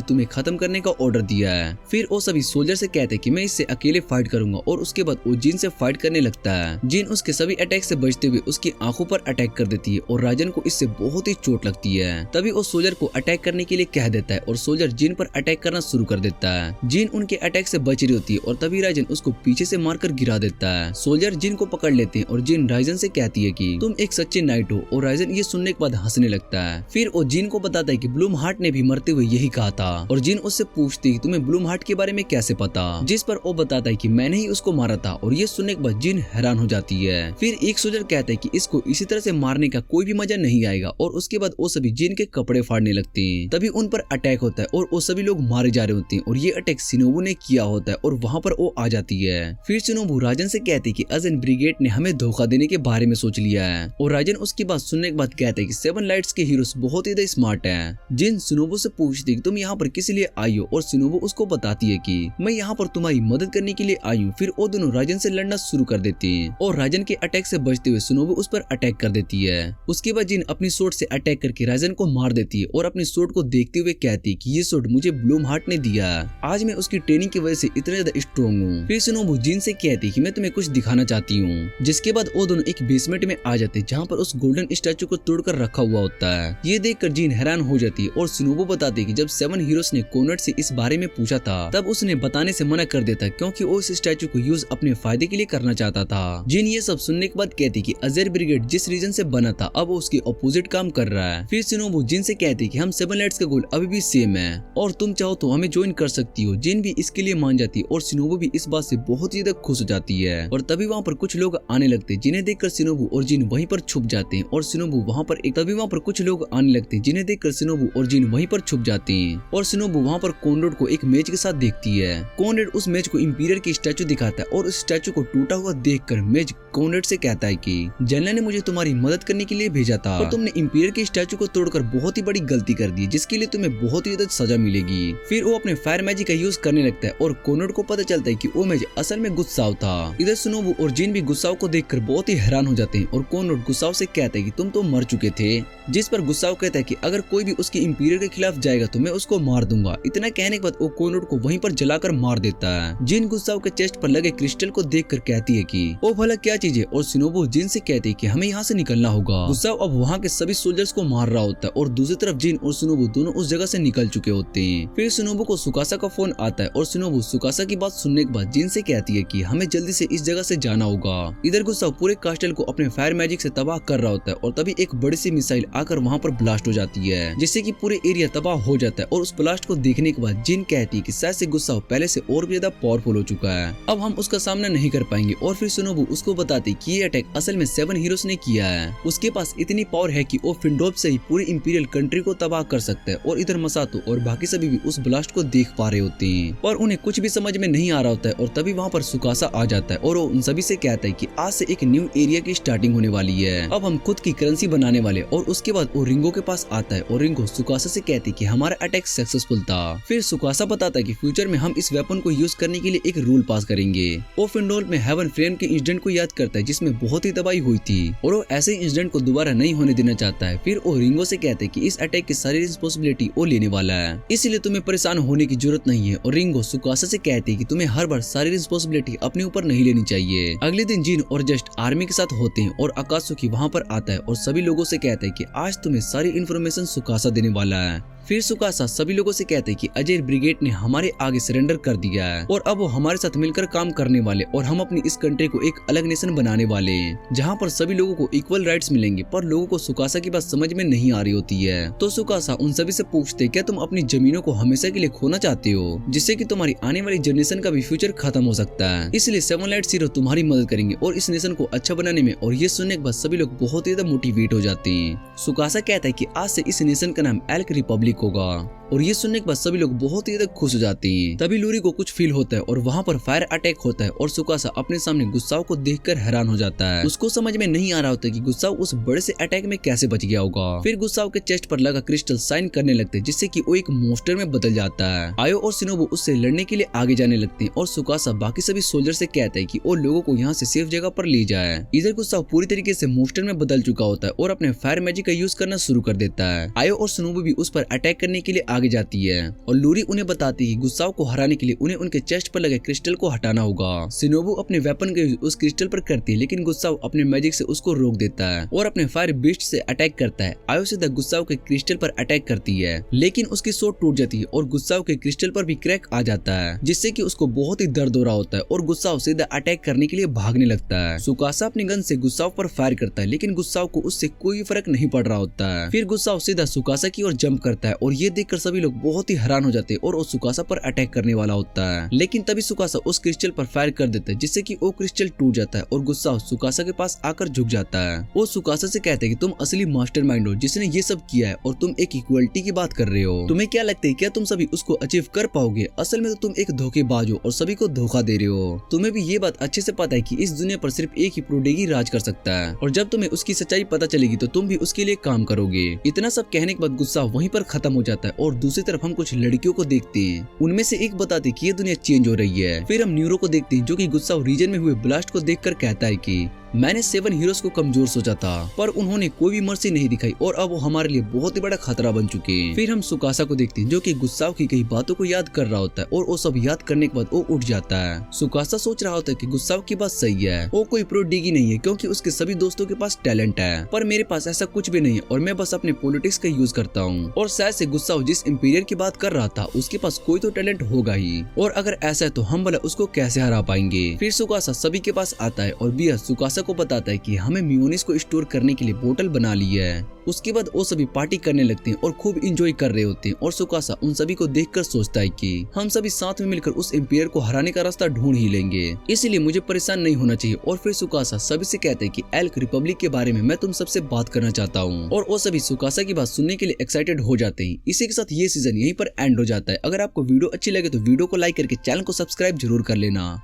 तुम्हें खत्म करने का ऑर्डर दिया है। फिर वो सभी सोल्जर से कहते हैं कि मैं इससे अकेले फाइट करूंगा और उसके बाद वो जिन से फाइट करने लगता है। जिन उसके सभी अटैक से बचते हुए उसकी आंखों पर अटैक कर देती है और राइजन को इससे बहुत ही चोट लगती है। तभी वो सोल्जर को अटैक करने के लिए कह देता है और सोल्जर जिन पर अटैक करना शुरू कर देता है। जिन उनके अटैक से बच रही होती है और तभी राइजन उसको पीछे से मारकर गिरा देता है। सोल्जर जिन को पकड़ लेते हैं और जिन राइजन से कहती है कि तुम एक सच्चे नाइट हो और राइजन ये सुनने के बाद हंसने लगता है। फिर वो जिन को बताता है कि ब्लूम हार्ट ने भी मरते हुए यही कहा था और जिन उससे पूछती है तुम्हें ब्लूम हार्ट के बारे में कैसे पता, जिस पर वो बताता है कि मैंने ही उसको मारा था और ये सुनने के बाद जिन हैरान हो जाती है। फिर एक सोल्जर कहता है कि इसको इसी तरह से मारने का कोई भी मजा नहीं आएगा और उसके बाद वो सभी जिन के कपड़े फाड़ने लगते हैं। तभी उन पर अटैक होता है और वो सभी लोग मारे जा रहे होते हैं और ये अटैक शिनोबु ने किया होता है और वहाँ पर वो आ जाती है। फिर शिनोबु राजन से कहती है कि अजन ब्रिगेड ने हमें धोखा देने के बारे में सोच लिया है और राजन उसकी बात सुनने के बाद कहते हैं कि 7 लाइट्स के हीरोज बहुत ही स्मार्ट है। जिन शिनोबु से पूछती है कि तुम यहाँ पर किस लिए आई हो और शिनोबु उसको बताती है कि मैं यहाँ पर तुम्हारी मदद करने के लिए आई हूँ। फिर वो दोनों राजन से लड़ना शुरू कर देते हैं और राजन के अटैक से बचते हुए शिनोबु उस पर अटैक कर देती है। उसके बाद जिन अपनी सोर्ड से अटैक करके राजन को मार देती है और अपनी सोर्ड को देखते हुए कहती है कि ये सोर्ड मुझे ब्लूम हार्ट ने दिया, आज मैं उसकी ट्रेनिंग की वजह से इतना ज्यादा स्ट्रॉन्ग हूँ। फिर शिनोबु जिन से कहती है कि मैं तुम्हें कुछ दिखाना चाहती हूँ, जिसके बाद वो दोनों एक बेसमेंट में आ जाते हैं जहाँ पर उस गोल्डन स्टैचू को तोड़कर रखा हुआ होता है। ये देखकर जिन हैरान हो जाती है और शिनोबु बताती है कि जब 7 हीरोज ने कॉनरॉड से इस बारे में पूछा था तब उसने बताने से मना कर देता क्योंकि वो इस स्टैचू को यूज अपने फायदे के लिए करना चाहता था। जिन ये सब सुनने के बाद कहती कि अजर ब्रिगेड जिस रीजन से बना था अब वो उसके अपोजिट काम कर रहा है। फिर शिनोबु जिन से कहती कि हम 7 लाइट्स का गोल अभी भी सेम है और तुम चाहो तो हमें ज्वाइन कर सकती हो। जिन भी इसके लिए मान जाती है और शिनोबु भी इस बात से बहुत ही ज्यादा खुश हो जाती है और तभी वहाँ पर कुछ लोग आने लगते हैं जिन्हें देखकर शिनोबु और जिन वहीं पर छुप जाते हैं और शिनोबु वहाँ पर तभी वहाँ पर कुछ लोग आने लगते हैं जिन्हें देखकर शिनोबु और जिन वहीं पर छुप जाते हैं और शिनोबु वहाँ पर कॉनरॉड को एक मेज के साथ देखती है। कॉनरॉड उस मेज को इंपीरियर की स्टैचू दिखाता है और उस स्टैचू को टूटा हुआ देखकर मेज कॉनरॉड से कहता है कि जनरल ने मुझे तुम्हारी मदद करने के लिए भेजा था और तुमने इंपीरियर के स्टैचू को तोड़कर बहुत ही बड़ी गलती कर दी जिसके लिए तुम्हें बहुत ही ज्यादा सजा मिलेगी। फिर वो अपने फायर मैजिक का यूज करने लगता है और कॉनरॉड को पता चलता है कि वो मेज असल में गुस्साव था। इधर शिनोबु और जिन भी गुस्साव को देखकर बहुत ही हैरान हो जाते हैं और कॉनरॉड गुस्साव से कहता है कि तुम तो मर चुके थे, जिस पर गुस्साव कहता है कि अगर कोई भी उसके इंपीरियर के खिलाफ जाएगा तो मैं उसको मार दूंगा। इतना कहने के बाद वो कॉनरॉड को वहीं पर जलाकर मार देता है। जिन गुस्साव के चेस्ट पर लगे क्रिस्टल को देखकर कहती है कि ओ भला क्या चीज है और शिनोबु जिन से कहती है कि हमें यहाँ से निकलना होगा। गुस्साव अब वहाँ के सभी सोल्जर्स को मार रहा होता है और दूसरी तरफ जिन और शिनोबु दोनों उस जगह से निकल चुके होते हैं। फिर शिनोबु को सुकासा का फोन आता है और शिनोबु सुकासा की बात सुनने के बाद जिन से कहती है कि हमें जल्दी से इस जगह से जाना होगा। इधर गुस्साव पूरे कास्टल को अपने फायर मैजिक से तबाह कर रहा होता है और तभी एक बड़ी सी मिसाइल आकर वहाँ पर ब्लास्ट हो जाती है जिससे कि पूरे एरिया तबाह हो जाता है और उस ब्लास्ट को देखने के बाद जिन कहती है कि शायद से गुस्साव पहले से और भी ज्यादा पावरफुल हो चुका है, अब हम उसका सामना नहीं कर पाएंगे। और फिर शिनोबु उसको बताती कि ये अटैक असल में 7 हीरोज ने किया है, उसके पास इतनी पावर है कि वो फिंडोब से ही पूरी इंपीरियल कंट्री को तबाह कर सकता है। और इधर मसातो और बाकी सभी भी उस ब्लास्ट को देख पा रहे होते हैं पर उन्हें कुछ भी समझ में नहीं आ रहा होता है और तभी वहाँ पर सुकासा आ जाता है और वो उन सभी से कहता है कि आज से एक न्यू एरिया की स्टार्टिंग होने वाली है, अब हम खुद की करेंसी बनाने वाले। और उसके बाद वो रिंगो के पास आता है और रिंगो सुकासा से कहती कि हमारा अटैक सक्सेसफुल था फिर सुकासा बताता है कि फ्यूचर में हम इस वेपन को यूज करने के लिए एक रूल पास करेंगे। वो फिंडोल में हेवन फ्लेम के इंसिडेंट को याद करता है जिसमें बहुत ही तबाही हुई थी और वो ऐसे इंसिडेंट को दोबारा नहीं होने देना चाहता है। फिर वो रिंगो से कहते हैं कि इस अटैक की सारी रिस्पॉन्सिबिलिटी वो लेने वाला है, इसलिए तुम्हें परेशान होने की जरूरत नहीं है। और रिंगो सुकासा से कहते हैं कि तुम्हें हर बार सारी रिस्पॉन्सिबिलिटी अपने ऊपर नहीं लेनी चाहिए। अगले दिन जिन और जस्ट आर्मी के साथ होते हैं और आकात्सुकी वहाँ पर आता है और सभी लोगों से कहता है कि आज तुम्हें सारी इन्फॉर्मेशन सुकासा देने वाला है। फिर सुकासा सभी लोगों से कहते हैं कि अजय ब्रिगेड ने हमारे आगे सरेंडर कर दिया है और अब वो हमारे साथ मिलकर काम करने वाले और हम अपनी इस कंट्री को एक अलग नेशन बनाने वाले हैं जहाँ पर सभी लोगों को इक्वल राइट्स मिलेंगे। पर लोगों को सुकासा की बात समझ में नहीं आ रही होती है, तो सुकासा उन सभी से पूछते क्या तुम अपनी जमीनों को हमेशा के लिए खोना चाहते हो जिससे कि तुम्हारी आने वाली जनरेशन का भी फ्यूचर खत्म हो सकता है। इसलिए 7 लाइट हीरो तुम्हारी मदद करेंगे और इस नेशन को अच्छा बनाने में। और ये सुनने के बाद सभी लोग बहुत ही ज्यादा मोटिवेट हो जाते हैं। सुकासा कहता है कि आज से इस नेशन का नाम एल्क रिपब्लिक होगा और ये सुनने के बाद सभी लोग बहुत ही ज्यादा खुश हो जाते हैं। तभी लूरी को कुछ फील होता है और वहाँ पर फायर अटैक होता है और सुकासा अपने सामने गुस्साओ को देखकर हैरान हो जाता है। उसको समझ में नहीं आ रहा होता कि गुस्साओ उस बड़े से अटैक में कैसे बच गया होगा। फिर गुस्साओ के चेस्ट पर लगा क्रिस्टल साइन करने लगते हैं जिससे कि वो एक मॉन्स्टर में बदल जाता है। आयो और शिनोबु उससे लड़ने के लिए आगे जाने लगते हैं और सुकासा बाकी सभी सोल्जर से कहता है कि वो लोगों को यहाँ से सेफ जगह पर ले जाए। इधर गुस्साओ पूरी तरीके से मॉन्स्टर में बदल चुका होता है और अपने फायर मैजिक का यूज करना शुरू कर देता है। आयो और शिनोबु भी उस पर अटैक करने के लिए आगे जाती है और लूरी उन्हें बताती है गुस्साओ को हराने के लिए उन्हें उनके चेस्ट पर लगे क्रिस्टल को हटाना होगा। शिनोबु अपने वेपन का यूज उस क्रिस्टल पर करती है लेकिन गुस्साओ अपने मैजिक से उसको रोक देता है और अपने फायर बीस्ट से अटैक करता है। आयो सीधा गुस्साओ के क्रिस्टल पर अटैक करती है लेकिन उसकी सोट टूट जाती है और गुस्साओ के क्रिस्टल पर भी क्रैक आ जाता है जिससे कि उसको बहुत ही दर्द हो रहा होता है और गुस्साओ सीधा अटैक करने के लिए भागने लगता है। सुकासा अपनी गन से गुस्साओ पर फायर करता है लेकिन गुस्साओ को उससे कोई फर्क नहीं पड़ रहा होता है। फिर गुस्साओ सीधा सुकासा की ओर जंप करता है और ये देखकर सभी लोग बहुत ही हैरान हो जाते हैं और वो सुकासा पर अटैक करने वाला होता है लेकिन तभी सुकासा उस क्रिस्टल पर फायर कर देता है जिससे कि वो क्रिस्टल टूट जाता है और गुस्साओ सुकासा के पास आकर झुक जाता है। वो सुकासा से कहते हैं कि तुम असली मास्टरमाइंड हो जिसने ये सब किया है और तुम एक इक्वलिटी की बात कर रहे हो। तुम्हें क्या लगता है क्या तुम सभी उसको अचीव कर पाओगे? असल में तो तुम एक धोखेबाज हो और सभी को धोखा दे रहे हो। तुम्हें भी ये बात अच्छे से पता है कि इस दुनिया पर सिर्फ एक ही प्रोडेगी राज कर सकता है और जब तुम्हें उसकी सच्चाई पता चलेगी तो तुम भी उसके लिए काम करोगे। इतना सब कहने के बाद गुस्सा वहीं पर खत्म हो जाता है और दूसरी तरफ हम कुछ लड़कियों को देखते हैं। उनमें से एक बताती कि ये दुनिया चेंज हो रही है। फिर हम न्यूरो को देखते हैं जो कि गुस्सा रीजन में हुए ब्लास्ट को देखकर कहता है कि मैंने 7 हीरोज को कमजोर सोचा था पर उन्होंने कोई भी मर्सी नहीं दिखाई और अब वो हमारे लिए बहुत ही बड़ा खतरा बन चुके हैं। फिर हम सुकासा को देखते हैं जो कि गुस्साओ की कई बातों को याद कर रहा होता है और वो सब याद करने के बाद वो उठ जाता है। सुकासा सोच रहा होता है कि गुस्साओ की बात सही है, वो कोई प्रोडिगी नहीं है क्योंकि उसके सभी दोस्तों के पास टैलेंट है पर मेरे पास ऐसा कुछ भी नहीं है और मैं बस अपने पॉलिटिक्स का यूज करता हूँ। और शायद से गुस्साओ जिस इंपीरियर की बात कर रहा था उसके पास कोई तो टैलेंट होगा ही और अगर ऐसा है तो हम भला उसको कैसे हरा पाएंगे। फिर सुकासा सभी के पास आता है और बिया सुकासा को बताता है कि हमें मियोनिस को स्टोर करने के लिए बोतल बना ली है। उसके बाद वो सभी पार्टी करने लगते हैं और खूब इंजॉय कर रहे होते हैं और सुकासा उन सभी को देखकर सोचता है कि हम सभी साथ में मिलकर उस एम्पायर को हराने का रास्ता ढूंढ ही लेंगे, इसलिए मुझे परेशान नहीं होना चाहिए। और फिर सुकासा सभी से कहते हैं कि एल्क रिपब्लिक के बारे में मैं तुम सबसे बात करना चाहता हूँ और वो सभी सुकासा की बात सुनने के लिए एक्साइटेड हो जाते हैं। इसी के साथ ये सीजन यहीं पर एंड हो जाता है। अगर आपको वीडियो अच्छी लगे तो वीडियो को लाइक करके चैनल को सब्सक्राइब जरूर कर लेना।